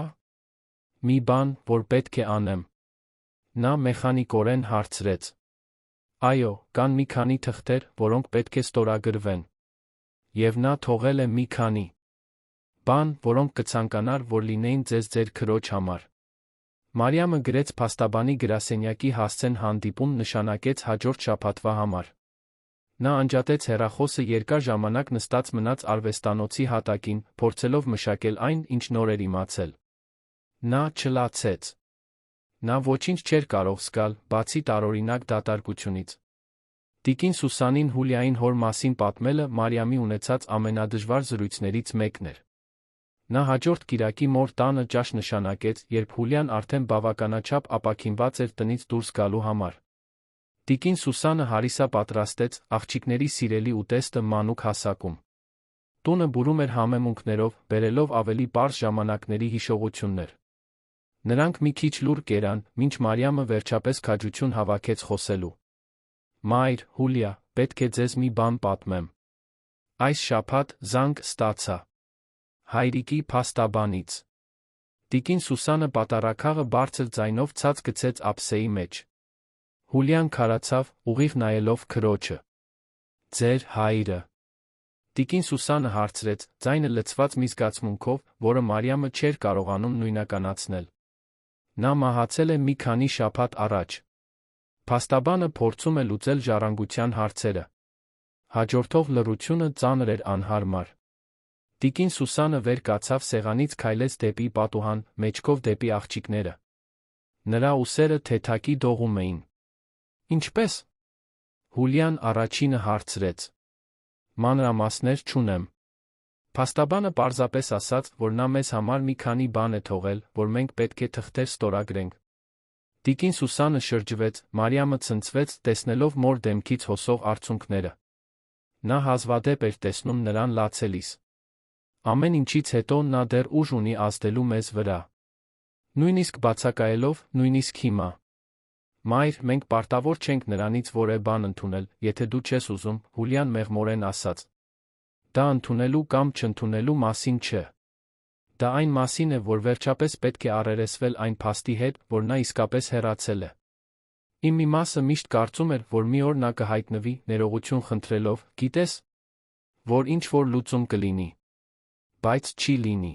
մի բան, որ պետք է անեմ։ Նա մեխանիկորեն հարցրեց։ Այո, կան մի քանի թղթեր, որոնք պետք է ստորագրվեն։ Եվ նա թողել է մի քանի բան, որոնք կցանկանար, որ լինեին ձեր քրոջ համար։ Մարիամը գրեց փաստաբանի գրասենյակի հասցեն հանդիպում նշանակեց հաջորդ շաբաթվա համար։ Նա անջատեց հեռախոսը, երկար ժամանակ նստած մնաց արվեստանոցի հատակին, փորձելով մշակել այն, ինչ նոր էր իմացել։ Նա չլացեց։ Նա ոչինչ չէր կարող զգալ, բացի տարօրինակ դատարկությունից։ Տիկին Սուսանին Հուլիային հոր մասին պատմելը Մարիամի ունեցած ամենադժվար զրույցներից մեկն էր։ Նա հաջորդ կիրակի մոր տանը ճաշ նշանակեց, երբ Հուլիան արդեն բավականաչափ ապաքինված էր տնից դուրս գալու համար։ Տիկին Սուսանը հարիսա պատրաստեց, աղջիկների սիրելի ուտեստը մանուկ հասակում։ Տունը բուրում էր համեմունքներով, բերելով ավելի պարզ ժամանակների հիշողություններ։ Նրանք մի քիչ լուր կերան, մինչ Մարիամը վերջապես քաջություն հավաքեց խոսելու։ Մայր, Հուլիա, պետք է ձեզ մի բան պատմեմ։ Այս շաբաթ զանգ ստացա հայրիկի փաստաբանից։ Տիկին Սուսանը պատառաքաղը բարձր ձայնով ցած գցեց ափսեի մեջ։ Հուլիան քարացավ, ուղիղ նայելով քրոջը։ Ձեր հայրը։ Տիկին Սուսանը հարցրեց, ձայնը լցված մի զգացմունքով, որը Մարիամը չէր կարողանում նույնականացնել։ Նա մահացել է մի քանի շաբաթ առաջ։ Փաստաբանը փորձում է լուծել ժառանգության հարցերը։ Հաջորդող լռությունը ծանր էր անհարմար։ Տիկին Սուսանը վեր կացավ սեղանից, քայլեց դեպի պատուհան, մեջքով դեպի աղջիկները։ Նրա ուսերը թեթակի դողում էին։ Ինչպե՞ս։ Հուլիան առաջինը հարցրեց։ Մանրամասներ չունեմ։ Փաստաբանը պարզապես ասաց, որ նա մեզ համար մի քանի բան է թողել, որ մենք պետք է թղթեր ստորագրենք։ Տիկին Սուսանը շրջվեց, Մարիամը ցնցվեց, տեսնելով մոր դեմքից հոսող արցունքները։ Նա հազվադեպ էր տեսնում նրան լացելիս։ Ամեն ինչից հետո նա դեռ ուժ ունի ազդելու մեզ վրա։ Նույնիսկ բացակայելով, նույնիսկ հիմա։ Մայր, մենք պարտավոր չենք նրանից որևէ բան ընդունել, եթե դու չես ուզում, Հուլիան մեղմորեն ասաց։ Դա ընդունելու կամ չընդունելու մասին չէ։ Դա այն մասին է, որ վերջապես պետք է առերեսվել այն փաստի հետ, որ նա իսկապես հեռացել է։ Իմ մի մասը միշտ կարծում էր, որ մի օր նա կհայտնվի, ներողություն խնդրելով, գիտես, որ ինչ-որ լուծում կլինի։ Բայց չի լինի։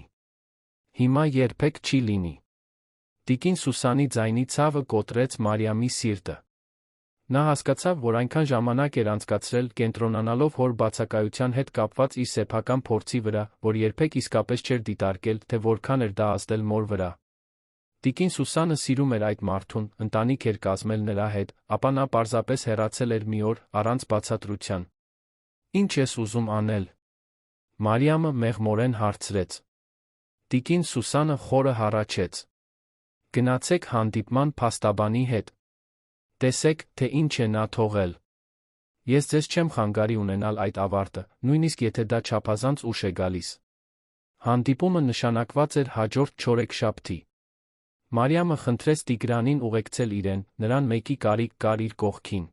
Հիմա երբեք չի լինի։ Տիկին Սուսանի ձայնի ցավը կոտրեց Մարիամի սիրտը։ Նա հասկացավ, որ այնքան ժամանակ էր անցկացրել կենտրոնանալով հոր բացակայության հետ կապված իր սեփական փորձի վրա, որ երբեք իսկապես չէր դիտարկել, թե որքան էր դա ազդել մոր վրա։ Տիկին Սուսանը սիրում էր այդ մարդուն, ընտանիք էր կազմել նրա հետ, ապա նա պարզապես հեռացել էր մի օր, առանց բացատրության։ Ինչ ես ուզում անել։ Մարիամը մեղմորեն հարցրեց։ Տիկին Սուսանը խորը հառաչեց։ Գնացեք հանդիպման փաստաբանի հետ։ Տեսեք, թե ինչ է նա թողել։ Ես ձեզ չեմ խանգարի ունենալ այդ ավարտը, նույնիսկ եթե դա չափազանց ուշ է գալիս։ Հանդիպումը նշանակված էր հաջորդ չորեքշաբթի։ Մարիամը խնդրեց Տիգրանին ուղեկցել իրեն, նրան մեկի կարիք կար իր կողքին։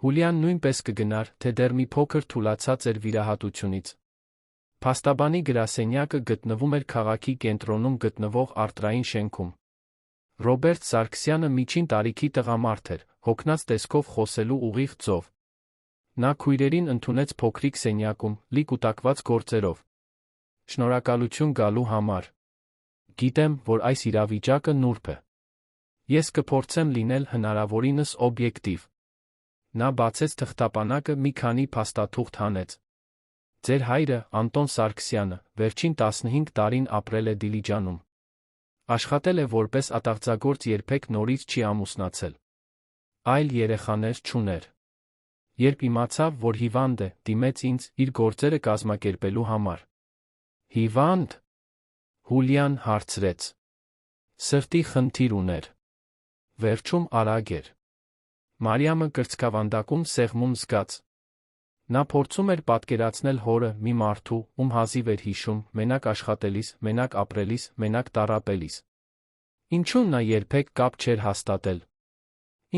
Հուլիան նույնպես կգնար, թե դեռ մի փոքր թուլացած էր վիրահատությունից։ Փաստաբանի գրասենյակը գտնվում էր քաղաքի կենտրոնում գտնվող արտրային շենքում։ Ռոբերտ Սարգսյանը միջին տարիքի տղամարդ էր, հոգնած տեսքով խոսելու ուղիղ ձով։ Նա քույրերին ընդունեց փոքրիկ սենյակում, լի կուտակված գործերով։ Շնորհակալություն գալու համար։ Գիտեմ, որ այս իրավիճակը նուրբ է։ Ես կփորձեմ լինել հնարավորինս օբյեկտիվ։ Նա բացեց թղթապանակը, մի քանի փաստաթուղթ հանեց։ Ձեր հայրը, Անտոն Սարգսյանը, վերջին 15 տարին ապրել է Դիլիջանում։ Աշխատել է որպես ատաղձագործ, երբեք նորից չի ամուսնացել։ Այլ երեխաներ չուներ։ Երբ իմացավ, որ հիվանդ է, դիմեց ինձ իր գործերը կազմակերպելու համար։ Հիվանդ։ Հուլիան հարցրեց։ Սրտի խնդիր ուներ։ Վերջում արագ էր։ Մարիամը կրծքավանդակում սեղմում զգաց։ Նա փորձում էր պատկերացնել հորը, մի մարդու, ում հազիվ էր հիշում, մենակ աշխատելիս, մենակ ապրելիս, մենակ տառապելիս։ Ինչու նա երբեք կապ չէր հաստատել։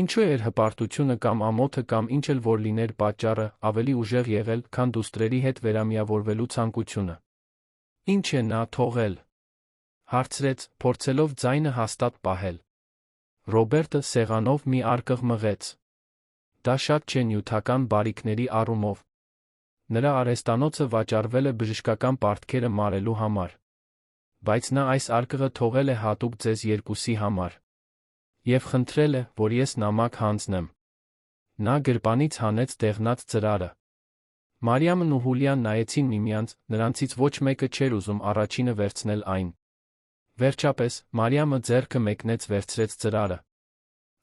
Ինչու էր հպարտությունը կամ ամոթը կամ ինչ էլ որ լիներ պատճառը ավելի ուժեղ եղել, քան դուստրերի հետ վերամիավորվելու ցանկությունը։ Ինչ է նա թողել։ Հարցրեց, փորձելով ձայնը հաստատ պահել։ Ռոբերտը սեղանով մի արկղ մղեց։ Դա շատ չէ նյութական բարիքների առումով։ Նրա արհեստանոցը վաճառվել է բժշկական պարտքերը մարելու համար։ Բայց նա այս արկղը թողել է հատուկ ձեզ երկուսի համար։ Եվ խնդրել է, որ ես նամակ հանձնեմ։ Նա գրպանից հանեց դեղնած ծրարը։ Մարիամն ու Հուլիան նայեցին միմյանց, նրանցից ոչ մեկը չէր ուզում առաջինը վերցնել այն։ Վերջապես, Մարիամը ձեռքը մեկնեց վերցրեց ծրարը։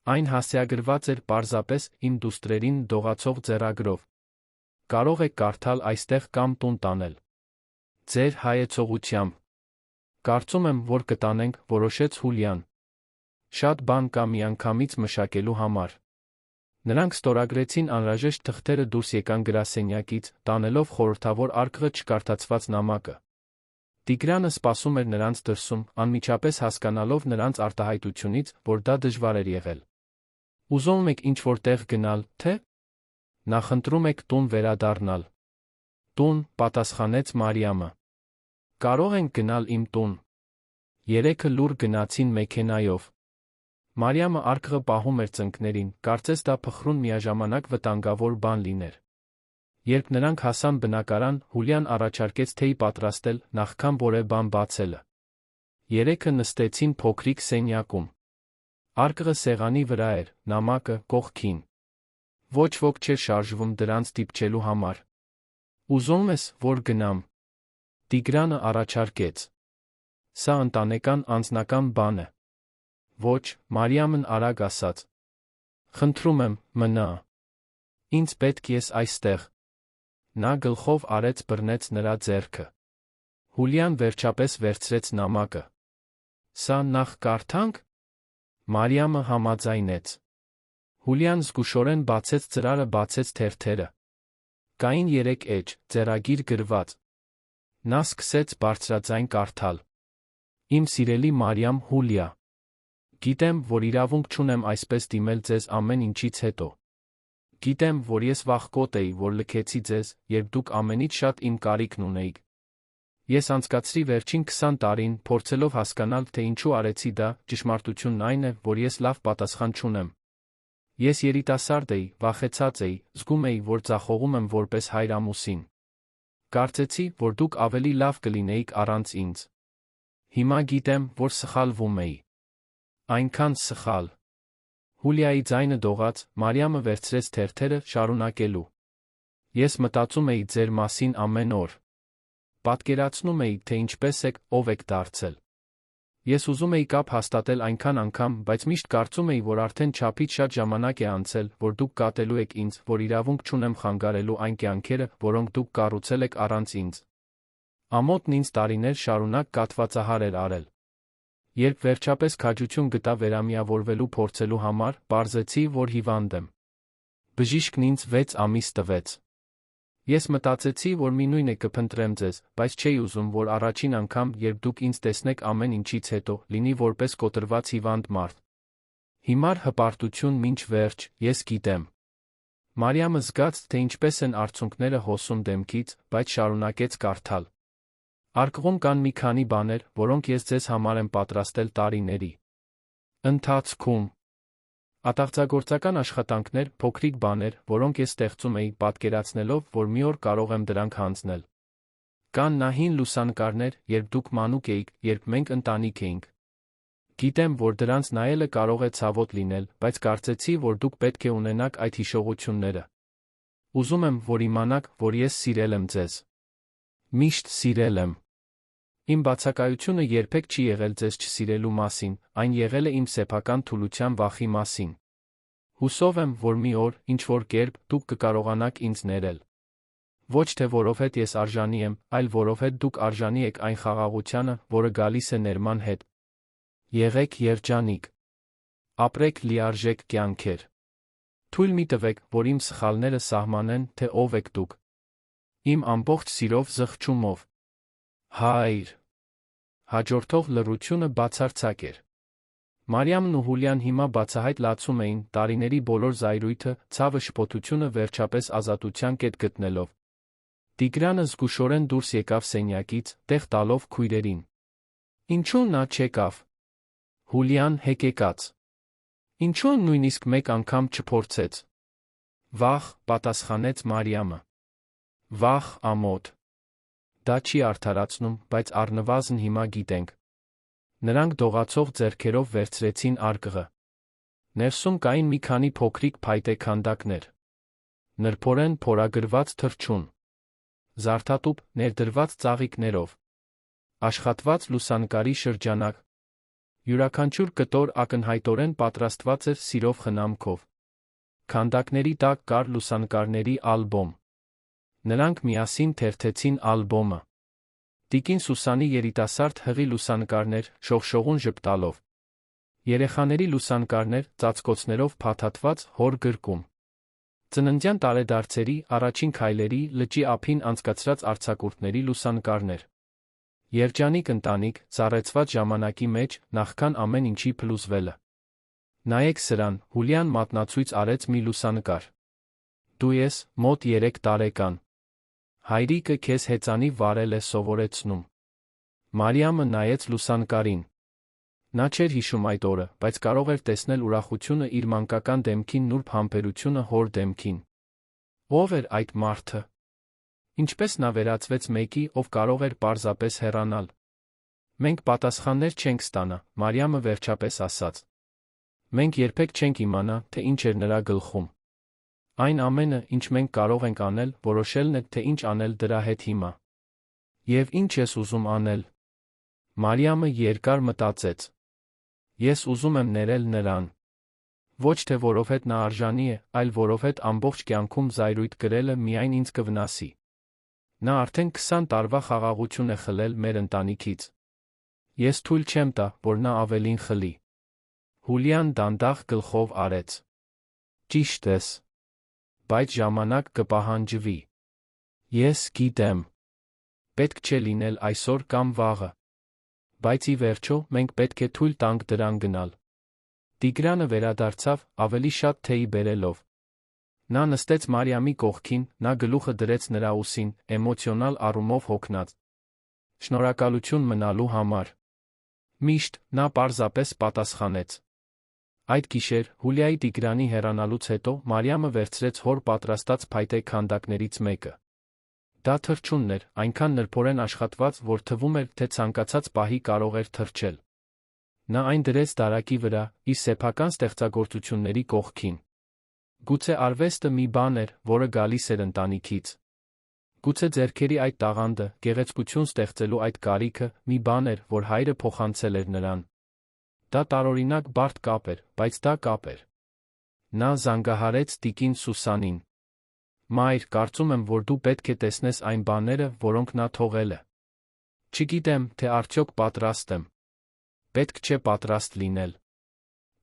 Այն հասցեագրված էր պարզապես իմ դուստրերին դողացող ձեռագրով։ Կարող եք կարդալ այստեղ կամ տուն տանել։ Ձեր հայեցողությամբ։ Կարծում եմ, որ կտանենք, որոշեց Հուլիան։ Շատ բան կա միանգամից մշակելու համար։ Նրանք ստորագրեցին անհրաժեշտ թղթերը, դուրս եկան գրասենյակից, տանելով խորհրդավոր արկղը չկարդացված նամակը։ Տիգրանը սպասում էր նրանց դրսում, անմիջապես հասկանալով նրանց արտահայտությունից, որ դա դժվար էր եղել։ Ուզում եք ինչ-որ տեղ գնալ, թե՞։ Նախընտրում եք տուն վերադառնալ։ Տուն, պատասխանեց Մարիամը։ Կարող ենք գնալ իմ տուն։ Երեքը լուռ գնացին մեքենայով։ Մարիամը արկղը պահում էր ծնկներին, կարծես դա փխրուն միաժամանակ վտանգավոր բան լիներ։ Երբ նրանք հասան բնակարան, Հուլիան առաջարկեց թեյ պատրաստել, նախքան որևէ բան բացելը։ Երեքը նստեցին փոքրիկ սենյակում։ Արկղը սեղանի վրա էր, նամակը կողքին։ Ոչ ոք չէր շարժվում դրանց դիպչելու համար։ Ուզում ես, որ գնամ։ Տիգրանը առաջարկեց։ Սա ընտանեկան անձնական բան է։ Ոչ, Մարիամն արագ ասաց։ Խնդրում եմ, մնա։ Ինձ պետք ես այստեղ։ Նա գլխով արեց բռնեց նրա ձեռքը։ Հուլիան վերջապես վերցրեց նամակը։ Սա նախ կարդանք։ Մարիամը համաձայնեց։ Հուլիան զգուշորեն բացեց ծրարը, բացեց թերթերը։ Կային 3 էջ, ձեռագիր գրված։ Նա սկսեց բարձրաձայն կարդալ. Իմ սիրելի Մարիամ Հուլիա, գիտեմ, որ իրավունք չունեմ այսպես դիմել ձեզ ամեն ինչից հետո։ Գիտեմ, որ ես վախկոտ էի, որ լքեցի ձեզ, երբ դուք ամենից շատ իմ կարիքն ունեիք։ Ես անցկացրի վերջին 20 տարին, փորձելով հասկանալ, թե ինչու արեցի դա, ճշմարտությունն այն է, որ ես լավ պատասխան չունեմ։ Ես երիտասարդ էի, վախեցած էի, զգում էի, որ ձախողում եմ որպես հայր ամուսին։ Կարծեցի, որ դուք ավելի լավ կլինեիք առանց ինձ։ Հիմա գիտեմ, որ սխալվում էի։ Այնքան սխալ։ Հուլիայի ձայնը դողաց, Մարիամը վերցրեց թերթերը, շարունակելու. Ես մտածում էի ձեր մասին ամեն օր։ Պատկերացնում էի, թե ինչպես եք, ով եք դարձել։ Ես ուզում էի կապ հաստատել այնքան անգամ, բայց միշտ կարծում էի, որ արդեն չափից շատ ժամանակ է անցել, որ դուք կատելու եք ինձ, որ իրավունք չունեմ խանգարելու այն կյանքերը, որոնք դուք կառուցել եք առանց ինձ։ Ամոթն ինձ տարիներ շարունակ կատվածահար էր արել։ Երբ վերջապես քաջություն գտա վերամիավորվելու փորձելու համար, պարզեցի, որ հիվանդ եմ։ Բժիշկն ինձ 6 ամիս տվեց։ Ես մտածեցի, որ մի նույն է կփնտրեմ ձեզ, բայց չէի ուզում, որ առաջին անգամ, երբ դուք ինձ տեսնեք ամեն ինչից հետո, լինի որպես կոտրված հիվանդ մարդ։ Հիմար հպարտություն մինչ վերջ, ես գիտեմ։ Մարիամը զգաց, թե ինչպես են արցունքները հոսում դեմքից, բայց շարունակեց կարդալ։ Արկղում կան մի քանի բաներ, որոնք ես ձեզ համար եմ պատրաստել տարիների ընթացքում։ Ատաղձագործական աշխատանքներ, փոքրիկ բաներ, որոնք ես ստեղծում էի, պատկերացնելով, որ մի օր կարող եմ դրանք հանձնել։ Կան նահին լուսանկարներ, երբ դուք մանուկ էիք, երբ մենք ընտանիք էինք։ Գիտեմ, որ դրանց նայելը կարող է ցավոտ լինել, բայց կարծեցի, որ դուք պետք է ունենաք այդ հիշողությունները։ Ուզում եմ, որ իմանաք, որ ես սիրել եմ ձեզ։ Միշտ սիրել եմ։ Իմ բացակայությունը երբեք չի եղել ձեզ չսիրելու մասին, այն եղել է իմ սեփական թուլության վախի մասին։ Հուսով եմ, որ մի օր, ինչ-որ կերպ, դուք կկարողանաք ինձ ներել։ Ոչ թե որովհետև ես արժանի եմ, այլ որովհետև դուք արժանի եք այն խաղաղությանը, որը գալիս է ներման հետ։ Եղեք երջանիկ։ Ապրեք լիարժեք կյանքեր։ Թույլ մի տվեք, որ իմ սխալները սահմանեն, թե ով եք դուք։ Իմ ամբողջ սիրով զղջումով։ Հայր։ Հաջորդող լռությունը բացարձակ էր։ Մարիամն ու Հուլիան հիմա բացահայտ լացում էին, տարիների բոլոր զայրույթը, ցավը, շփոթությունը վերջապես ազատության կետ գտնելով։ Տիգրանը զգուշորեն դուրս եկավ սենյակից, տեղ տալով քույրերին։ Ինչու նա չեկավ։ Հուլիան հեկեկաց։ Ինչու նույնիսկ մեկ անգամ չփորձեց։ Վախ, պատասխանեց Մարիամը։ Վախ, ամոթ։ Դա չի արդարացնում, բայց առնվազն հիմա գիտենք։ Նրանք դողացող ձեռքերով վերցրեցին արկղը։ Ներսում կային մի քանի փոքրիկ փայտե քանդակներ։ Նրբորեն փորագրված թռչուն։ Զարդատուփ, ներդրված ծաղիկներով։ Աշխատված լուսանկարի շրջանակ։ Յուրաքանչյուր կտոր ակնհայտորեն պատրաստված էր սիրով խնամքով։ Քանդակների տակ կար լուսանկարների ալբոմ։ Նրանք միասին թերթեցին ալբոմը։ Տիկին Սուսանի երիտասարդ հղի լուսանկարներ, շողշողուն ժպտալով։ Երեխաների լուսանկարներ, ծածկոցներով փաթաթված, հոր գրկում։ Ծննդյան տարեդարձերի, առաջին քայլերի, լճի ափին անցկացրած արձակուրդների լուսանկարներ։ Երջանիկ ընտանիք, ծառեցված ժամանակի մեջ, նախքան ամեն ինչի փլուզվելը։ Նայեք սրան, Հուլիան մատնացույց արեց մի լուսանկար։ Դու ես, մոտ 3 տարեկան։ Հայրիկը քեզ հեծանիվ վարել է սովորեցնում։ Մարիամը նայեց լուսանկարին։ Նա չէր հիշում այդ օրը, բայց կարող էր տեսնել ուրախությունը իր մանկական դեմքին, նուրբ համբերությունը հոր դեմքին։ Ո՞վ էր այդ մարդը։ Ինչպես նա վերածվեց մեկի, ով կարող էր պարզապես հեռանալ։ Մենք պատասխաններ չենք ստանա, Մարիամը վերջապես ասաց։ Մենք երբեք չենք իմանա, թե ինչ էր նրա գլխում։ Այն ամենը, ինչ մենք կարող ենք անել, որոշելն է, թե ինչ անել դրա հետ հիմա։ Եվ ինչ ես ուզում անել։ Մարիամը երկար մտածեց։ Ես ուզում եմ ներել նրան։ Ոչ թե որովհետև նա արժանի է, այլ որովհետև ամբողջ կյանքում զայրույթ կրելը միայն ինձ կվնասի։ Նա արդեն 20 տարվա խաղաղություն է խլել մեր ընտանիքից։ Ես թույլ չեմ տա, որ նա ավելին խլի։ Հուլիան դանդաղ գլխով արեց։ Ճիշտ ես։ Բայց ժամանակ կպահանջվի։ Ես գիտեմ։ Պետք չէ լինել այսօր կամ վաղը։ Բայց ի վերջո մենք պետք է թույլ տանք դրան գնալ։ Տիգրանը վերադարձավ, ավելի շատ թեյ բերելով։ Նա նստեց Մարիամի կողքին, նա գլուխը դրեց նրա ուսին, էմոցիոնալ առումով հոգնած։ Շնորհակալություն մնալու համար։ Միշտ, նա պարզապես պատասխանեց։ Այդ գիշեր, Հուլիայի Տիգրանի հեռանալուց հետո, Մարիամը վերցրեց հոր պատրաստած փայտե քանդակներից մեկը։ Դա թռչունն էր, այնքան նրբորեն աշխատված, որ թվում էր, թե ցանկացած պահի կարող էր թռչել։ Նա այն դրեց դարակի վրա, իր սեփական ստեղծագործությունների կողքին։ Գուցե արվեստը մի բան էր, որը գալիս էր ընտանիքից։ Գուցե ձեռքերի այդ տաղանդը, գեղեցկություն ստեղծելու այդ կարիքը, մի բան էր, որ հայրը փոխանցել էր նրան։ Դա տարօրինակ բարդ կապ էր, բայց դա կապ էր։ Նա զանգահարեց տիկին Սուսանին։ Մայր, կարծում եմ, որ դու պետք է տեսնես այն բաները, որոնք նա թողել է։ Չգիտեմ, թե արդյոք պատրաստ եմ։ Պետք չէ պատրաստ լինել։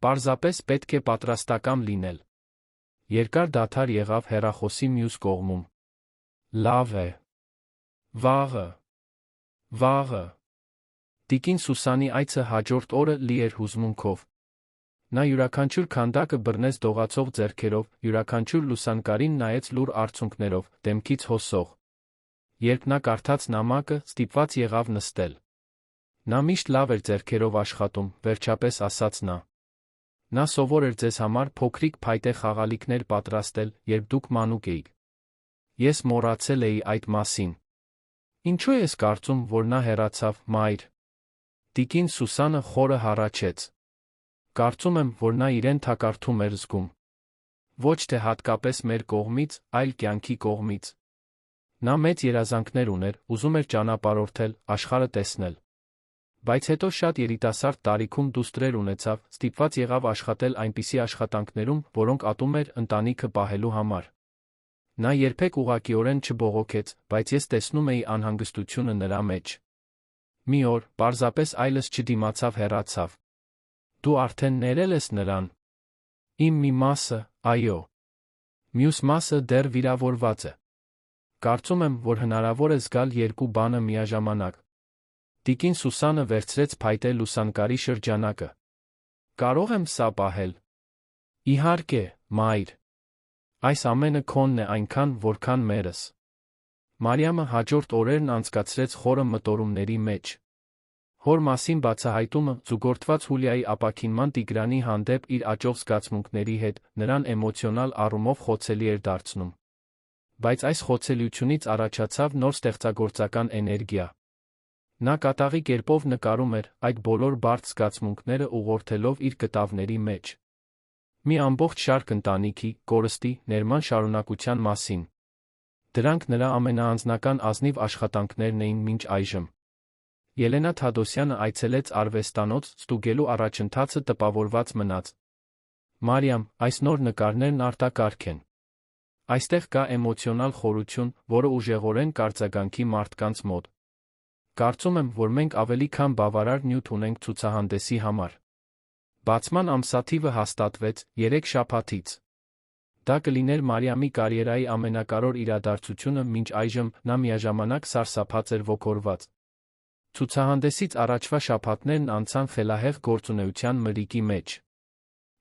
Պարզապես պետք է պատրաստակամ լինել։ Երկար դադար եղավ հեռախոսի մյուս կողմում։ Լավ է։ Վաղը։ Վաղը։ Տիկին Սուսանի այցը հաջորդ օրը լի էր հուզմունքով։ Նա յուրաքանչյուր քանդակը բռնեց դողացող ձեռքերով, յուրաքանչյուր լուսանկարին նայեց լուռ արցունքներով, դեմքից հոսող։ Երբ նա կարդաց նամակը, ստիպված եղավ նստել։ Նա միշտ լավ էր ձեռքերով աշխատում, վերջապես ասաց նա։ Նա սովոր էր ձեզ համար փոքրիկ փայտե խաղալիքներ պատրաստել, երբ դուք մանուկ էիք։ Ես մոռացել էի այդ մասին։ Ինչու ես կարծում, որ նա հեռացավ, մայր։ Տիկին Սուսանը խորը հառաչեց։ Կարծում եմ, որ նա իրեն թակարդում էր զգում։ Ոչ թե հատկապես մեր կողմից, այլ կյանքի կողմից։ Նա մեծ երազանքներ ուներ, ուզում էր ճանապարհորդել, աշխարհը տեսնել։ Բայց հետո շատ երիտասարդ տարիքում դուստրեր ունեցավ, ստիպված եղավ աշխատել այնպիսի աշխատանքներում, որոնք ատում էր ընտանիքը պահելու համար։ Նա երբեք ուղղակիորեն չբողոքեց, բայց ես տեսնում էի անհանգստությունը նրա մեջ։ Մի օր, պարզապես այլս չդիմացավ, հեռացավ։ Դու արդեն ներել ես նրան։ Իմ մի մասը, այո։ Մյուս մասը դեռ վիրավորված է։ Կարծում եմ, որ հնարավոր է զգալ երկու բանը միաժամանակ։ Տիկին Սուսանը վերցրեց փայտե լուսանկարի շրջանակը։ Կարող եմ սա պահել։ Իհարկե, մայր։ Այս ամենը քոնն է այնքան, որքան մերս։ Մարիամը հաջորդ օրերն անցկացրեց խորը մտորումների մեջ։ Հոր մասին բացահայտումը, զուգորդված Հուլիայի ապաքինման Տիգրանի հանդեպ իր աճող զգացմունքների հետ, նրան էմոցիոնալ առումով խոցելի էր դարձնում։ Բայց այս խոցելիությունից առաջացավ նոր ստեղծագործական էներգիա։ Նա կատաղի կերպով նկարում էր այդ բոլոր բարդ զգացմունքները ուղղորդելով իր կտավների մեջ։ Մի ամբողջ շարք ընտանիքի, կորստի, ներման շարունակության մասին։ Դրանք նրա ամենաանձնական ազնիվ աշխատանքներն էին մինչ այժմ։ Ելենա Թադոսյանը այցելեց արվեստանոց, ստուգելու առաջընթացը տպավորված մնաց։ Մարիամ, այս նոր նկարներն արտակարգ են։ Այստեղ կա էմոցիոնալ խորություն, որը ուժեղորեն կարձագանքի մարդկանց մոտ։ Կարծում եմ, որ մենք ավելի քան բավարար նյութ ունենք ցուցահանդեսի համար։ Բացման ամսաթիվը հաստատվեց 3 շաբաթից։ Դա կլիներ Մարիամի կարիերայի ամենակարևոր իրադարձությունը մինչ այժմ, նա միաժամանակ սարսափած էր ոգորված։ Ցուցահանդեսից առաջվա շաբաթներն անցան խելահեղ գործունեության մրրիկի մեջ։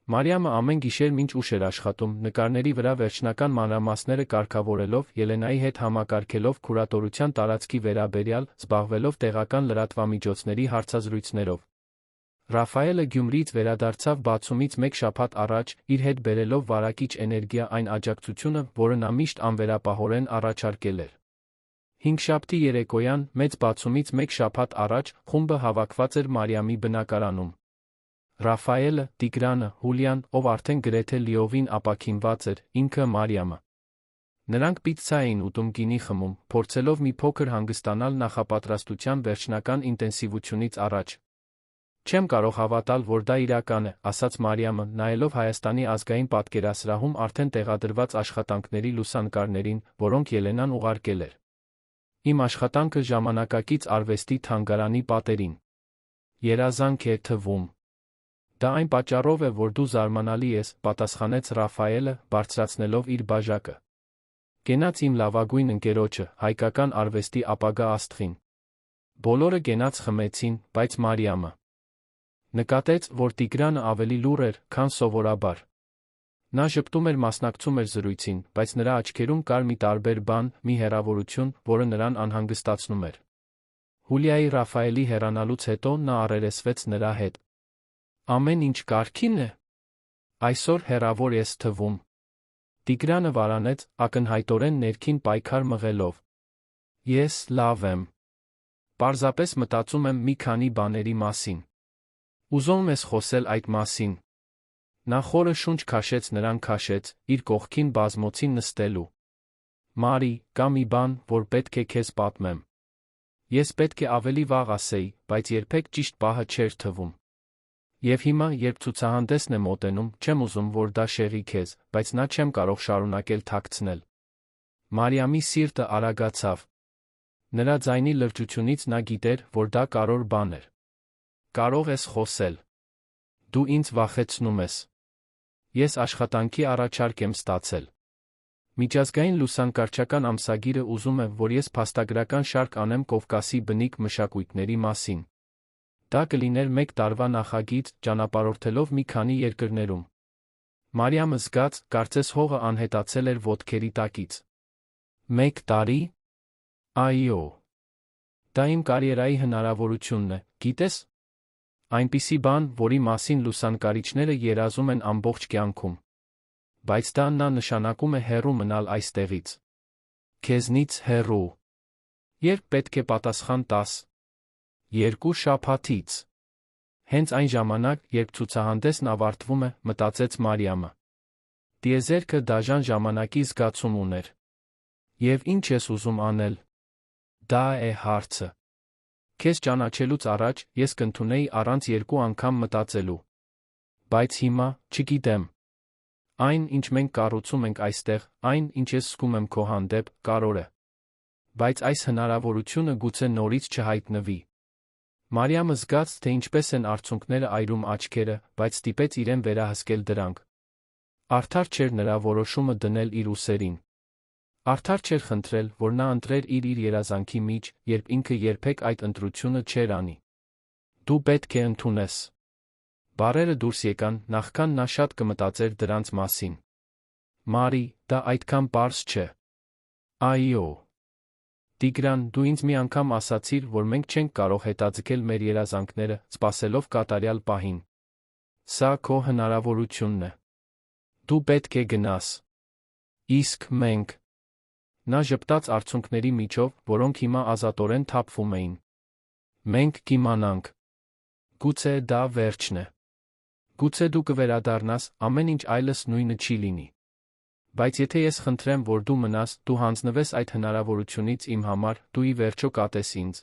Մարիամը ամեն գիշեր մինչ ուշ էր աշխատում, նկարների վրա վերջնական մանրամասները կարգավորելով, Ելենայի հետ համակարգելով քուրատորության տարածքի վերաբերյալ, զբաղվելով տեղական լրատվամիջոցների հարցազրույցներով։ Ռաֆայելը Գյումրիից վերադարձավ բացումից 1 շաբաթ առաջ, իր հետ բերելով վարակիչ էներգիա, այն աջակցությունը, որը նա միշտ անվերապահորեն առաջարկել էր։ Հինգշաբթի երեկոյան, մեծ բացումից 1 շաբաթ առաջ, խումբը հավաքված էր Մարիամի բնակարանում։ Ռաֆայելը, Տիգրանը, Հուլիան, ով արդեն գրեթե լիովին ապաքինված էր, ինքը Մարիամը։ Նրանք պիցցա էին ուտում, գինի խմում, փորձելով մի փոքր հանգստանալ նախապատրաստության վերջնական ինտենսիվությունից առաջ։ Չեմ կարող հավատալ, որ դա իրական է, ասաց Մարիամը, նայելով Հայաստանի ազգային պատկերասրահում արդեն տեղադրված աշխատանքների լուսանկարներին, որոնք Ելենան ուղարկել էր։ Իմ աշխատանքը ժամանակակից արվեստի թանգարանի պատերին։ Երազանք է թվում։ Դա այն պատճառով է, որ դու զարմանալի ես, պատասխանեց Ռաֆայելը, բարձրացնելով իր բաժակը։ Գնաց իմ լավագույն ընկերոջը, հայկական արվեստի ապագա աստղին։ Բոլորը գնաց խմեցին, բայց Մարիամը նկատեց, որ Տիգրանը ավելի լուռ էր, քան սովորաբար։ Նա ժպտում էր, մասնակցում էր զրույցին, բայց նրա աչքերում կար մի տարբեր բան, մի հեռավորություն, որը նրան անհանգստացնում էր։ Հուլիայի Ռաֆայելի հեռանալուց հետո նա առերեսվեց նրա հետ։ Ամեն ինչ կարգին է։ Այսօր հեռավոր ես թվում։ Տիգրանը վարանեց, ակնհայտորեն ներքին պայքար մղելով։ Ես լավ եմ։ Պարզապես մտածում եմ մի քանի բաների մասին։ Ուզում ես խոսել այդ մասին։ Նա խորը շունչ քաշեց նրան քաշեց, իր կողքին բազմոցին նստելու։ Մարի, կա մի բան, որ պետք է քեզ պատմեմ։ Ես պետք է ավելի վաղ ասեի, բայց երբեք ճիշտ պահը չէր թվում։ Եվ հիմա, երբ ցուցահանդեսն է մոտենում, չեմ ուզում, որ դա շեղի քեզ, բայց նա չեմ կարող շարունակել թաքցնել։ Մարիամի սիրտը արագացավ։ Նրա ձայնի լրջությունից նա գիտեր, որ դա կարևոր բան էր։ Կարող ես խոսել։ Դու ինձ վախեցնում ես։ Ես աշխատանքի առաջարկ եմ ստացել։ Միջազգային լուսանկարչական ամսագիրը ուզում է, որ ես փաստագրական շարք անեմ Կովկասի բնիկ մշակույթների մասին։ Դա կլիներ 1 տարվա նախագիծ, ճանապարհորդելով մի քանի երկրներում։ Մարիամը զգաց, կարծես հողը անհետացել էր ոտքերի տակից։ 1 տարի։ Այո։ Դա իմ կարիերայի հնարավորությունն է, գիտես։ Այնպիսի բան, որի մասին լուսանկարիչները երազում են ամբողջ կյանքում։ Բայց դա նշանակում է հեռու մնալ այստեղից։ Քեզնից հեռու։ Երբ պետք է պատասխան տաս։ 2 շաբաթից։ Հենց այն ժամանակ, երբ ցուցահանդեսն ավարտվում է, մտածեց Մարիամը։ Տիեզերքը դաժան ժամանակի զգացում ուներ։ Եվ ինչ ես ուզում անել։ Դա է հարցը։ Քեզ ճանաչելուց առաջ ես կընդունեի առանց 2 անգամ մտածելու։ Բայց հիմա, չգիտեմ։ Այն, ինչ մենք կառուցում ենք այստեղ, այն, ինչ ես զգում եմ քո հանդեպ, կարևոր է։ Բայց այս հնարավորությունը գուցե նորից չհայտնվի։ Մարիամը զգաց, թե ինչպես են արցունքները այրում աչքերը, բայց ստիպեց իրեն վերահսկել դրանք։ Արդար չէր նրա որոշումը դնել իր ուսերին։ Արդար չէր խնդրել, որ նա ընտրեր իր երազանքի միջ, երբ ինքը երբեք այդ ընտրությունը չէր անի։ Դու պետք է ընդունես։ Բառերը դուրս եկան, նախքան նա շատ կմտածեր դրանց մասին։ Մարի, դա այդքան պարզ չէ։ Այո։ Տիգրան, դու ինձ մի անգամ ասացիր, որ մենք չենք կարող հետաձգել մեր երազանքները, սպասելով կատարյալ պահին։ Սա քո հնարավորությունն է։ Դու պետք է գնաս։ Իսկ մենք։ Նա ժպտաց արցունքների միջով, որոնք հիմա ազատորեն թափվում էին։ Մենք կիմանանք։ Գուցե դա վերջն է։ Գուցե դու կվերադառնաս, ամեն ինչ այլս նույնը չի լինի։ Բայց եթե ես խնդրեմ, որ դու մնաս, դու հանձնվես այդ հնարավորությունից իմ համար, դու ի վերջո կատես ինձ։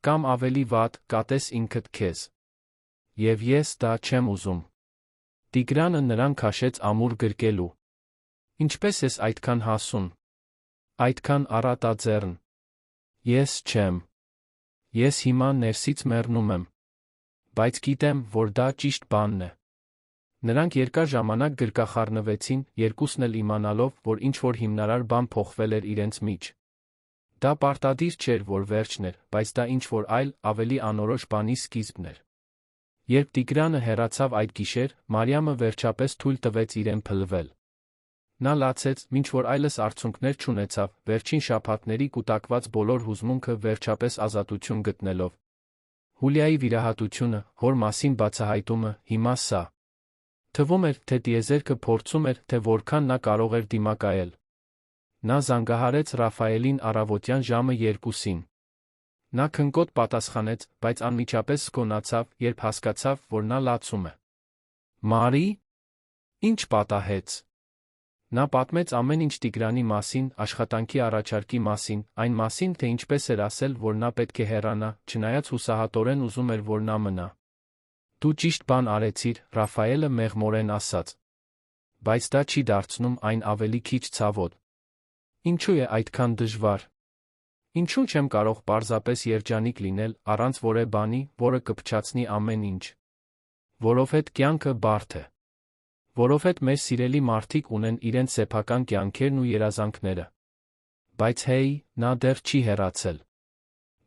Կամ ավելի վատ, կատես ինքդ քեզ։ Եվ ես դա չեմ ուզում։ Տիգրանը նրան քաշեց ամուր գրկելու։ Ինչպես ես այդքան հասուն։ Այդքան առատաձեռն։ Ես չեմ։ Ես հիմա ներսից մեռնում եմ։ Բայց գիտեմ, որ դա ճիշտ բանն է։ Նրանք երկար ժամանակ գրկախառնվեցին, երկուսն էլ իմանալով, որ ինչ-որ հիմնարար բան փոխվել էր իրենց մեջ։ Դա պարտադիր չէր, որ վերջն էր, բայց դա ինչ-որ այլ, ավելի անորոշ բանի սկիզբն էր։ Երբ Տիգրանը հեռացավ այդ գիշեր, Մարիամը վերջապես թույլ տվեց իրեն փլվել։ Նա լացեց, մինչ որ այլս արցունքներ չունեցավ, վերջին շաբաթների կուտակված բոլոր հուզմունքը վերջապես ազատություն գտնելով։ Հուլիայի վիրահատությունը, հոր մասին բացահայտումը, հիմա սա։ Թվում էր, թե տիեզերքը փորձում էր, թե որքան նա կարող էր դիմակայել։ Նա զանգահարեց Ռաֆայելին առավոտյան ժամը 2-ին։ Նա քնկոտ պատասխանեց, բայց անմիջապես զգոնացավ, երբ հասկացավ, որ նա լացում է։ Մարի։ Ինչ պատահեց։ Նա պատմեց ամեն ինչ Տիգրանի մասին, աշխատանքի առաջարկի մասին, այն մասին, թե ինչպես էր ասել, որ նա պետք է հեռանա, չնայած հուսահատորեն ուզում էր, որ նա մնա։ Դու ճիշտ բան արեցիր, Ռաֆայելը մեղմորեն ասաց։ Բայց դա չի դարձնում այն ավելի քիչ ցավոտ։ Ինչու է այդքան դժվար։ Ինչու չեմ կարող պարզապես երջանիկ լինել առանց որևէ բանի, որը կփչացնի ամեն ինչ։ Որովհետև կյանքը բարդ է։ Որովհետև մեր սիրելի մարդիկ ունեն իրենց սեփական կյանքերն ու երազանքները։ Բայց հեյ, նա դեռ չի հեռացել։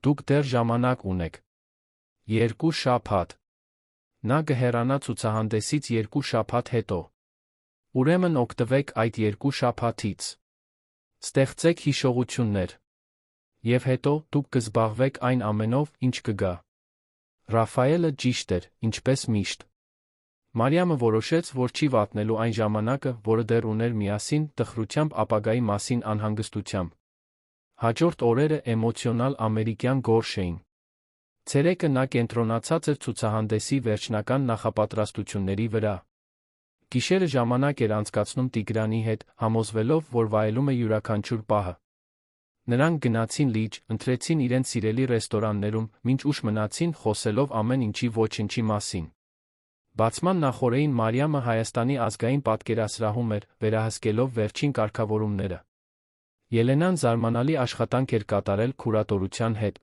Դուք դեռ ժամանակ ունեք։ 2 շաբաթ։ Նա կհեռանա ցուցահանդեսից 2 շաբաթ հետո։ Ուրեմն օգտվեք այդ 2 շաբաթից։ Ստեղծեք հիշողություններ։ Եվ հետո դուք կզբաղվեք այն ամենով, ինչ կգա։ Ռաֆայելը ճիշտ էր, ինչպես միշտ։ Մարիամը որոշեց, որ չի վատնելու այն ժամանակը, որը դեռ ուներ միասին տխրությամբ ապագայի մասին անհանգստությամբ։ Հաջորդ օրերը էմոցիոնալ ամերիկյան գորշ էին։ Ցերեկը նա կենտրոնացած էր ցուցահանդեսի վերջնական նախապատրաստությունների վրա։ Գիշերը ժամանակ էր անցկացնում Տիգրանի հետ, համոզվելով, որ վայելում է յուրաքանչյուր պահը։ Նրանք գնացին լիճ, ընթրեցին իրենց սիրելի ռեստորաններում, մինչ ուշ մնացին, խոսելով ամեն ինչի ոչնչի մասին։ Բացման նախօրեին Մարիամը Հայաստանի ազգային պատկերասրահում էր, վերահսկելով վերջին կարգավորումները։ Ելենան զարմանալի աշխատանք էր կատարել քուրատորության հետ։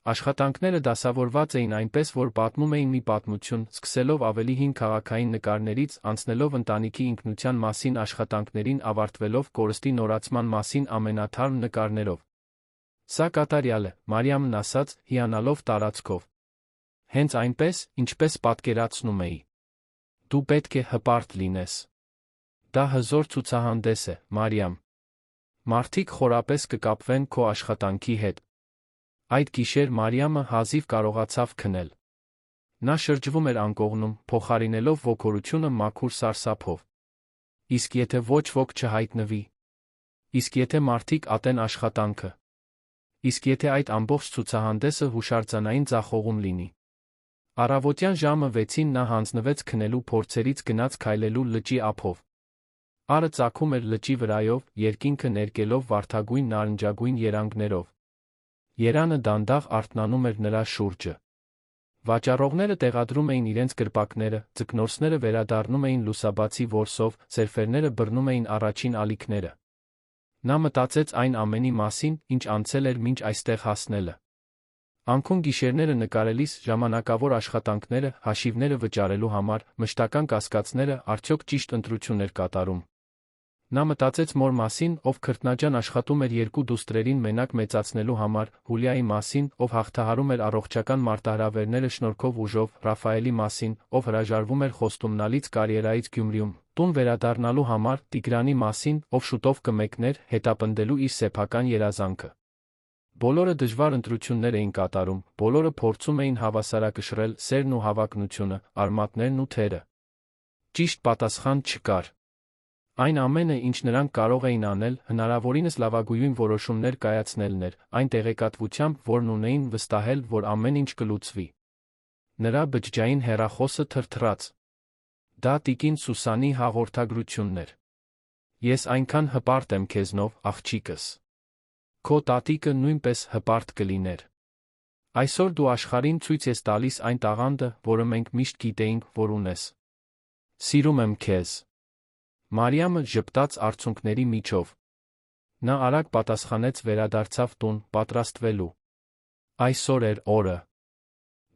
Աշխատանքները դասավորված էին այնպես, որ պատմում էին մի պատմություն, սկսելով ավելի հին քաղաքային նկարներից, անցնելով ընտանիքի ինքնության մասին աշխատանքներին, ավարտվելով կորստի նորացման մասին ամենաթարմ նկարներով։ Սա կատարյալ է, Մարիամն ասաց, հիանալով տարածքով։ Հենց այնպես, ինչպես պատկերացնում էի։ Դու պետք է հպարտ լինես։ Դա հզոր ցուցահանդես է, Մարիամ։ Մարդիկ խորապես կկապվեն քո աշխատանքի հետ։ Այդ գիշեր Մարիամը հազիվ կարողացավ քնել։ Նա շրջվում էր անկողնում, փոխարինելով ոգորությունը մաքուր սարսափով։ Իսկ եթե ոչ ոք չհայտնվի։ Իսկ եթե մարդիկ ատեն աշխատանքը։ Իսկ եթե այդ ամբողջ ցուցահանդեսը հուշարձանային ձախողում լինի։ Առավոտյան ժամը 6-ին նա հանձնվեց քնելու փորձերից գնաց քայլելու լճի ափով։ Արը ծագում էր լճի վրայով, երկինքը ներկելով վարդագույն նարնջագույն երանգներով։ Երանը դանդաղ արթնանում էր նրա շուրջը։ Վաճառողները տեղադրում էին իրենց կրպակները, ձկնորսները վերադառնում էին լուսաբացի որսով, սերֆերները բռնում էին առաջին ալիքները։ Նա մտածեց այն ամենի մասին, ինչ անցել էր մինչ այստեղ հասնելը։ Անքուն գիշերները նկարելիս, ժամանակավոր աշխատանքները, հաշիվները վճարելու համար, մշտական կասկածները, արդյոք ճիշտ ընտրություն էր կատարում։ Նա մտածեց մոր մասին, ով քրտնաջան աշխատում էր 2 դուստրերին մենակ մեծացնելու համար, Հուլիայի մասին, ով հաղթահարում էր առողջական մարտահրավերները շնորհքով ուժով, Ռաֆայելի մասին, ով հրաժարվում էր խոստումնալից կարիերայից Գյումրիում, տուն վերադառնալու համար, Տիգրանի մասին, ով շուտով կմեկներ, հետապնդելու իր սեփական երազանքը։ Բոլորը դժվար ընտրություններ էին կատարում, բոլորը փորձում էին հավասարակշռել սերն ու հավակնությունը, արմատներն ու թերը։ Ճիշտ պատասխան չկար։ Այն ամենը, ինչ նրանք կարող էին անել, հնարավորինս լավագույն որոշումներ կայացնելն էր, այն տեղեկատվությամբ, որն ունեին, վստահել, որ ամեն ինչ կլուծվի։ Նրա բջջային հեռախոսը թրթռաց։ Դա տիկին Սուսանի հաղորդագրությունն էր։ Ես այնքան հպարտ եմ քեզնով, աղջիկս։ Քո տատիկը նույնպես հպարտ կլիներ։ Այսօր դու աշխարհին ցույց ես տալիս այն տաղանդը, որը մենք միշտ գիտեինք, որ ունես։ Սիրում եմ քեզ։ Մարիամը ժպտաց արցունքների միջով։ Նա արագ պատասխանեց, վերադարձավ տուն, պատրաստվելու։ Այսօր էր օրը։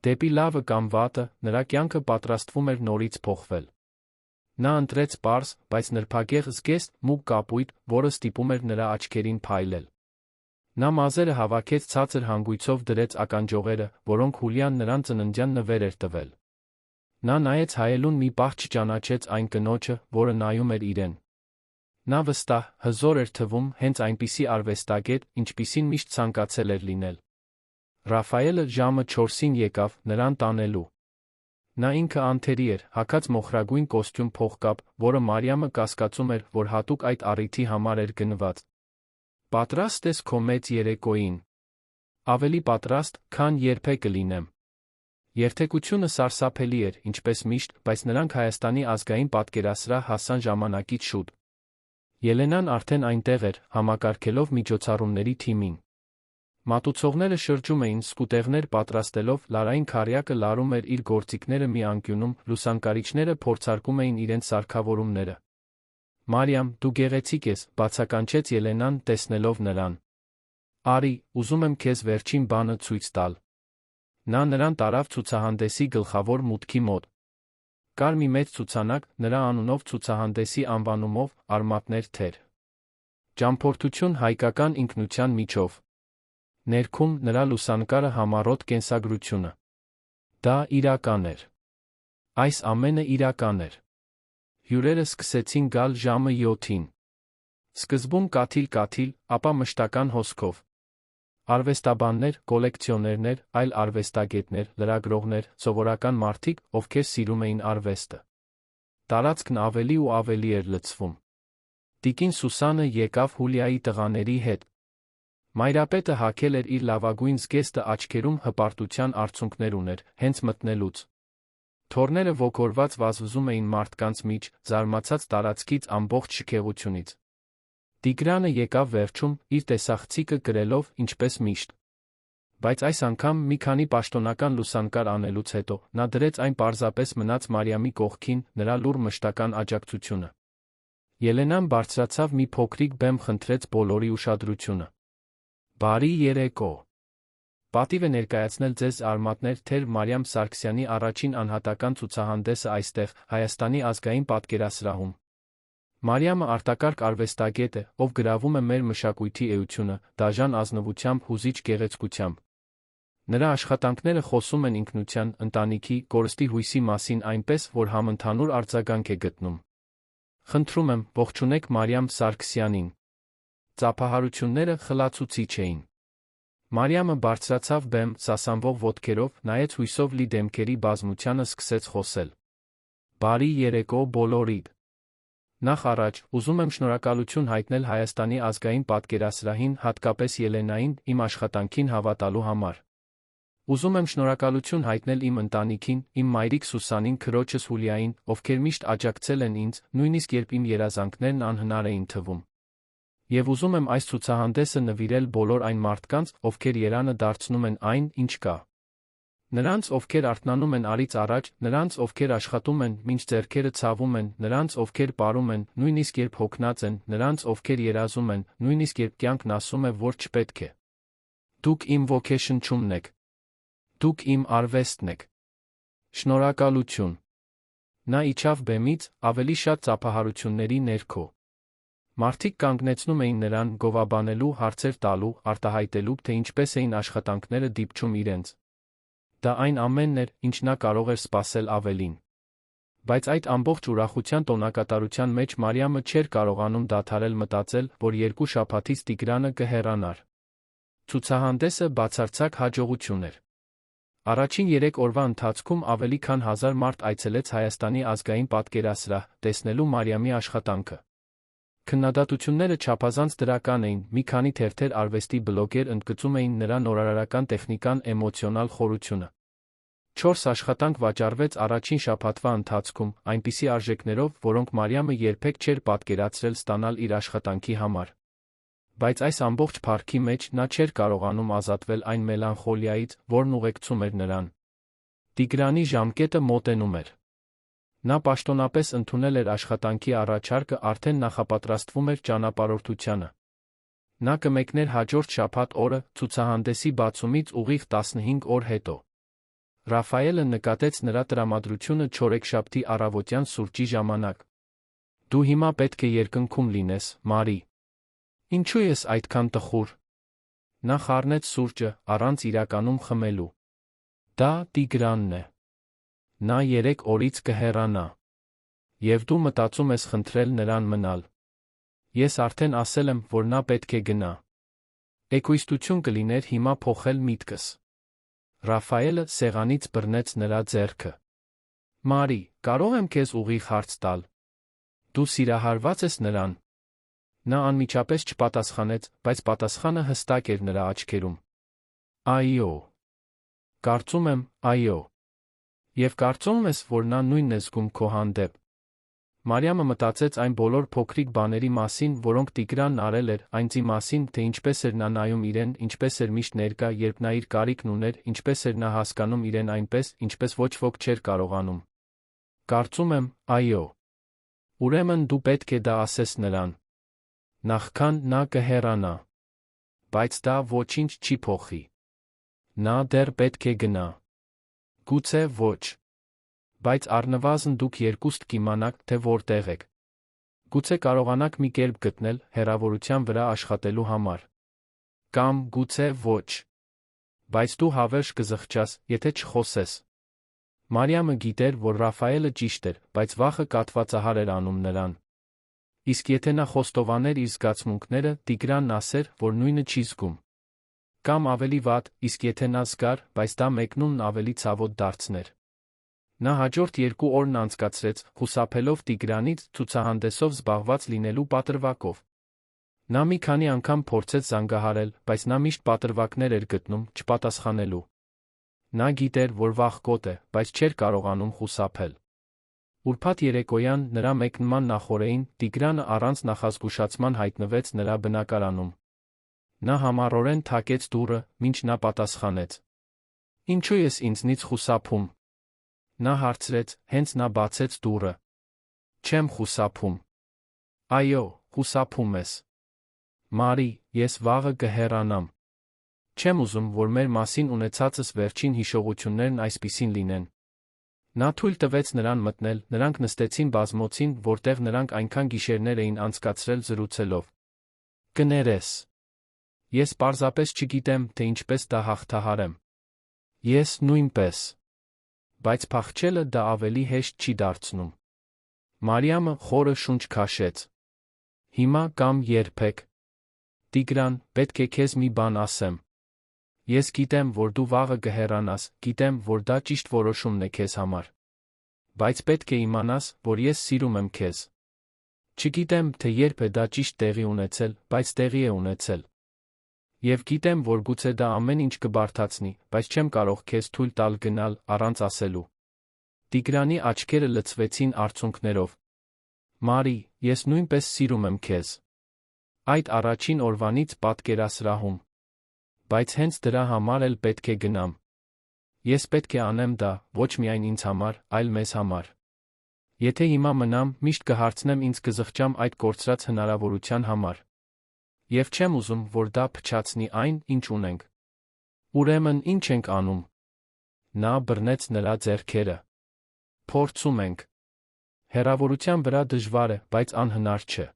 Դեպի լավը կամ վատը, նրա կյանքը պատրաստվում էր նորից փոխվել։ Նա ընտրեց պարզ, բայց նրբագեղ զգեստ, մուգ կապույտ, որը ստիպում էր նրա աչքերին փայլել։ Նա մազերը հավաքեց ցածր հանգույցով դրեց ականջողերը, որոնք Հուլիան նրան ծննդյան նվեր էր տվել։ Նա նայեց հայելուն մի պահ չճանաչեց այն կնոջը, որը նայում էր իրեն։ Նա վստահ, հզոր էր թվում, հենց այնպիսի արվեստագետ, ինչպիսին միշտ ցանկացել էր լինել։ Ռաֆայելը ժամը 4-ին եկավ, նրան տանելու։ Նա ինքը անթերի էր, հագած մոխրագույն կոստյում փողկապ, որը Մարիամը կասկածում էր, որ հատուկ այդ առիթի համար էր գնված։ Պատրաստ ես քո մեծ երեկոյին։ Ավելի պատրաստ, քան երբեք կլինեմ։ Երթեկությունը սարսափելի էր, ինչպես միշտ, բայց նրանք Հայաստանի ազգային պատկերասրահ հասան ժամանակից շուտ։ Ելենան արդեն այնտեղ էր, համակարգելով միջոցառումների թիմին։ Մատուցողները շրջում էին, սկուտեղներ պատրաստելով, Լարային քարյակը լարում էր իր գործիքները մի անկյունում, լուսանկարիչները փորձարկում էին իրենց սարքավորումները։ Մարիամ, դու գեղեցիկ ես, բացականչեց Ելենան, տեսնելով նրան։ Արի, ուզում եմ քեզ վերջին բանը ցույց տալ։ Նա նրան տարավ ցուցահանդեսի գլխավոր մուտքի մոտ։ Կար մի մեծ ցուցանակ, նրա անունով ցուցահանդեսի անվանումով «Արմատներ թեր»։ Ճամփորդություն հայկական ինքնության միջով։ Ներքում նրա լուսանկարը համառոտ կենսագրությունը։ Դա իրական էր։ Այս ամենը իրական էր։ Հյուրերը սկսեցին գալ ժամը 7-ին։ Սկզբում կաթիլ, ապա մշտական հոսքով։ Արվեստաբաններ, կոլեկցիոներներ, այլ արվեստագետներ, լրագրողներ, սովորական մարդիկ, ովքեր սիրում էին արվեստը։ Տարածքն ավելի ու ավելի էր լցվում։ Տիկին Սուսանը եկավ Հուլիայի տղաների հետ։ Մայրապետը հագել էր իր լավագույն զգեստը, աչքերում հպարտության արցունքներ ուներ, հենց մտնելուց։ Թոռները ոգորված վազվզում էին մարդկանց մեջ, զարմացած տարածքից ամբողջ շքեղությունից։ Տիգրանը եկավ վերջում, իր տեսախցիկը կրելով, ինչպես միշտ։ Բայց այս անգամ մի քանի պաշտոնական լուսանկար անելուց հետո, նա դրեց այն պարզապես մնաց Մարիամի կողքին, նրա լուռ մշտական աջակցությունը։ Ելենան բարձրացավ մի փոքրիկ բեմ, խնդրեց բոլորի ուշադրությունը։ Բարի երեկո։ Պատիվ է ներկայացնել ձեզ «Արմատներ թեր» Մարիամ Սարգսյանի առաջին անհատական ցուցահանդեսը այստեղ, Հայաստանի ազգային պատկերասրահում։ Մարիամը արտակարգ արվեստագետ է, ով գրավում է մեր մշակույթի էությունը, դաժան ազնվությամբ, հուզիչ գեղեցկությամբ։ Նրա աշխատանքները խոսում են ինքնության, ընտանիքի, կորստի հույսի մասին այնպես, որ համընդհանուր արձագանք է գտնում։ Խնդրում եմ, ողջունեք Մարիամ Սարգսյանին։ Ծափահարությունները խլացուցիչ էին։ Մարիամը բարձրացավ բեմ, սասանվող ոտքերով, նայեց հույսով լի դեմքերի բազմությանը, սկսեց խոսել։ Բարի երեկո բոլորիդ։ Նախ առաջ, ուզում եմ շնորհակալություն հայտնել Հայաստանի ազգային պատկերասրահին, հատկապես Ելենային, իմ աշխատանքին հավատալու համար։ Ուզում եմ շնորհակալություն հայտնել իմ ընտանիքին, իմ մայրիկ Սուսանին, քրոջս Հուլիային, ովքեր միշտ աջակցել են ինձ, նույնիսկ երբ իմ երազանքներն անհնար էին թվում։ Եվ ուզում եմ այս ցուցահանդեսը նվիրել բոլոր այն մարդկանց, ովքեր երանը դարձնում են այն, ինչ կա։ Նրանց, ովքեր արթնանում են արից առաջ, նրանց, ովքեր աշխատում են, մինչ ձեռքերը ցավում են, նրանց, ովքեր պարում են, նույնիսկ երբ հոգնած են, նրանց, ովքեր երազում են, նույնիսկ երբ կյանքն ասում է, որ չպետք է։ Դուք իմ ոգեշնչումն եք։ Դուք իմ արվեստն եք։ Շնորհակալություն։ Նա իջավ բեմից, ավելի շատ ծափահարությունների ներքո։ Մարդիկ կանգնեցնում էին նրան, գովաբանելու, հարցեր տալու, արտահայտելու, թե ինչպես էին աշխատանքները դիպչում իրենց։ Դա այն ամենն էր, ինչ նա կարող էր սպասել ավելին։ Բայց այդ ամբողջ ուրախության տոնակատարության մեջ Մարիամը չէր կարողանում դադարել մտածել, որ 2 շաբաթից Տիգրանը կհեռանար։ Ցուցահանդեսը բացարձակ հաջողություն էր։ Առաջին 3 օրվա ընթացքում ավելի քան 1000 մարդ այցելեց Հայաստանի ազգային պատկերասրահ, տեսնելու Մարիամի աշխատանքը։ Քննադատությունները չափազանց դրական էին, մի քանի թերթեր արվեստի բլոգեր ընդգծում էին նրա նորարարական տեխնիկան, էմոցիոնալ խորությունը։ 4 աշխատանք վաճառվեց առաջին շաբաթվա ընթացքում, այնպիսի արժեքներով, որոնք Մարիամը երբեք չէր պատկերացրել ստանալ իր աշխատանքի համար։ Բայց այս ամբողջ փառքի մեջ նա չէր կարողանում ազատվել այն մելանխոլիայից, որն ուղեկցում էր նրան։ Տիգրանի ժամկետը մոտենում էր։ Նա պաշտոնապես ընդունել էր աշխատանքի առաջարկը, արդեն նախապատրաստվում էր ճանապարհորդությանը։ Նա կմեկներ հաջորդ շաբաթ օրը, ցուցահանդեսի բացումից ուղիղ 15 օր հետո։ Ռաֆայելը նկատեց նրա տրամադրությունը չորեքշաբթի առավոտյան սուրճի ժամանակ։ Դու հիմա պետք է երկնքում լինես, Մարի։ Ինչու ես այդքան տխուր։ Նա խառնեց սուրճը, առանց իրականում խմելու։ Դա Տիգրանն է։ Նա 3 օրից կհեռանա։ Եվ դու մտածում ես խնդրել նրան մնալ։ Ես արդեն ասել եմ, որ նա պետք է գնա։ Էգոիստություն կլիներ հիմա փոխել միտքս։ Ռաֆայելը սեղանից բռնեց նրա ձեռքը։ Մարի, կարող եմ քեզ ուղիղ հարց տալ։ Դու սիրահարված ես նրան։ Նա անմիջապես չպատասխանեց, բայց պատասխանը հստակ էր նրա աչքերում։ Այո։ Կարծում եմ, այո։ Եվ կարծում ես, որ նա նույնն է զգում քո հանդեպ։ Մարիամը մտածեց այն բոլոր փոքրիկ բաների մասին, որոնք Տիգրանն արել էր, այնձի մասին, թե ինչպես էր նա նայում իրեն, ինչպես էր միշտ ներկա, երբ նա իր կարիքն ուներ, ինչպես էր նա հասկանում իրեն այնպես, ինչպես ոչ ոք չէր կարողանում։ Կարծում եմ, այո։ Ուրեմն դու պետք է դա ասես նրան։ Նախքան նա կհեռանա։ բայց դա ոչինչ չի փոխի։ Նա դեռ պետք է գնա։ Գուցե ոչ։ Բայց առնվազն դուք երկուստ կիմանաք, թե որտեղ եք։ Գուցե կարողանաք մի կերպ գտնել հեռավորության վրա աշխատելու համար։ Կամ գուցե ոչ։ Բայց դու հավերժ կզղջաս, եթե չխոսես։ Մարիամը գիտեր, որ Ռաֆայելը ճիշտ էր, բայց վախը կաթվածահար էր անում նրան։ Իսկ եթե նա խոստովաներ իր զգացմունքները, Տիգրանն ասեր, որ նույնը չի զգում։ Կամ ավելի վատ, իսկ եթե նա զգար, բայց դա մեկնումն ավելի ցավոտ դարձներ։ Նա հաջորդ 2 օրն անցկացրեց, խուսափելով Տիգրանից, ցուցահանդեսով զբաղված լինելու պատրվակով։ Նա մի քանի անգամ փորձեց զանգահարել, բայց նա միշտ պատրվակներ էր գտնում, չպատասխանելու։ Նա գիտեր, որ վաղկոտ է, բայց չէր կարողանում խուսափել։ Ուրբաթ երեկոյան, նրա մեկնման նախօրեին, Տիգրանը առանց նախազգուշացման հայտնվեց նրա բնակարանում։ Նա համառորեն թակեց դուռը, մինչ նա պատասխանեց։ Ինչու ես ինձնից խուսափում։ Նա հարցրեց, հենց նա բացեց դուռը։ Չեմ խուսափում։ Այո, խուսափում ես։ Մարի, ես վաղը կհեռանամ։ Չեմ ուզում, որ մեր մասին ունեցածս վերջին հիշողություններն այսպիսին լինեն։ Նա թույլ տվեց նրան մտնել, նրանք նստեցին բազմոցին, որտեղ նրանք այնքան գիշերներ էին անցկացրել զրուցելով։ Կներես։ Ես պարզապես չգիտեմ, թե ինչպես դա հաղթահարեմ։ Ես նույնպես։ Բայց փախչելը դա ավելի հեշտ չի դարձնում։ Մարիամը խորը շունչ քաշեց։ Հիմա կամ երբեք։ Տիգրան, պետք է քեզ մի բան ասեմ։ Ես գիտեմ, որ դու վաղը կհեռանաս, գիտեմ, որ դա ճիշտ որոշումն է քեզ համար։ Բայց պետք է իմանաս, որ ես սիրում եմ քեզ։ Չգիտեմ, թե երբ է դա ճիշտ տեղի ունեցել, բայց տեղի է ունեցել։ Եվ գիտեմ, որ գուցե դա ամեն ինչ կբարդացնի, բայց չեմ կարող քեզ թույլ տալ գնալ, առանց ասելու։ Տիգրանի աչքերը լցվեցին արցունքներով։ Մարի, ես նույնպես սիրում եմ քեզ։ Այդ առաջին օրվանից պատկերասրահում։ Բայց հենց դրա համար էլ պետք է գնամ։ Ես պետք է անեմ դա, ոչ միայն ինձ համար, այլ մեզ համար։ Եթե հիմա մնամ, միշտ կհարցնեմ ինձ կզղջամ այդ կորցրած հնարավորության համար։ Եվ չեմ ուզում, որ դա փչացնի այն, ինչ ունենք։ Ուրեմն ինչ ենք անում։ Նա բռնեց նրա ձեռքերը։ Փորձում ենք։ Հեռավորության վրա դժվար է, բայց անհնար չէ։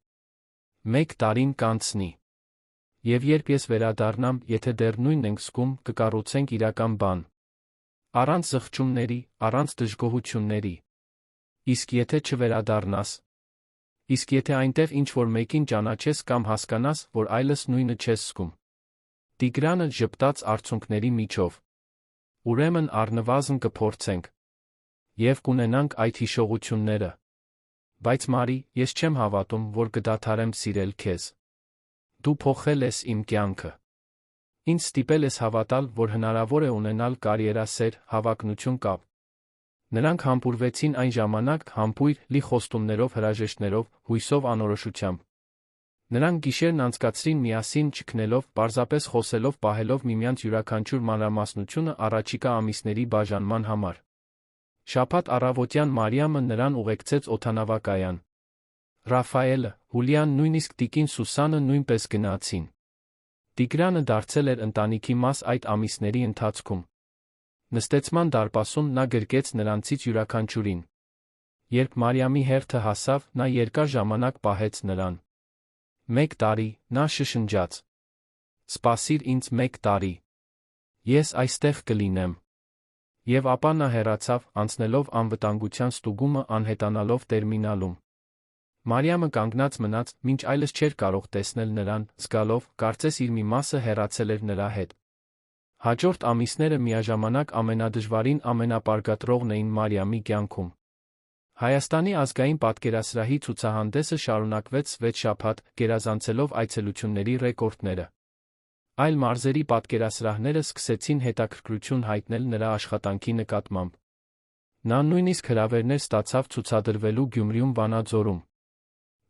1 տարին կանցնի։ Եվ երբ ես վերադառնամ, եթե դեռ նույնն ենք զգում, կկառուցենք իրական բան։ Առանց զղջումների, առանց դժգոհությունների։ Իսկ եթե չվերադառնաս։ Իսկ եթե այնտեղ ինչ-որ մեկին ճանաչես կամ հասկանաս, որ այլս նույնը չես զգում։ Տիգրանը ժպտաց արցունքների միջով։ Ուրեմն առնվազն կփորձենք։ Եվ կունենանք այդ հիշողությունները։ Բայց Մարի, ես չեմ հավատում, որ կդադարեմ սիրել քեզ։ Դու փոխել ես իմ կյանքը։ Ինձ ստիպել ես հավատալ, որ հնարավոր է ունենալ կարիերասեր, հավակնություն կապ։ Նրանք համբուրվեցին այն ժամանակ համբույր, լի խոստումներով, հրաժեշտներով, հույսով, անորոշությամբ։ Նրանք գիշերն անցկացրին միասին չքնելով, պարզապես խոսելով, պահելով միմյանց յուրաքանչյուր մանրամասնությունը առաջիկա ամիսների բաժանման համար։ Շաբաթ առավոտյան Մարիամը նրան ուղեկցեց օդանավակայան։ Ռաֆայելը, Հուլիան, նույնիսկ տիկին Սուսանը նույնպես գնացին։ Տիգրանը դարձել էր ընտանիքի մաս այդ ամիսների ընթացքում։ Նստեցման դարպասում նա գրկեց նրանցից յուրաքանչյուրին։ Երբ Մարիամի հերթը հասավ, նա երկար ժամանակ պահեց նրան։ 1 տարի, նա շշնջաց։ Սպասիր ինձ 1 տարի։ Ես այստեղ կլինեմ։ Եվ ապա նա հեռացավ, անցնելով անվտանգության ստուգումը, անհետանալով տերմինալում։ Մարիամը կանգնած մնաց, մինչ այլս չէր կարող տեսնել նրան, զգալով, կարծես իր մի մասը հեռացել էր նրա հետ։ Հաջորդ ամիսները միաժամանակ ամենադժվարին, ամենապարգատրողն էին Մարիամի կյանքում։ Հայաստանի ազգային պատկերասրահի ցուցահանդեսը շարունակվեց 6 շաբաթ, գերազանցելով այցելությունների ռեկորդները։ Այլ մարզերի պատկերասրահները սկսեցին հետաքրքրություն հայտնել նրա աշխատանքի նկատմամբ։ Նա նույնիսկ հրավերներ ստացավ ցուցադրվելու Գյումրիում, Վանաձորում։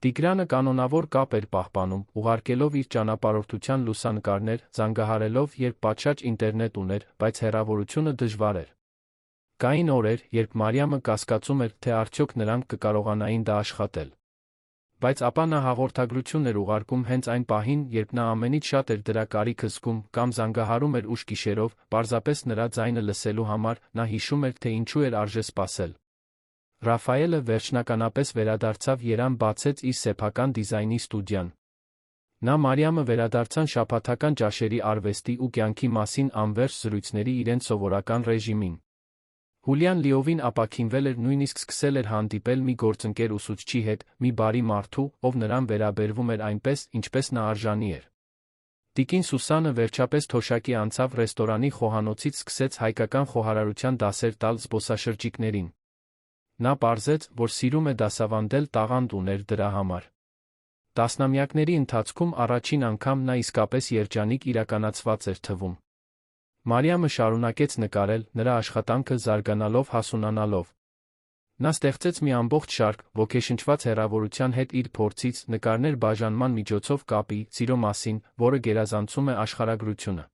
Տիգրանը կանոնավոր կապ էր պահպանում, ուղարկելով իր ճանապարհորդության լուսանկարներ, զանգահարելով, երբ պատշաճ ինտերնետ ուներ, բայց հեռավորությունը դժվար էր։ Կային օրեր, երբ Մարիամը կասկածում էր, թե արդյոք նրանք կկարողանային դա աշխատել։ Բայց ապա նա հաղորդագրություն էր ուղարկում հենց այն պահին, երբ նա ամենից շատ էր դրա կարիքը զգում, կամ զանգահարում էր ուշ գիշերով, պարզապես նրա ձայնը լսելու համար, նա հիշում էր, թե ինչու էր արժե սպասել։ Ռաֆայելը վերջնականապես վերադարձավ Երան բացեց իր սեփական դիզայնի ստուդիան։ Նա Մարիամը վերադարձան շաբաթական ճաշերի արվեստի ու կյանքի մասին անվերջ զրույցների իրենց սովորական ռեժիմին։ Հուլիան լիովին ապաքինվել էր, նույնիսկ սկսել էր հանդիպել մի գործընկեր ուսուցչի հետ, մի բարի մարդու, ով նրան վերաբերվում էր այնպես, ինչպես նա արժանի էր։ Տիկին Սուսանը վերջապես թոշակի անցավ ռեստորանի խոհանոցից, սկսեց հայկական խոհարարության դասեր տալ զբոսաշրջիկներին։ Նա պարզեց, որ սիրում է դասավանդել, տաղանդ ուներ դրա համար։ Տասնամյակների ընթացքում առաջին անգամ նա իսկապես երջանիկ իրականացված էր թվում։ Մարիամը շարունակեց նկարել, նրա աշխատանքը զարգանալով հասունանալով։ Նա ստեղծեց մի ամբողջ շարք, ոգեշնչված հեռավորության հետ իր փորձից, նկարներ բաժանման միջոցով կապի, սիրո մասին, որը գերազանցում է աշխարհագրությունը։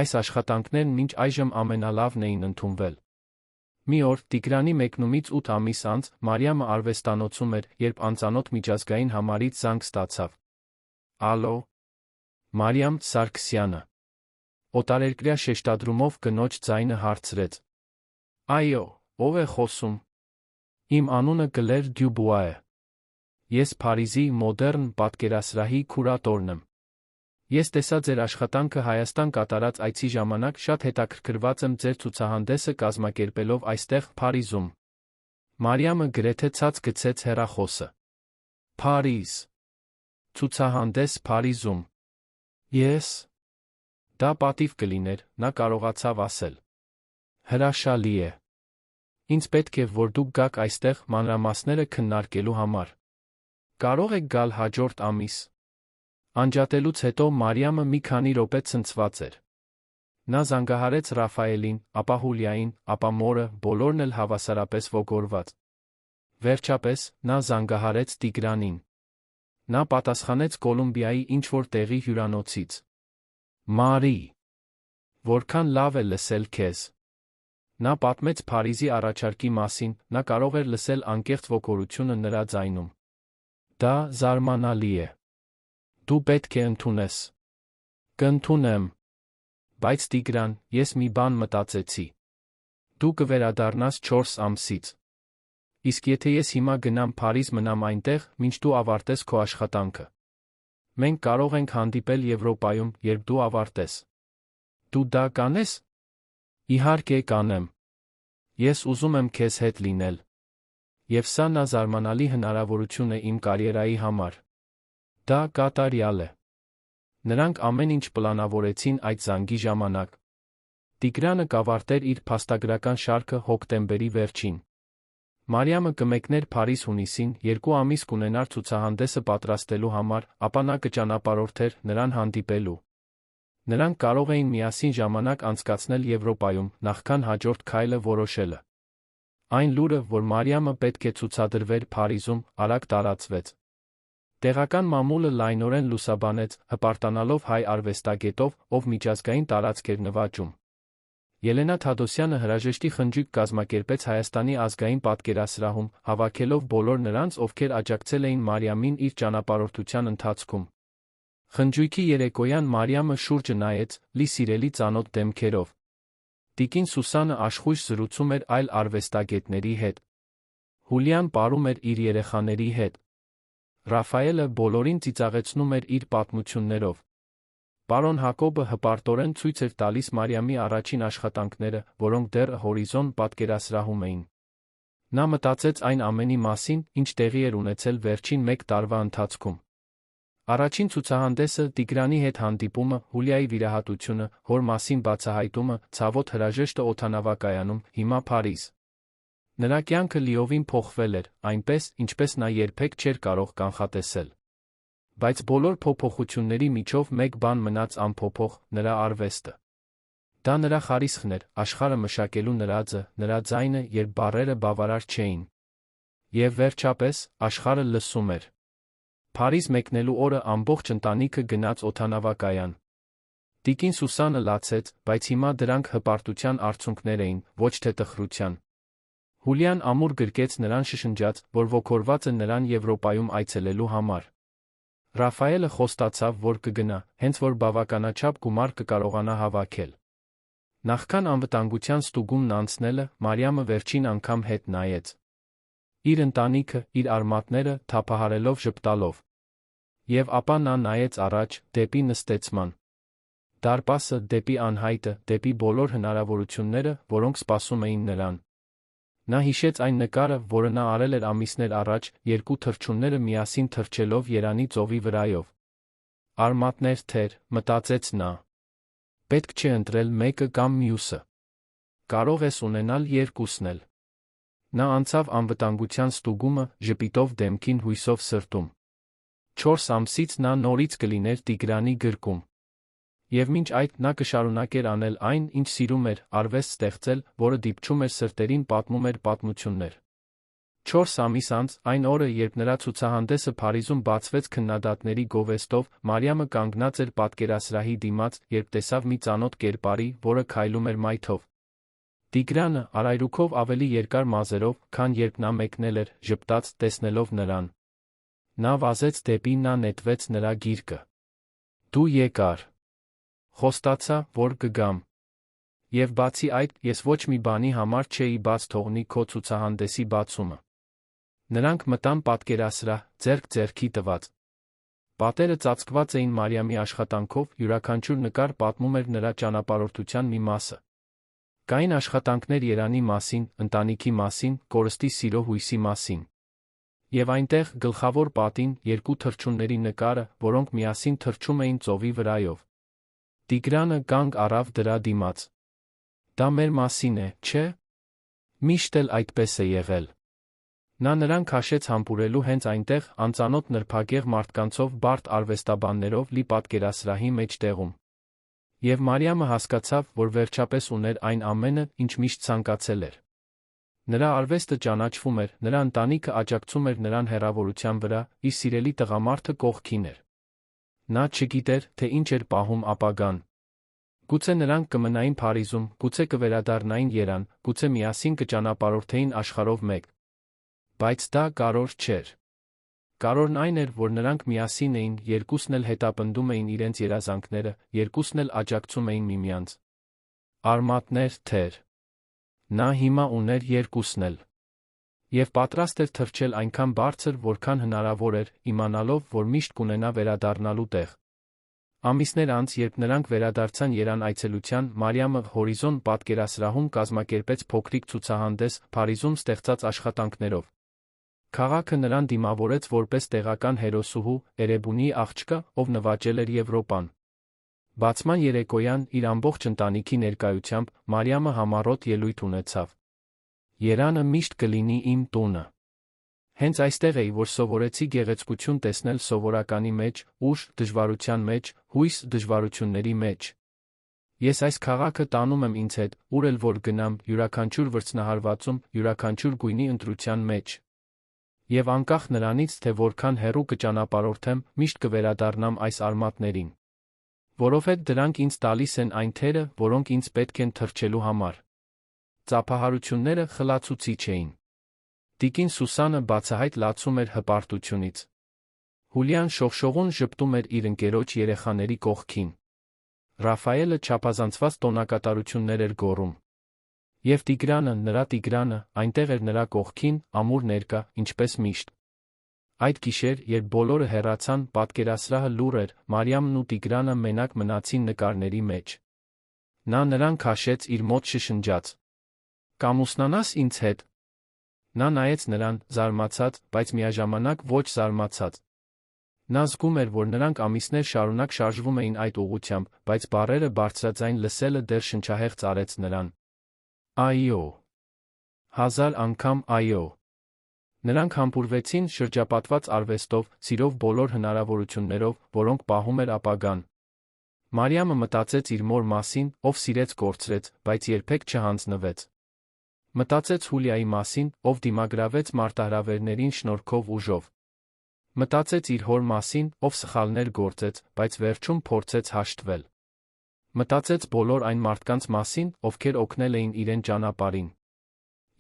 Այս աշխատանքներն մինչ այժմ ամենալավն էին ընդունվել։ Մի օր, Տիգրանի մեկնումից 8 ամիս անց, Մարիամը արվեստանոցում էր, երբ անծանոթ միջազգային համարից զանգ ստացավ։ Ալո։ Մարիամ Սարգսյանը։ Օտարերկրյա շեշտադրումով կնոջ ձայնը հարցրեց։ Այո, ով է խոսում։ Իմ անունը Կլեր Դյուբուա է։ Ես Փարիզի մոդեռն պատկերասրահի քուրատորն եմ։ Ես տեսա ձեր աշխատանքը Հայաստան կատարած այցի ժամանակ, շատ հետաքրքրված եմ ձեր ցուցահանդեսը կազմակերպելով այստեղ, Փարիզում։ Մարիամը գրեթե ցած գցեց հեռախոսը։ Փարիզ։ Ցուցահանդես Փարիզում։ Ես։ Դա պատիվ կլիներ, նա կարողացավ ասել։ Հրաշալի է։ Ինձ պետք է, որ դուք գաք այստեղ մանրամասները քննարկելու համար։ Կարող եք գալ հաջորդ ամիս։ Անջատելուց հետո Մարիամը մի քանի րոպե ցնցված էր։ Նա զանգահարեց Ռաֆայելին, ապա Հուլիային, ապա մորը, բոլորն էլ հավասարապես ոգորված։ Վերջապես, նա զանգահարեց Տիգրանին։ Նա պատասխանեց Կոլումբիայի ինչ-որ տեղի հյուրանոցից։ Մարի, որքան լավ է լսել քեզ։ Նա պատմեց Փարիզի առաջարկի մասին, նա կարող էր լսել անկեղծ ոգորությունը նրա ձայնում։ Դա զարմանալի է։ Դու պետք է ընդունես։ Կընդունեմ։ Բայց Տիգրան, ես մի բան մտածեցի։ Դու կվերադառնաս 4 ամսից։ Իսկ եթե ես հիմա գնամ Փարիզ, մնամ այնտեղ, մինչ դու ավարտես քո աշխատանքը։ Մենք կարող ենք հանդիպել Եվրոպայում, երբ դու ավարտես։ Դու դա կանես։ Իհարկե կանեմ։ Ես ուզում եմ քեզ հետ լինել։ Եվ սա նա զարմանալի հնարավորություն է իմ կարիերայի համար։ Դա կատարյալ է։ Նրանք ամեն ինչ պլանավորեցին այդ զանգի ժամանակ։ Տիգրանը կավարտեր իր փաստագրական շարքը հոկտեմբերի վերջին։ Մարիամը կմեկներ Փարիզ հունիսին, 2 ամիս կունենար ցուցահանդեսը պատրաստելու համար, ապա նա կճանապարհորդեր նրան հանդիպելու։ Նրանք կարող էին միասին ժամանակ անցկացնել Եվրոպայում, նախքան հաջորդ քայլը որոշելը։ Այն լուրը, որ Մարիամը պետք է ցուցադրվեր Փարիզում, արագ տարածվեց։ Տեղական մամուլը լայնորեն լուսաբանեց, հպարտանալով հայ արվեստագետով, ով միջազգային տարածք էր նվաճում։ Ելենա Թադոսյանը հրաժեշտի խնջույք կազմակերպեց Հայաստանի ազգային պատկերասրահում, հավաքելով բոլոր նրանց, ովքեր աջակցել էին Մարիամին իր ճանապարհորդության ընթացքում։ Խնջույքի երեկոյան Մարիամը շուրջը նայեց, լի սիրելի ծանոթ դեմքերով։ Տիկին Սուսանը աշխույժ զրուցում էր այլ արվեստագետների հետ։ Հուլիան պարում էր իր երեխաների հետ։ Ռաֆայելը բոլորին ծիծաղեցնում էր իր պատմություններով։ Պարոն Հակոբը հպարտորեն ցույց էր տալիս Մարիամի առաջին աշխատանքները, որոնք դեռ հորիզոն պատկերասրահում էին։ Նա մտածեց այն ամենի մասին, ինչ տեղի էր ունեցել վերջին 1 տարվա ընթացքում։ Առաջին ցուցահանդեսը, Տիգրանի հետ հանդիպումը, Հուլիայի վիրահատությունը, հոր մասին բացահայտումը, ցավոտ հրաժեշտը օդանավակայանում, հիմա Փարիզ։ Նրա կյանքը լիովին փոխվել էր, այնպես, ինչպես նա երբեք չէր կարող կանխատեսել։ Բայց բոլոր փոփոխությունների միջով մեկ բան մնաց անփոփոխ՝ նրա արվեստը։ Դա նրա խարիսխն էր, աշխարհը մշակելու նրա ձը, նրա ձայնը, երբ բառերը բավարար չէին։ Եվ վերջապես, աշխարհը լսում էր։ Փարիզ մեկնելու օրը ամբողջ ընտանիքը գնաց օդանավակայան։ Տիկին Սուսանը լացեց, բայց հիմա դրանք հպարտության արդյունքներ էին, ոչ թե տխրության։ Հուլիան ամուր գրկեց նրան շշնջաց, որ ոգորված է նրան Եվրոպայում այցելելու համար։ Ռաֆայելը խոստացավ, որ կգնա, հենց որ բավականաչափ գումար կկարողանա հավաքել։ Նախքան անվտանգության ստուգումն անցնելը, Մարիամը վերջին անգամ հետ նայեց իր ընտանիքը, իր արմատները թափահարելով ժպտալով։ Եվ ապա նա նայեց առաջ, դեպի նստեցման դարպասը, դեպի անհայտը, դեպի բոլոր հնարավորությունները, որոնք սպասում էին նրան։ Նա հիշեց այն նկարը, որը նա արել էր ամիսներ առաջ, երկու թռչունները միասին թռչելով Երանի ծովի վրայով։ Արմատներ թեր, մտածեց նա։ Պետք չէ ընտրել մեկը կամ մյուսը։ Կարող ես ունենալ երկուսն էլ։ Նա անցավ անվտանգության ստուգումը, ժպիտով դեմքին, հույսով սրտում։ 4 ամսից նա նորից կլիներ Տիգրանի գրկում։ Եվ մինչ այդ նա կշարունակեր անել այն, ինչ սիրում էր, արվեստ ստեղծել, որը դիպչում էր սրտերին, պատմում էր պատմություններ։ 4 ամիս անց, այն օրը, երբ նրա ցուցահանդեսը Փարիզում բացվեց քննադատների գովեստով, Մարիամը կանգնած էր պատկերասրահի դիմաց, երբ տեսավ մի ծանոթ կերպարի, որը քայլում էր մայթով։ Տիգրանը, արայրուքով ավելի երկար մազերով, քան երբ նա մեկնել էր, ժպտաց, տեսնելով նրան։ Նա վազեց դեպի, նա նետվեց նրա գիրկը։ Դու եկար։ Խոստացա, որ կգամ։ Եվ բացի այդ, ես ոչ մի բանի համար չէի բաց թողնի քո ցուցահանդեսի բացումը։ Նրանք մտան պատկերասրահ, ձեռք ձեռքի տված։ Պատերը ծածկված էին Մարիամի աշխատանքով, յուրաքանչյուր նկար պատմում էր նրա ճանապարհորդության մի մասը։ Կային աշխատանքներ Երանի մասին, ընտանիքի մասին, կորստի սիրո հույսի մասին։ Եվ այնտեղ, գլխավոր պատին, երկու թռչունների նկարը, որոնք միասին թռչում էին ծովի վրայով։ Տիգրանը կանգ առավ դրա դիմաց։ Դա մեր մասին է, չէ՞։ Միշտ էլ այդպես է եղել։ Նա նրան քաշեց համբուրելու հենց այնտեղ, անծանոթ նրբագեղ մարդկանցով, բարդ արվեստաբաններով լի պատկերասրահի մեջտեղում։ Եվ Մարիամը հասկացավ, որ վերջապես ուներ այն ամենը, ինչ միշտ ցանկացել էր։ Նրա արվեստը ճանաչվում էր, նրա ընտանիքը աջակցում էր նրան հեռավորության վրա, իր սիրելի տղամարդը կողքին էր։ Նա չգիտեր, թե ինչ էր պահում ապագան։ Գուցե նրանք կմնային Փարիզում, գուցե կվերադառնային Երան, գուցե միասին կճանապարհորդեին աշխարհով մեկ։ Բայց դա կարևոր չէր։ Կարևորն այն էր, որ նրանք միասին էին, երկուսն էլ հետապնդում էին իրենց երազանքները, երկուսն էլ աջակցում էին միմյանց։ Արմատներ թեր։ Նա հիմա ուներ երկուսն էլ։ Եվ պատրաստ էր թռչել այնքան բարձր, որքան հնարավոր էր, իմանալով, որ միշտ կունենա վերադառնալու տեղ։ Ամիսներ անց, երբ նրանք վերադարձան Երան այցելության, Մարիամը հորիզոն պատկերասրահում կազմակերպեց փոքրիկ ցուցահանդես Փարիզում ստեղծած աշխատանքներով։ Քաղաքը նրան դիմավորեց որպես տեղական հերոսուհու, Էրեբունի աղջկա, ով նվաճել էր Եվրոպան։ Բացման երեկոյան, իր ամբողջ ընտանիքի ներկայությամբ, Մարիամը համառոտ ելույթ ունեցավ։ Երանը միշտ կլինի իմ տունը։ Հենց այստեղ էի, որ սովորեցի գեղեցկություն տեսնել սովորականի մեջ, ուժ, դժվարության մեջ, հույս, դժվարությունների մեջ։ Ես այս քաղաքը տանում եմ ինձ հետ, ուր էլ որ գնամ, յուրաքանչյուր վրձնահարվածում, յուրաքանչյուր գույնի ընտրության մեջ։ Եվ անկախ նրանից, թե որքան հեռու կճանապարհորդեմ, միշտ կվերադառնամ այս արմատներին։ Որովհետև դրանք ինձ տալիս են այն թերը, որոնք ինձ պետք են թռչելու համար։ Ծափահարությունները խլացուցիչ էին։ Տիկին Սուսանը բացահայտ լացում էր հպարտությունից։ Հուլիան շողշողուն ժպտում էր իր ընկերոջ երեխաների կողքին։ Ռաֆայելը չափազանցված տոնակատարություններ էր գոռում։ Եվ Տիգրանը, նրա Տիգրանը, այնտեղ էր նրա կողքին, ամուր ներկա, ինչպես միշտ։ Այդ գիշեր, երբ բոլորը հեռացան, պատկերասրահը լուռ էր, Մարիամն ու Տիգրանը մենակ մնացին նկարների մեջ։ Նա նրան քաշեց իր մոտ շշնջաց. «Կամուսնանաս ինձ հետ»։ Նա նայեց նրան, զարմացած, բայց միաժամանակ ոչ զարմացած։ Նա զգում էր, որ նրանք ամիսներ շարունակ շարժվում էին այդ ուղղությամբ, բայց բառերը բարձրաձայն լսելը դեռ շնչահեղձ արեց նրան։ Այո։ 1000 անգամ այո։ Նրանք համբուրվեցին շրջապատված արվեստով, սիրով բոլոր հնարավորություններով, որոնք պահում էր ապագան։ Մարիամը մտածեց իր մոր մասին, ով սիրեց կորցրեց, բայց երբեք չհանձնվեց։ Մտածեց Հուլիայի մասին, ով դիմագրավեց մարտահրավերներին շնորհքով ուժով։ Մտածեց իր հոր մասին, ով սխալներ գործեց, բայց վերջում փորձեց հաշտվել։ Մտածեց բոլոր այն մարդկանց մասին, ովքեր օգնել էին իրեն ճանապարհին։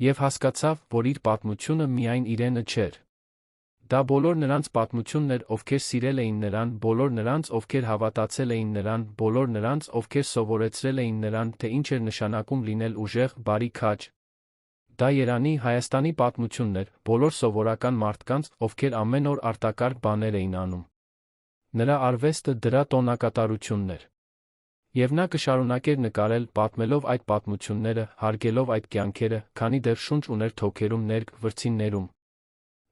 Եվ հասկացավ, որ իր պատմությունը միայն իրենը չէր։ Դա բոլոր նրանց պատմությունն էր, ովքեր սիրել էին նրան, բոլոր նրանց, ովքեր հավատացել էին նրան, բոլոր նրանց, ովքեր սովորեցրել էին նրան, թե ինչ էր նշանակում լինել ուժեղ, բարի քաջ։ Դա Երանի, Հայաստանի պատմությունն էր, բոլոր սովորական մարդկանց, ովքեր ամեն օր արտակարգ բաներ էին անում։ Նրա արվեստը դրա տոնակատարությունն էր։ Եվ նա կշարունակեր նկարել, պատմելով այդ պատմությունները, հարգելով այդ կյանքերը, քանի դեռ շունչ ուներ թոքերում ներք վրձիններում։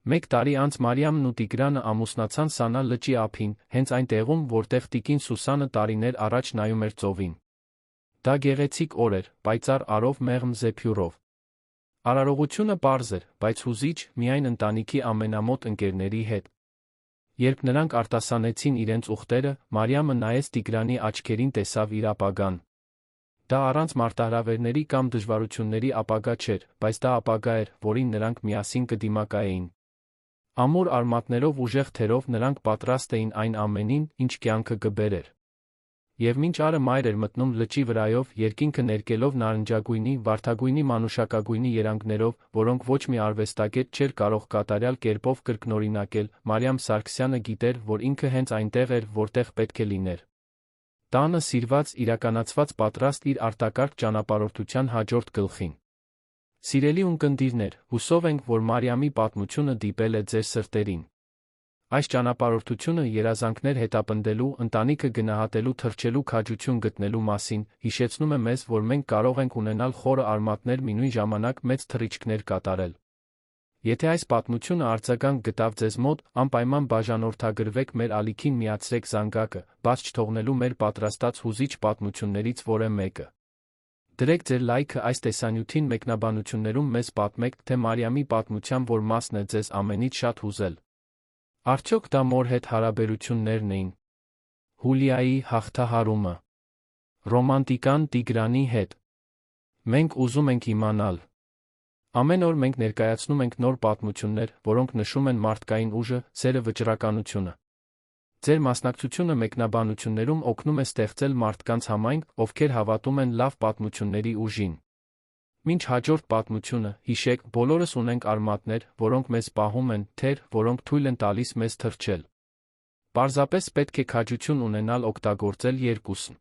Մեկ տարի անց Մարիամն ու Տիգրանը ամուսնացան Սանա լճի ափին, հենց այն տեղում, որտեղ տիկին Սուսանը տարիներ առաջ նայում էր ծովին։ Դա գեղեցիկ օր էր, պայծառ արով մեղմ զեփյուռով։ Արարողությունը պարզ էր, բայց հուզիչ, միայն ընտանիքի ամենամոտ ընկերների հետ։ Երբ նրանք արտասանեցին իրենց ուղտերը, Մարիամը նայեց Տիգրանի աչքերին, տեսավ իր ապագան։ Դա առանց մարտահրավերների կամ դժվարությունների ապագա չէր, բայց դա ապագա էր, որին նրանք միասին կդիմակայեին։ Ամուր արմատներով ուժեղ թերով նրանք պատրաստ էին այն ամենին, ինչ կյանքը կբերեր։ Եվ մինչ արը մայր էր մտնում լճի վրայով, երկինքը ներկելով նարնջագույնի, վարդագույնի մանուշակագույնի երանգներով, որոնք ոչ մի արվեստագետ չէր կարող կատարյալ կերպով կրկնօրինակել, Մարիամ Սարգսյանը գիտեր, որ ինքը հենց այնտեղ էր, որտեղ պետք է լիներ։ Տանը սիրված, իրականացված, պատրաստ իր արտակարգ ճանապարհորդության հաջորդ գլխին։ Սիրելի ունկնդիրներ, հուսով ենք, որ Մարիամի պատմությունը դիպել է ձեր սրտերին։ Այս ճանապարհորդությունը երազանքներ հետապնդելու, ընտանիքը գնահատելու, թրջելու, քաջություն գտնելու մասին, հիշեցնում է մեզ, որ մենք կարող ենք ունենալ խորը արմատներ, մի նույն ժամանակ մեծ թռիչքներ կատարել։ Եթե այս պատմությունը արձագանք գտավ ձեզ մոտ, անպայման բաժանորդագրվեք մեր ալիքին, միացրեք զանգակը, բաց չթողնելու մեր պատրաստած հուզիչ պատմություններից որևէ մեկը։ Դրեք ձեր լայքը այս տեսանյութին, մեկնաբանություններում մեզ պատմեք, թե Մարիամի պատմության որ մասն է ձեզ ամենից շատ հուզել։ Արդյոք դա մոր հետ հարաբերություններն էին։ Հուլիայի հաղթահարումը։ Ռոմանտիկան Տիգրանի հետ։ Մենք ուզում ենք իմանալ։ Ամեն օր մենք ներկայացնում ենք նոր պատմություններ, որոնք նշում են մարդկային ուժը, սերը, վճռականությունը։ Ձեր մասնակցությունը մեկնաբանություններում օգնում է ստեղծել մարդկանց համայնք, ովքեր հավատում են լավ պատմությունների ուժին։ Մինչ հաջորդ պատմությունը, հիշեք, բոլորս ունենք արմատներ, որոնք մեզ պահում են, թեր, որոնք թույլ են տալիս մեզ թռչել։ Պարզապես պետք է քաջություն ունենալ օգտագործել երկուսն։